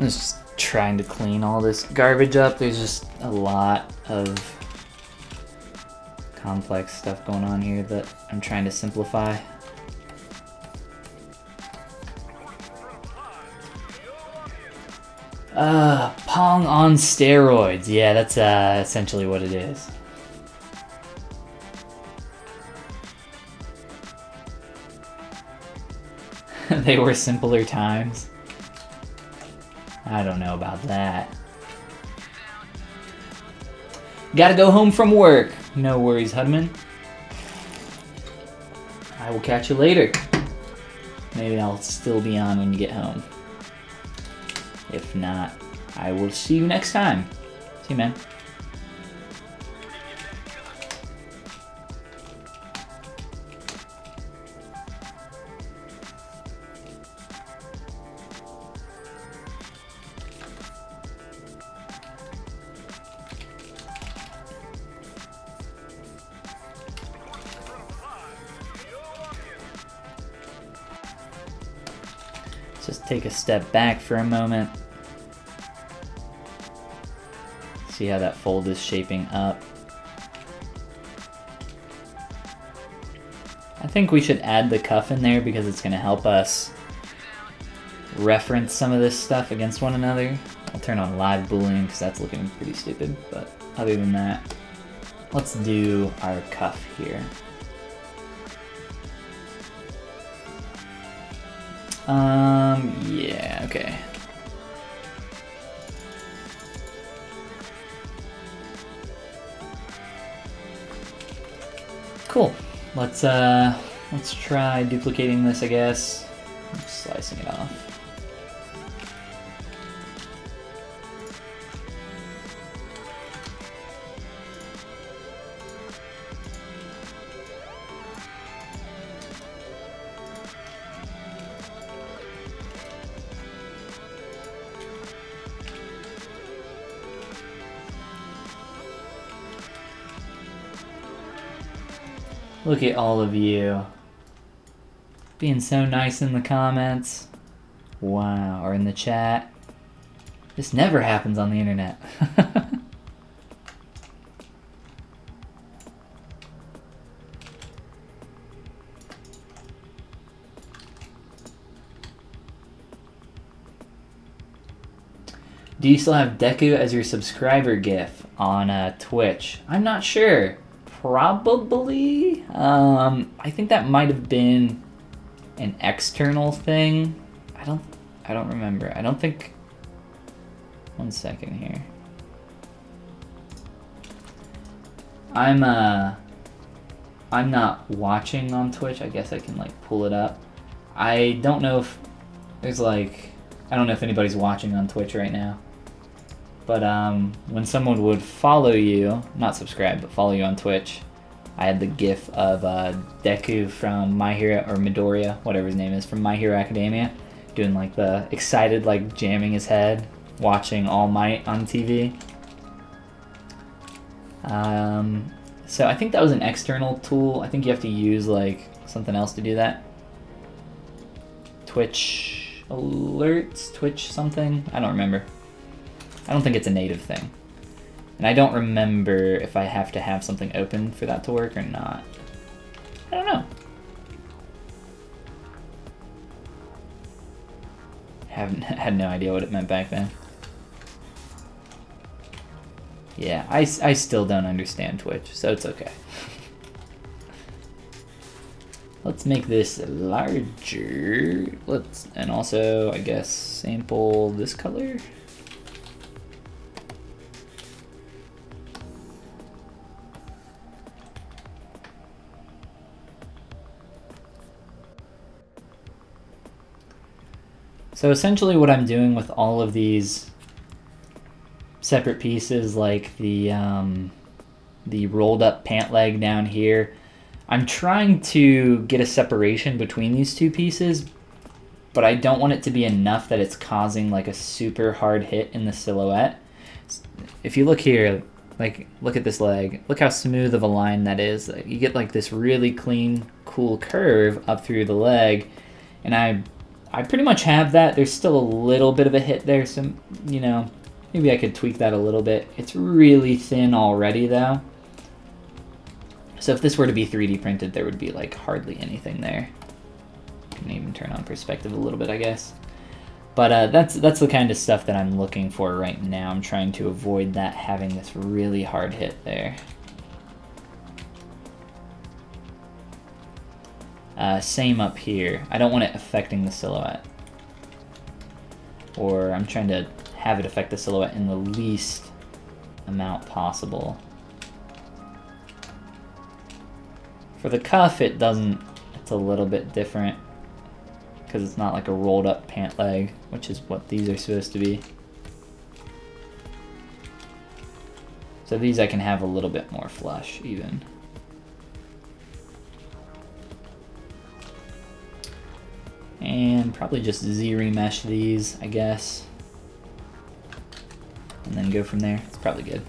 I'm just trying to clean all this garbage up. There's just a lot of complex stuff going on here that I'm trying to simplify. Pong on steroids. Yeah, that's essentially what it is. They were simpler times. I don't know about that. Gotta go home from work. No worries, Hudman. I will catch you later. Maybe I'll still be on when you get home. If not, I will see you next time. See you, man. Just take a step back for a moment. See how that fold is shaping up. I think we should add the cuff in there because it's going to help us reference some of this stuff against one another. I'll turn on live boolean because that's looking pretty stupid, but other than that, let's do our cuff here. Yeah, okay. Cool. Let's try duplicating this, I guess. Slicing it off. Look at all of you being so nice in the comments. Wow, or in the chat. This never happens on the internet. Do you still have Deku as your subscriber GIF on Twitch? I'm not sure. Probably. I think that might have been an external thing. I don't remember. I don't think. One second here. I'm not watching on Twitch. I guess I can like pull it up. I don't know if there's like, I don't know if anybody's watching on Twitch right now. But when someone would follow you, not subscribe, but follow you on Twitch, I had the GIF of Deku from My Hero, or Midoriya, whatever his name is, from My Hero Academia, doing like the excited, like jamming his head, watching All Might on TV. So I think that was an external tool. I think you have to use like something else to do that. Twitch alerts, Twitch something, I don't remember. I don't think it's a native thing. And I don't remember if I have to have something open for that to work or not. I don't know. Had no idea what it meant back then. Yeah, I still don't understand Twitch, so it's okay. Let's make this larger. And also, I guess, sample this color. So essentially what I'm doing with all of these separate pieces, like the rolled up pant leg down here, I'm trying to get a separation between these two pieces, but I don't want it to be enough that it's causing like a super hard hit in the silhouette. If you look here, like look at this leg, look how smooth of a line that is. You get like this really clean, cool curve up through the leg, and I pretty much have that. There's still a little bit of a hit there, so you know, maybe I could tweak that a little bit. It's really thin already though. So if this were to be 3D printed, there would be like hardly anything there. Can even turn on perspective a little bit, I guess. But that's the kind of stuff that I'm looking for right now. I'm trying to avoid that having this really hard hit there. Same up here. I don't want it affecting the silhouette. Or I'm trying to have it affect the silhouette in the least amount possible. For the cuff, it doesn't, it's a little bit different because it's not like a rolled up pant leg, which is what these are supposed to be. So these I can have a little bit more flush even. And probably just Z-remesh these, I guess. And then go from there. It's probably good.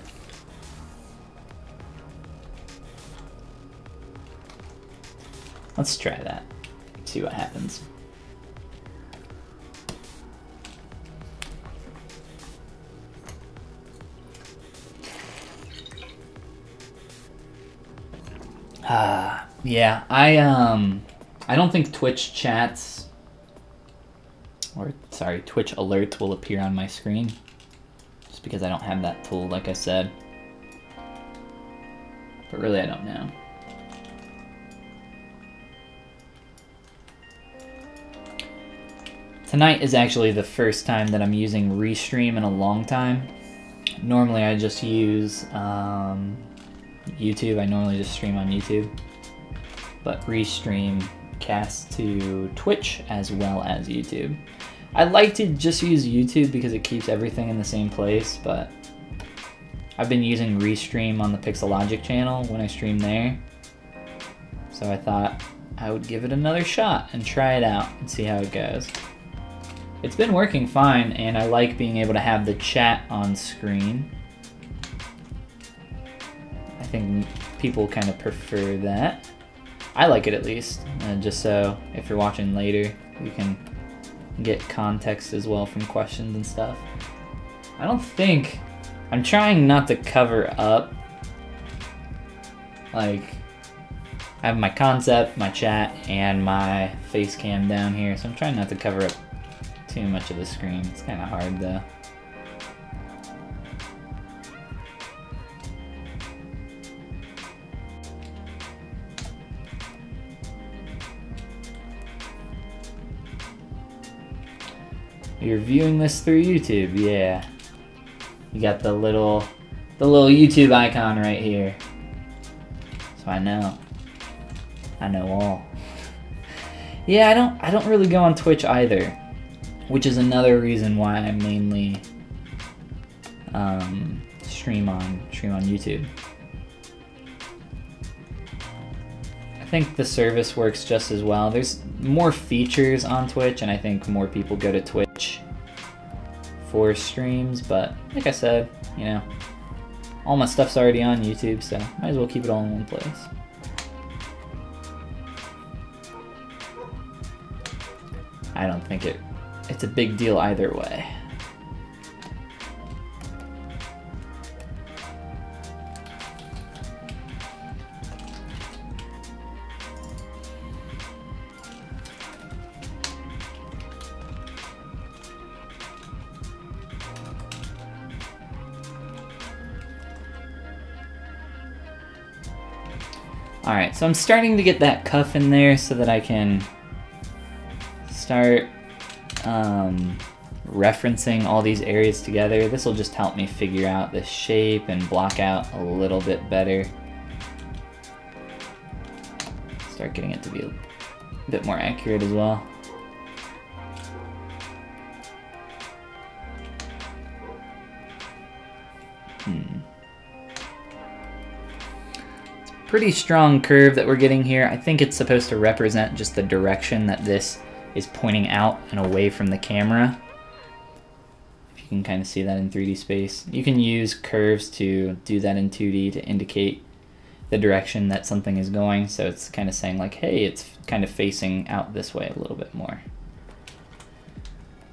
Let's try that. See what happens. Yeah, I don't think Twitch chats, or sorry, Twitch alerts will appear on my screen, just because I don't have that tool, like I said. But really, I don't know. Tonight is actually the first time that I'm using Restream in a long time. Normally I just use YouTube. I normally just stream on YouTube. But Restream casts to Twitch as well as YouTube. I like to just use YouTube because it keeps everything in the same place, but I've been using Restream on the Pixelogic channel when I stream there. So I thought I would give it another shot and try it out and see how it goes. It's been working fine, and I like being able to have the chat on screen. I think people kind of prefer that. I like it at least, just so if you're watching later, you can get context as well from questions and stuff. I don't think... I'm trying not to cover up. Like, I have my concept, my chat, and my face cam down here, so I'm trying not to cover up too much of the screen. It's kind of hard though. You're viewing this through YouTube, yeah. You got the little YouTube icon right here. So I know all. Yeah, I don't really go on Twitch either, which is another reason why I mainly stream on YouTube. I think the service works just as well. There's more features on Twitch, and I think more people go to Twitch for streams, but like I said, you know, all my stuff's already on YouTube, so might as well keep it all in one place. I don't think it's a big deal either way. Alright, so I'm starting to get that cuff in there so that I can start referencing all these areas together. This will just help me figure out the shape and block out a little bit better. Start getting it to be a bit more accurate as well. It's a pretty strong curve that we're getting here. I think it's supposed to represent just the direction that this is pointing out and away from the camera. If you can kind of see that in 3D space. You can use curves to do that in 2D to indicate the direction that something is going. So it's kind of saying like, hey, it's kind of facing out this way a little bit more.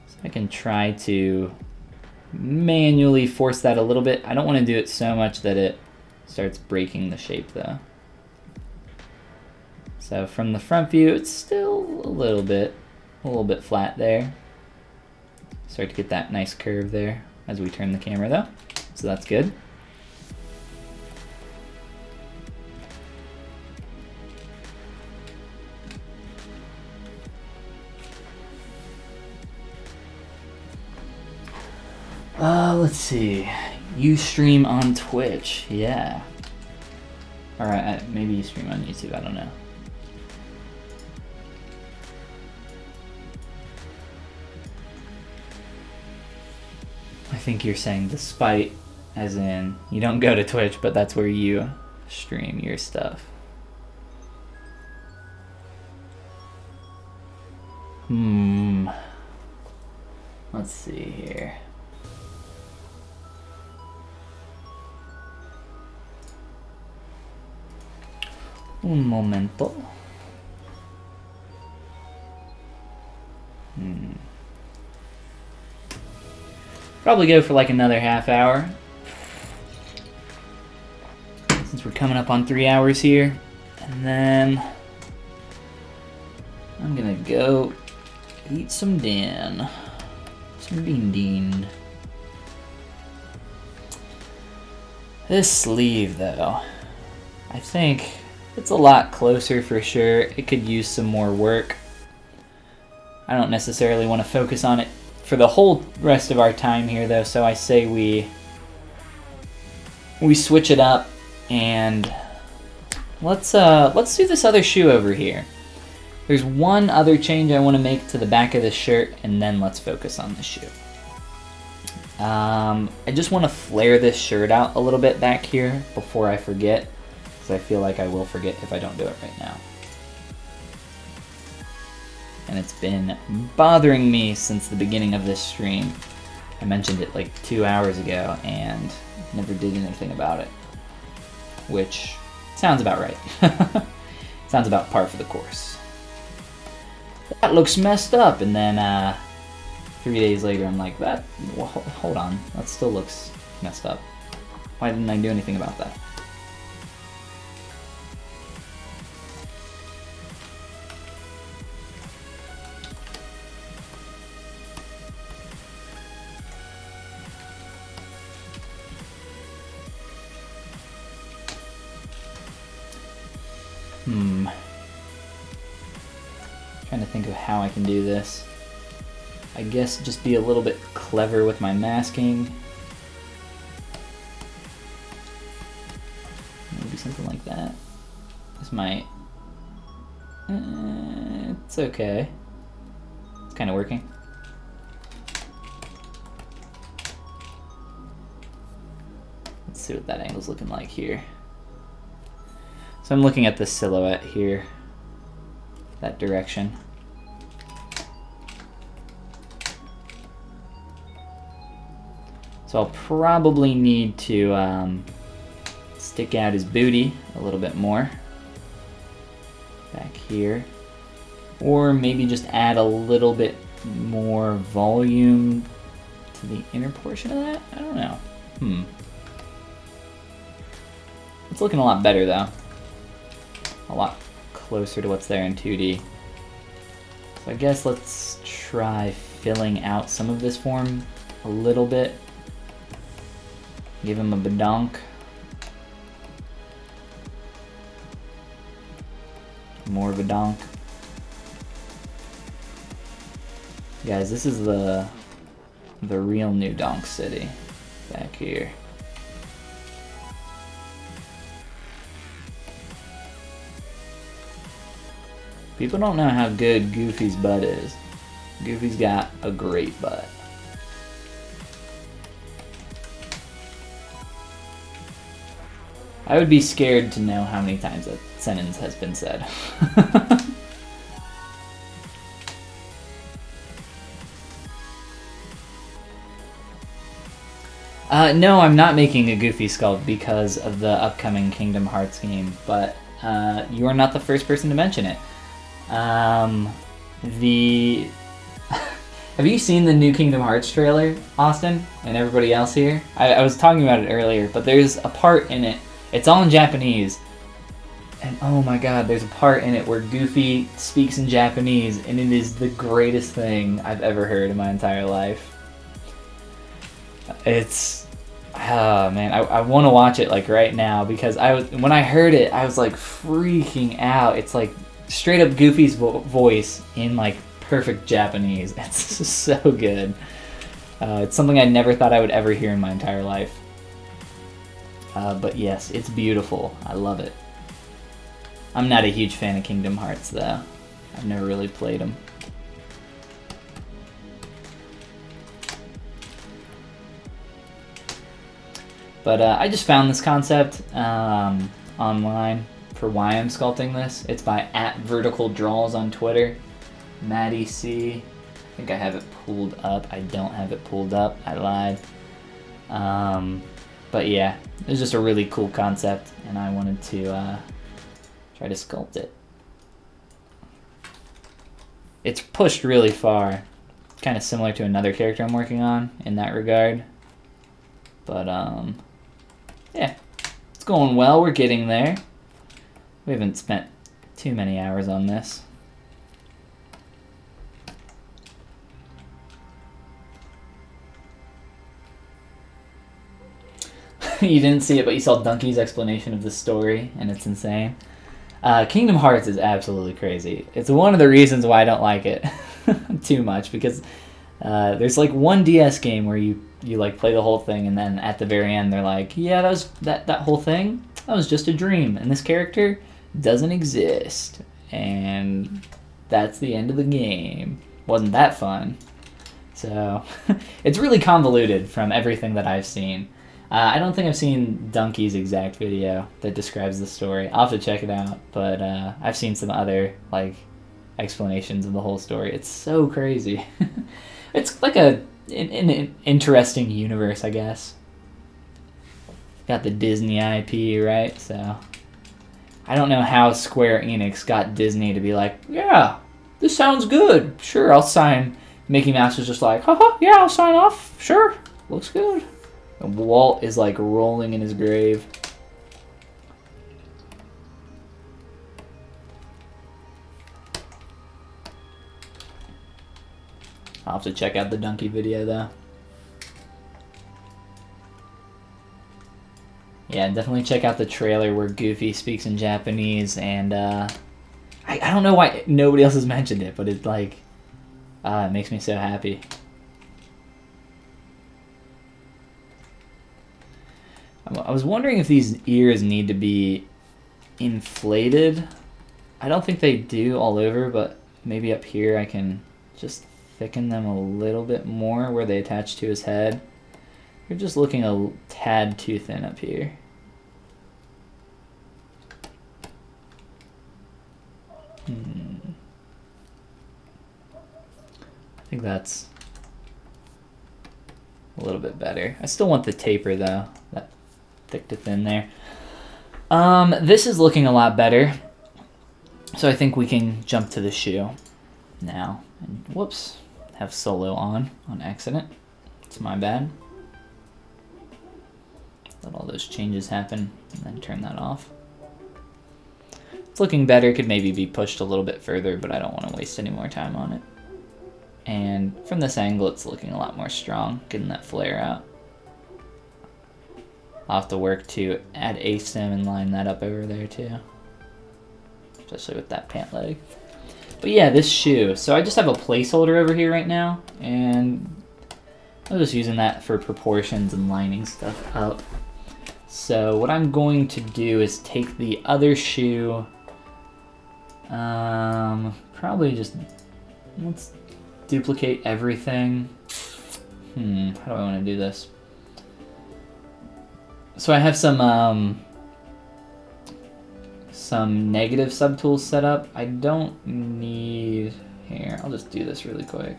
So I can try to manually force that a little bit. I don't want to do it so much that it starts breaking the shape though. So from the front view, it's still a little bit flat there. Start to get that nice curve there as we turn the camera though. So that's good. Let's see. You stream on Twitch, yeah. Alright, maybe you stream on YouTube, I don't know. I think you're saying despite, as in, you don't go to Twitch, but that's where you stream your stuff. Let's see here. Un momento. Probably go for like another half hour, since we're coming up on 3 hours here. And then I'm gonna go eat some din. Some din. This sleeve though, I think it's a lot closer for sure. It could use some more work. I don't necessarily want to focus on it for the whole rest of our time here though, so I say we switch it up and let's do this other shoe over here. There's one other change I want to make to the back of this shirt, and then let's focus on the shoe. I just want to flare this shirt out a little bit back here before I forget, because I feel like I will forget if I don't do it right now. And it's been bothering me since the beginning of this stream. I mentioned it like 2 hours ago and never did anything about it, which sounds about right. Sounds about par for the course. That looks messed up, and then 3 days later I'm like, well, hold on, that still looks messed up. Why didn't I do anything about that? Trying to think of how I can do this. I guess just be a little bit clever with my masking. Maybe something like that. This might... it's okay. It's kind of working. Let's see what that angle's looking like here. So I'm looking at the silhouette here, that direction. So I'll probably need to stick out his booty a little bit more back here, or maybe just add a little bit more volume to the inner portion of that. I don't know. It's looking a lot better though. A lot closer to what's there in 2D. So I guess let's try filling out some of this form a little bit. Give him a badonk. More badonk. Guys, this is the real New Donk City back here. People don't know how good Goofy's butt is. Goofy's got a great butt. I would be scared to know how many times that sentence has been said. No, I'm not making a Goofy sculpt because of the upcoming Kingdom Hearts game, but you are not the first person to mention it. Have you seen the new Kingdom Hearts trailer, Austin, and everybody else here? I was talking about it earlier, but there's a part in it, it's all in Japanese, and oh my god, there's a part in it where Goofy speaks in Japanese, and it is the greatest thing I've ever heard in my entire life. It's... oh man, I want to watch it like right now, because when I heard it, I was like freaking out. It's like straight up Goofy's voice in like perfect Japanese. It's just so good. It's something I never thought I would ever hear in my entire life. But yes, it's beautiful. I love it. I'm not a huge fan of Kingdom Hearts though. I've never really played them. But I just found this concept online for why I'm sculpting this. It's by @VerticalDraws on Twitter. Maddie C. I think I have it pulled up. I don't have it pulled up. I lied. But yeah, it's just a really cool concept, and I wanted to try to sculpt it. It's pushed really far. It's kind of similar to another character I'm working on in that regard. But yeah, it's going well. We're getting there. We haven't spent too many hours on this. You didn't see it, but you saw Donkey's explanation of the story, and it's insane. Kingdom Hearts is absolutely crazy. It's one of the reasons why I don't like it too much, because there's like one DS game where you like play the whole thing, and then at the very end they're like, yeah, that whole thing, that was just a dream, and this character doesn't exist, and that's the end of the game. Wasn't that fun? So it's really convoluted from everything that I've seen. I don't think I've seen Donkey's exact video that describes the story. I'll have to check it out, but I've seen some other like explanations of the whole story. It's so crazy. It's like an interesting universe, I guess. Got the Disney IP, right? So I don't know how Square Enix got Disney to be like, yeah, this sounds good. Sure, I'll sign. Mickey Mouse was just like, haha, yeah, I'll sign off. Sure, looks good. And Walt is like rolling in his grave. I'll have to check out the Donkey video though. Yeah, definitely check out the trailer where Goofy speaks in Japanese, and I don't know why nobody else has mentioned it, but it like it makes me so happy. I was wondering if these ears need to be inflated. I don't think they do all over, but maybe up here I can just thicken them a little bit more where they attach to his head. You're just looking a tad too thin up here. I think that's a little bit better. I still want the taper though, that thick to thin there. This is looking a lot better. So I think we can jump to the shoe now. And whoops, have solo on accident. It's my bad. Let all those changes happen and then turn that off. It's looking better. Could maybe be pushed a little bit further, but I don't want to waste any more time on it. And from this angle, it's looking a lot more strong, getting that flare out. I'll have to work to add ASIM and line that up over there too, especially with that pant leg. But yeah, this shoe. So I just have a placeholder over here right now, and I'm just using that for proportions and lining stuff up. So what I'm going to do is take the other shoe, probably just, let's duplicate everything. How do I want to do this? So I have some some negative subtools set up. I don't need... Here, I'll just do this really quick.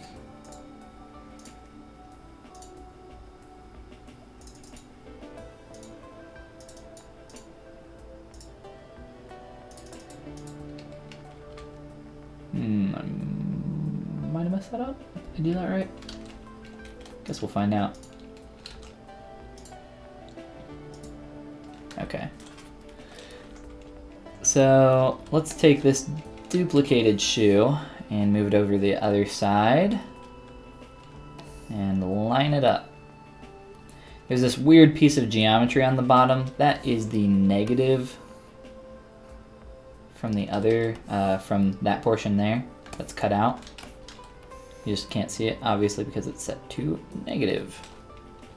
I might have messed that up. Did I do that right? Guess we'll find out. Okay. So let's take this duplicated shoe and move it over to the other side and line it up. There's this weird piece of geometry on the bottom. That is the negative from the other, from that portion there that's cut out. You just can't see it, obviously, because it's set to negative,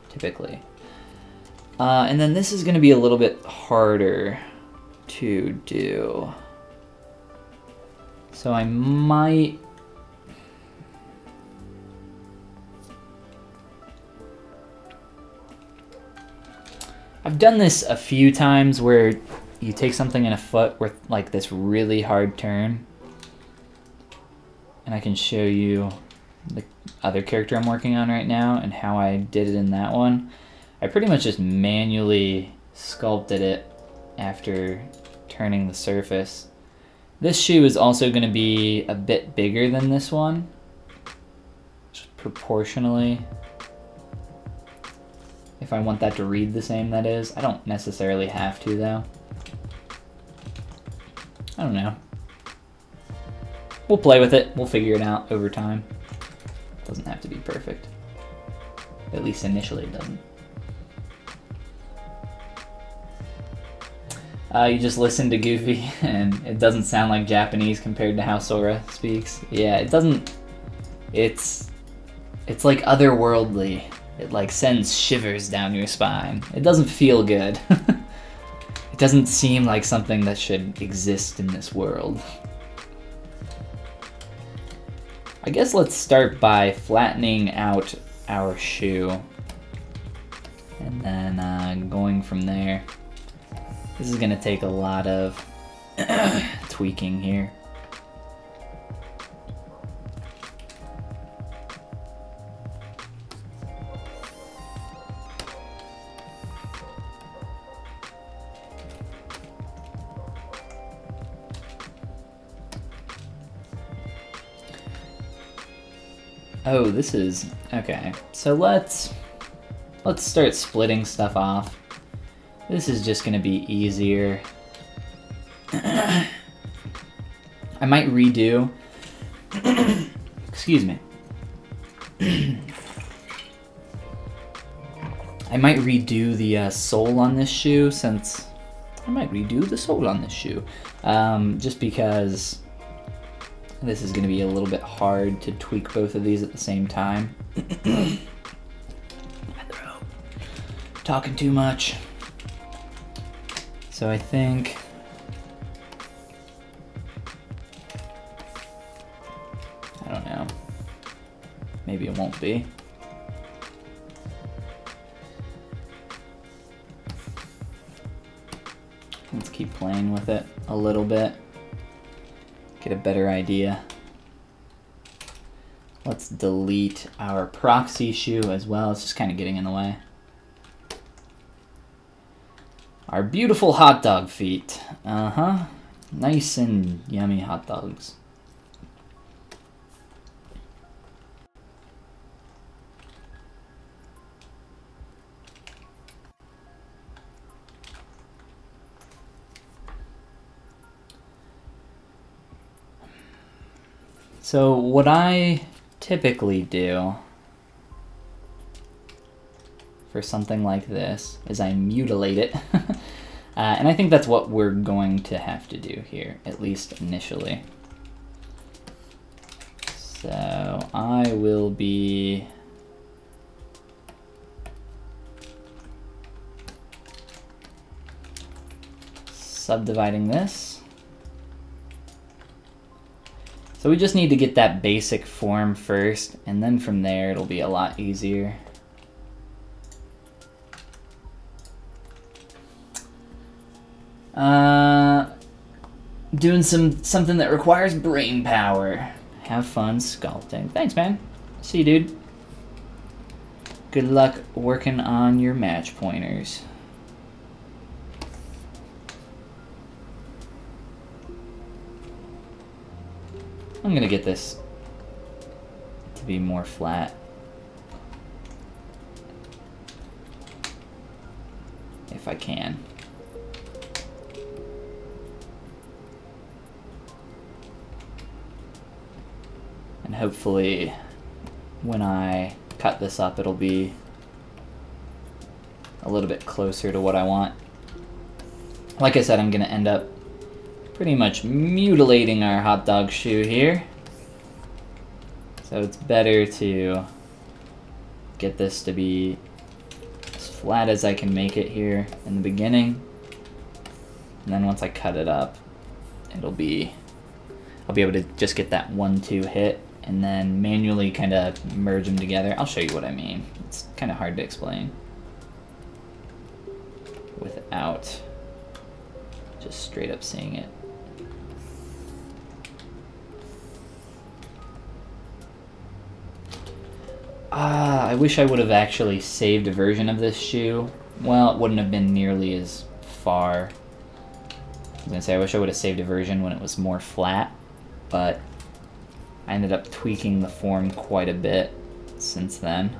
typically. And then this is going to be a little bit harder to do. So I might... I've done this a few times where you take something in a foot with like this really hard turn. And I can show you the other character I'm working on right now and how I did it in that one. I pretty much just manually sculpted it after turning the surface. This shoe is also going to be a bit bigger than this one, just proportionally. If I want that to read the same, that is. I don't necessarily have to, though. I don't know. We'll play with it. We'll figure it out over time. It doesn't have to be perfect. At least initially it doesn't. You just listen to Goofy, and it doesn't sound like Japanese compared to how Sora speaks. Yeah, it doesn't... It's like otherworldly. It like sends shivers down your spine. It doesn't feel good. It doesn't seem like something that should exist in this world. I guess let's start by flattening out our shoe. And then going from there. This is going to take a lot of tweaking here. Oh, this is... Okay, so let's start splitting stuff off. This is just going to be easier. I might redo... Excuse me. I might redo the sole on this shoe, since... I might redo the sole on this shoe. Just because this is going to be a little bit hard to tweak both of these at the same time. My throat. Talking too much. So I think... I don't know. Maybe it won't be. Let's keep playing with it a little bit. Get a better idea. Let's delete our proxy shoe as well. It's just kind of getting in the way. Our beautiful hot dog feet. Uh-huh. Nice and yummy hot dogs. So what I typically do for something like this is I mutilate it. And I think that's what we're going to have to do here, at least initially. So I will be subdividing this. So we just need to get that basic form first, and then from there it'll be a lot easier. doing something that requires brain power. Have fun sculpting. Thanks, man. See you, dude. Good luck working on your match pointers. I'm gonna get this to be more flat. If I can. And hopefully when I cut this up, it'll be a little bit closer to what I want. Like I said, I'm gonna end up pretty much mutilating our hot dog shoe here. So it's better to get this to be as flat as I can make it here in the beginning. And then once I cut it up, I'll be able to just get that 1-2 hit and then manually kind of merge them together. I'll show you what I mean. It's kind of hard to explain without just straight up seeing it. I wish I would have actually saved a version of this shoe. Well, it wouldn't have been nearly as far. I was gonna say I wish I would have saved a version when it was more flat, but I ended up tweaking the form quite a bit since then.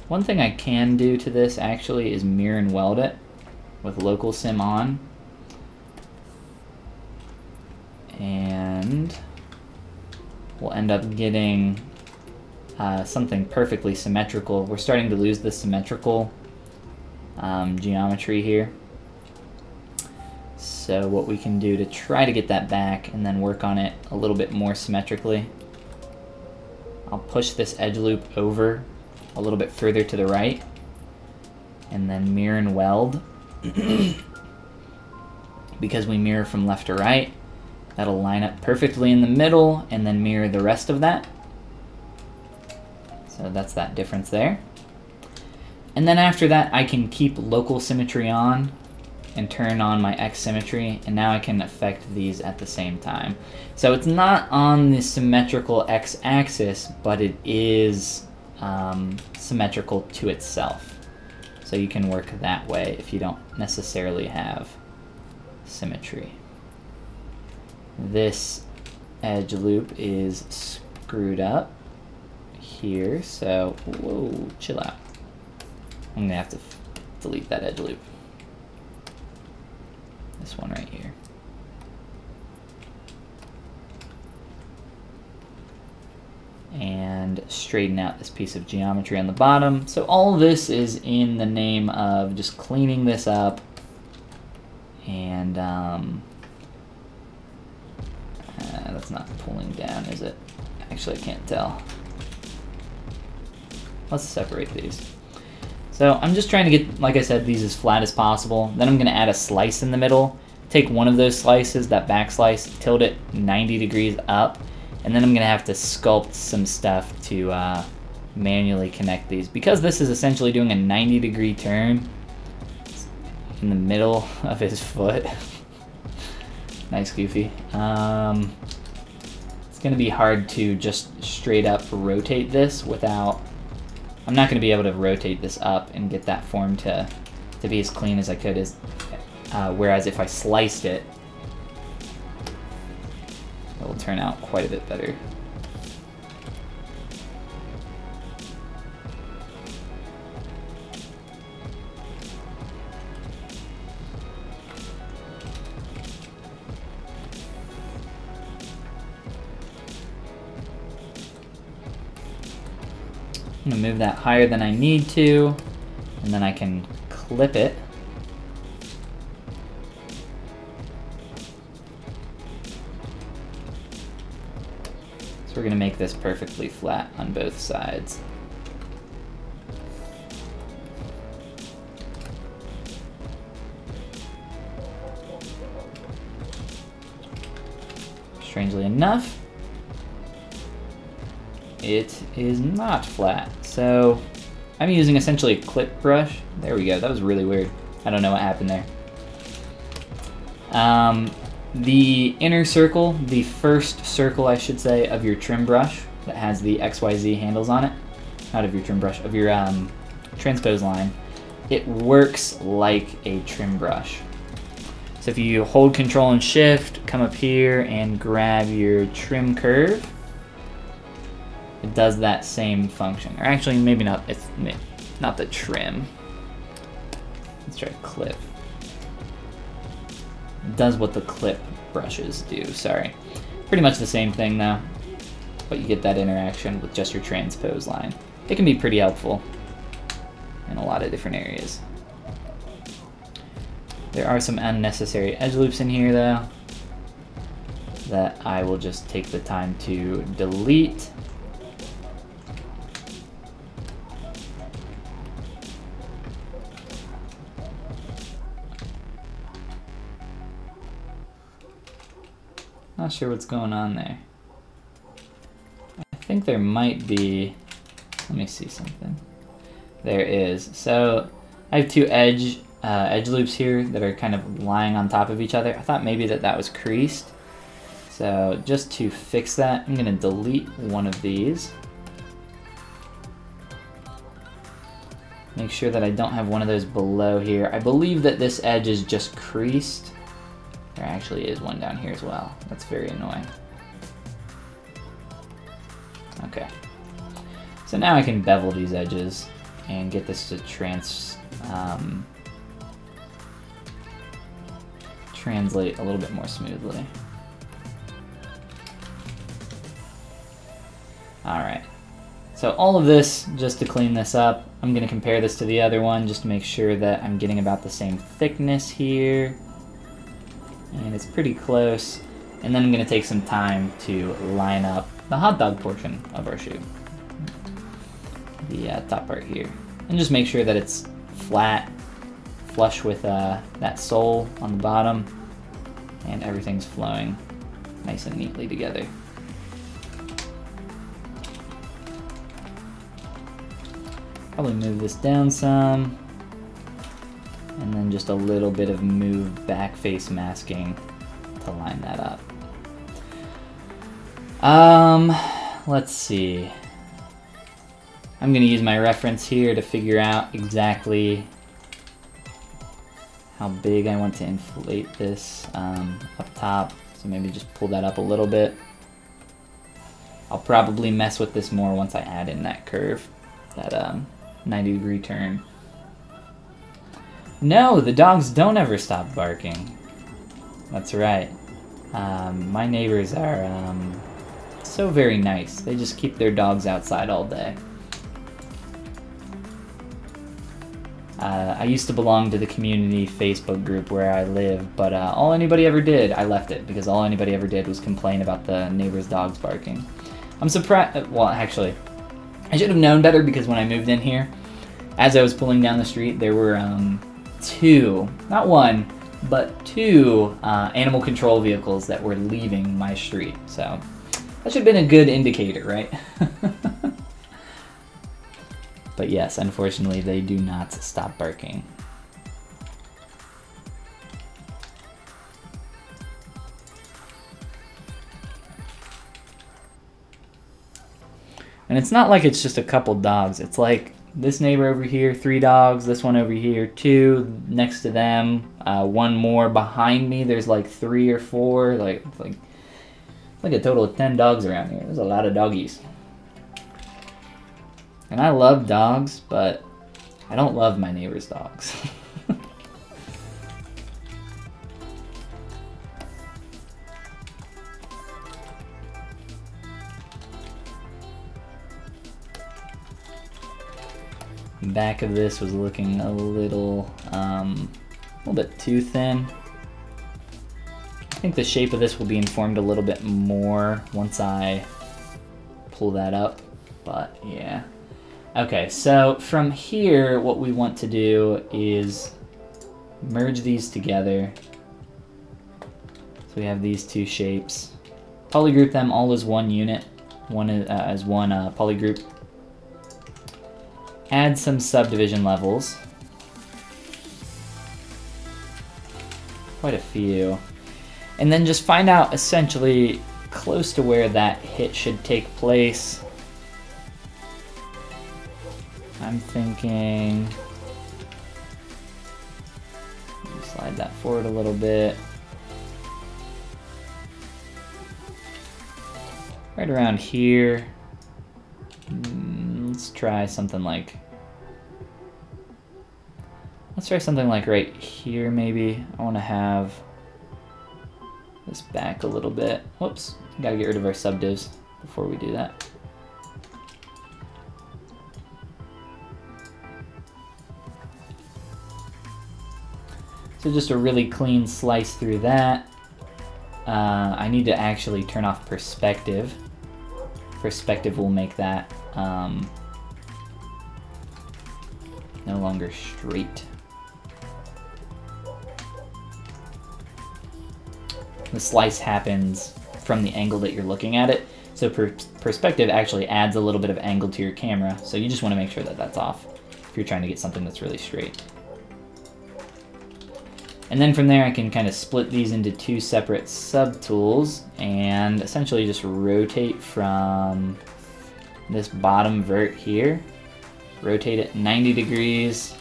One thing I can do to this actually is mirror and weld it with local sim on. And we'll end up getting something perfectly symmetrical. We're starting to lose the symmetrical geometry here. So what we can do to try to get that back and then work on it a little bit more symmetrically, I'll push this edge loop over a little bit further to the right and then mirror and weld. Because we mirror from left to right, that'll line up perfectly in the middle and then mirror the rest of that. So that's that difference there. And then after that, I can keep local symmetry on and turn on my X symmetry, and now I can affect these at the same time. So it's not on the symmetrical X axis, but it is symmetrical to itself. So you can work that way if you don't necessarily have symmetry. This edge loop is screwed up here, so whoa, chill out. I'm gonna have to delete that edge loop. This one right here. And straighten out this piece of geometry on the bottom. So all this is in the name of just cleaning this up and that's not pulling down, is it? Actually, I can't tell. Let's separate these. So I'm just trying to get, like I said, these as flat as possible. Then I'm going to add a slice in the middle. Take one of those slices, that back slice, tilt it 90 degrees up, and then I'm going to have to sculpt some stuff to manually connect these. Because this is essentially doing a 90-degree turn in the middle of his foot. Nice, Goofy. It's going to be hard to just straight up rotate this without... I'm not going to be able to rotate this up and get that form to be as clean as I could. Whereas if I sliced it, it will turn out quite a bit better. I'm going to move that higher than I need to, and then I can clip it. So we're going to make this perfectly flat on both sides. Strangely enough, it is not flat. So I'm using essentially a clip brush. There we go. That was really weird. I don't know what happened there. The inner circle, the first circle I should say, of your trim brush that has the XYZ handles on it, not of your trim brush, of your transpose line, it works like a trim brush. So if you hold Control and Shift, come up here and grab your trim curve, it does that same function. Or actually, maybe not, it's not the trim. Let's try clip. It does what the clip brushes do, sorry. Pretty much the same thing though, but you get that interaction with just your transpose line. It can be pretty helpful in a lot of different areas. There are some unnecessary edge loops in here though that I will just take the time to delete. Not sure what's going on there. I think there might be, let me see something. There is. So I have two edge loops here that are kind of lying on top of each other. I thought maybe that was creased. So just to fix that, I'm gonna delete one of these. Make sure that I don't have one of those below here. I believe that this edge is just creased. There actually is one down here as well. That's very annoying. Okay. So now I can bevel these edges and get this to translate a little bit more smoothly. Alright. So all of this, just to clean this up, I'm going to compare this to the other one just to make sure that I'm getting about the same thickness here. And it's pretty close. And then I'm going to take some time to line up the hot dog portion of our shoe. The top part here. And just make sure that it's flat, flush with that sole on the bottom, and everything's flowing nice and neatly together. Probably move this down some. And then just a little bit of move back face masking to line that up. Let's see. I'm gonna use my reference here to figure out exactly how big I want to inflate this up top. So maybe just pull that up a little bit. I'll probably mess with this more once I add in that curve, that 90-degree turn. No, the dogs don't ever stop barking. That's right. My neighbors are so very nice. They just keep their dogs outside all day. I used to belong to the community Facebook group where I live, but all anybody ever did, I left it because all anybody ever did was complain about the neighbors' dogs barking. I'm surprised, well actually, I should have known better because when I moved in here, as I was pulling down the street, there were two, not one, but two animal control vehicles that were leaving my street. So that should have been a good indicator, right? But yes, unfortunately, they do not stop barking. And it's not like it's just a couple dogs. It's like this neighbor over here, 3 dogs, this one over here, 2 next to them, 1 more behind me, there's like 3 or 4, like a total of 10 dogs around here. There's a lot of doggies. And I love dogs, but I don't love my neighbor's dogs. Back of this was looking a little bit too thin. I think the shape of this will be informed a little bit more once I pull that up, but yeah. Okay, so from here, what we want to do is merge these together. So we have these 2 shapes. Polygroup them all as one unit, as one polygroup. Add some subdivision levels. Quite a few. and then just find out essentially close to where that hit should take place. I'm thinking, slide that forward a little bit. Right around here. Let's try something like right here maybe. I want to have this back a little bit. Whoops, gotta get rid of our subdivs before we do that. So just a really clean slice through that. I need to actually turn off perspective. Perspective will make that no longer straight. The slice happens from the angle that you're looking at it, so perspective actually adds a little bit of angle to your camera, so you just want to make sure that that's off if you're trying to get something that's really straight. And then from there I can kind of split these into two separate subtools and essentially just rotate from this bottom vert here, rotate it 90 degrees,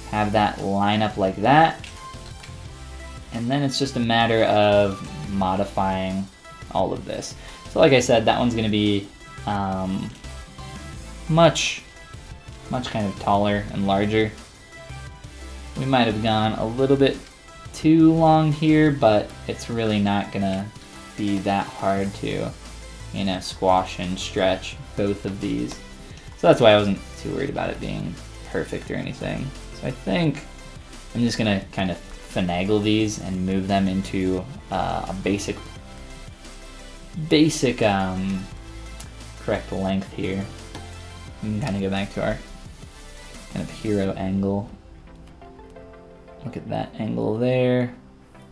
have that line up like that, and then it's just a matter of modifying all of this. So like I said, that one's going to be much kind of taller and larger. We might have gone a little bit too long here, but it's really not gonna be that hard to, you know, squash and stretch both of these. So that's why I wasn't too worried about it being perfect or anything. So I think I'm just gonna kind of finagle these and move them into a basic correct length here. We can kind of go back to our kind of hero angle. Look at that angle there.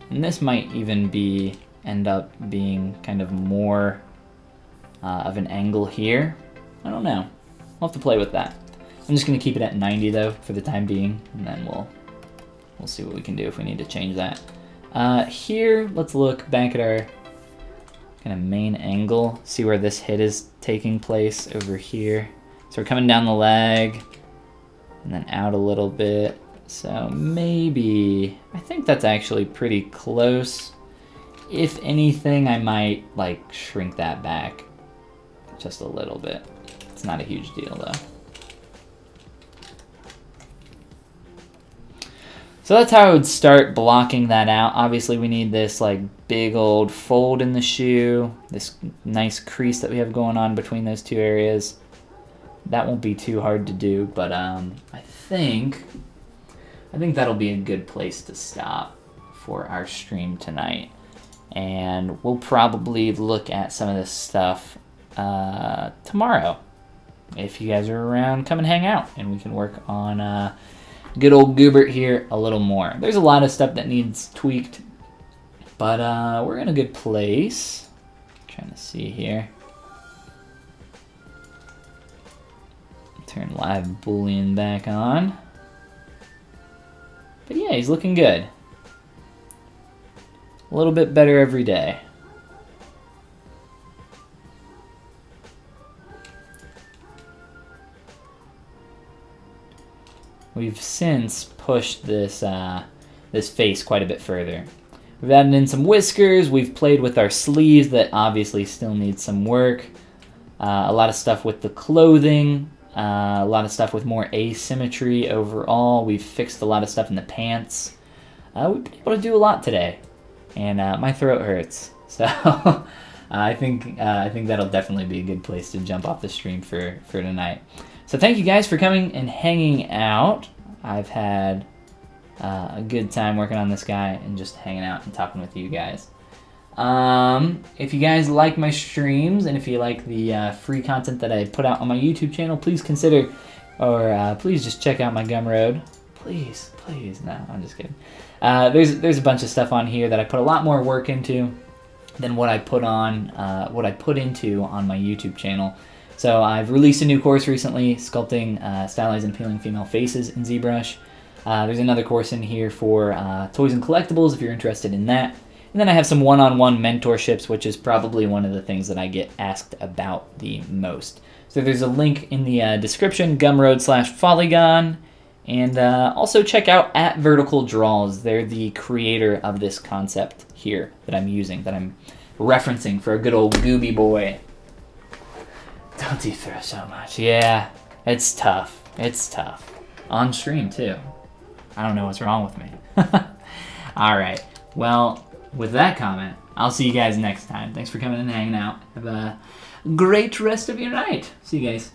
And this might even end up being kind of more of an angle here. I don't know. We'll have to play with that. I'm just gonna keep it at 90 though for the time being, and then we'll see what we can do if we need to change that. Here, let's look back at our kind of main angle, see where this hit is taking place over here. So we're coming down the leg and then out a little bit. So maybe, I think that's actually pretty close. If anything, I might like shrink that back just a little bit. It's not a huge deal though. So that's how I would start blocking that out. Obviously we need this like big old fold in the shoe, this nice crease that we have going on between those two areas. That won't be too hard to do, but I think that'll be a good place to stop for our stream tonight. And we'll probably look at some of this stuff tomorrow. If you guys are around, come and hang out and we can work on good old Goobert here a little more. There's a lot of stuff that needs tweaked, but we're in a good place. Trying to see here. Turn live Boolean back on. But yeah, he's looking good. A little bit better every day. We've since pushed this this face quite a bit further. We've added in some whiskers, we've played with our sleeves that obviously still need some work. A lot of stuff with the clothing, a lot of stuff with more asymmetry overall. We've fixed a lot of stuff in the pants. We've been able to do a lot today, and my throat hurts. So I think that'll definitely be a good place to jump off the stream for tonight. So thank you guys for coming and hanging out. I've had a good time working on this guy and just hanging out and talking with you guys. If you guys like my streams and if you like the free content that I put out on my YouTube channel, please consider, or please just check out my Gumroad. Please, no, I'm just kidding. There's a bunch of stuff on here that I put a lot more work into than what I put into on my YouTube channel. So I've released a new course recently, Sculpting Stylized and Peeling Female Faces in ZBrush. There's another course in here for toys and collectibles if you're interested in that. And then I have some one-on-one mentorships, which is probably one of the things that I get asked about the most. So there's a link in the description, gumroad/Follygon. And also check out @VerticalDraws. They're the creator of this concept here that I'm using, that I'm referencing for a good old Gooby boy. Don't you throw so much. Yeah, it's tough. It's tough. On stream, too. I don't know what's wrong with me. All right. Well, with that comment, I'll see you guys next time. Thanks for coming and hanging out. Have a great rest of your night. See you guys.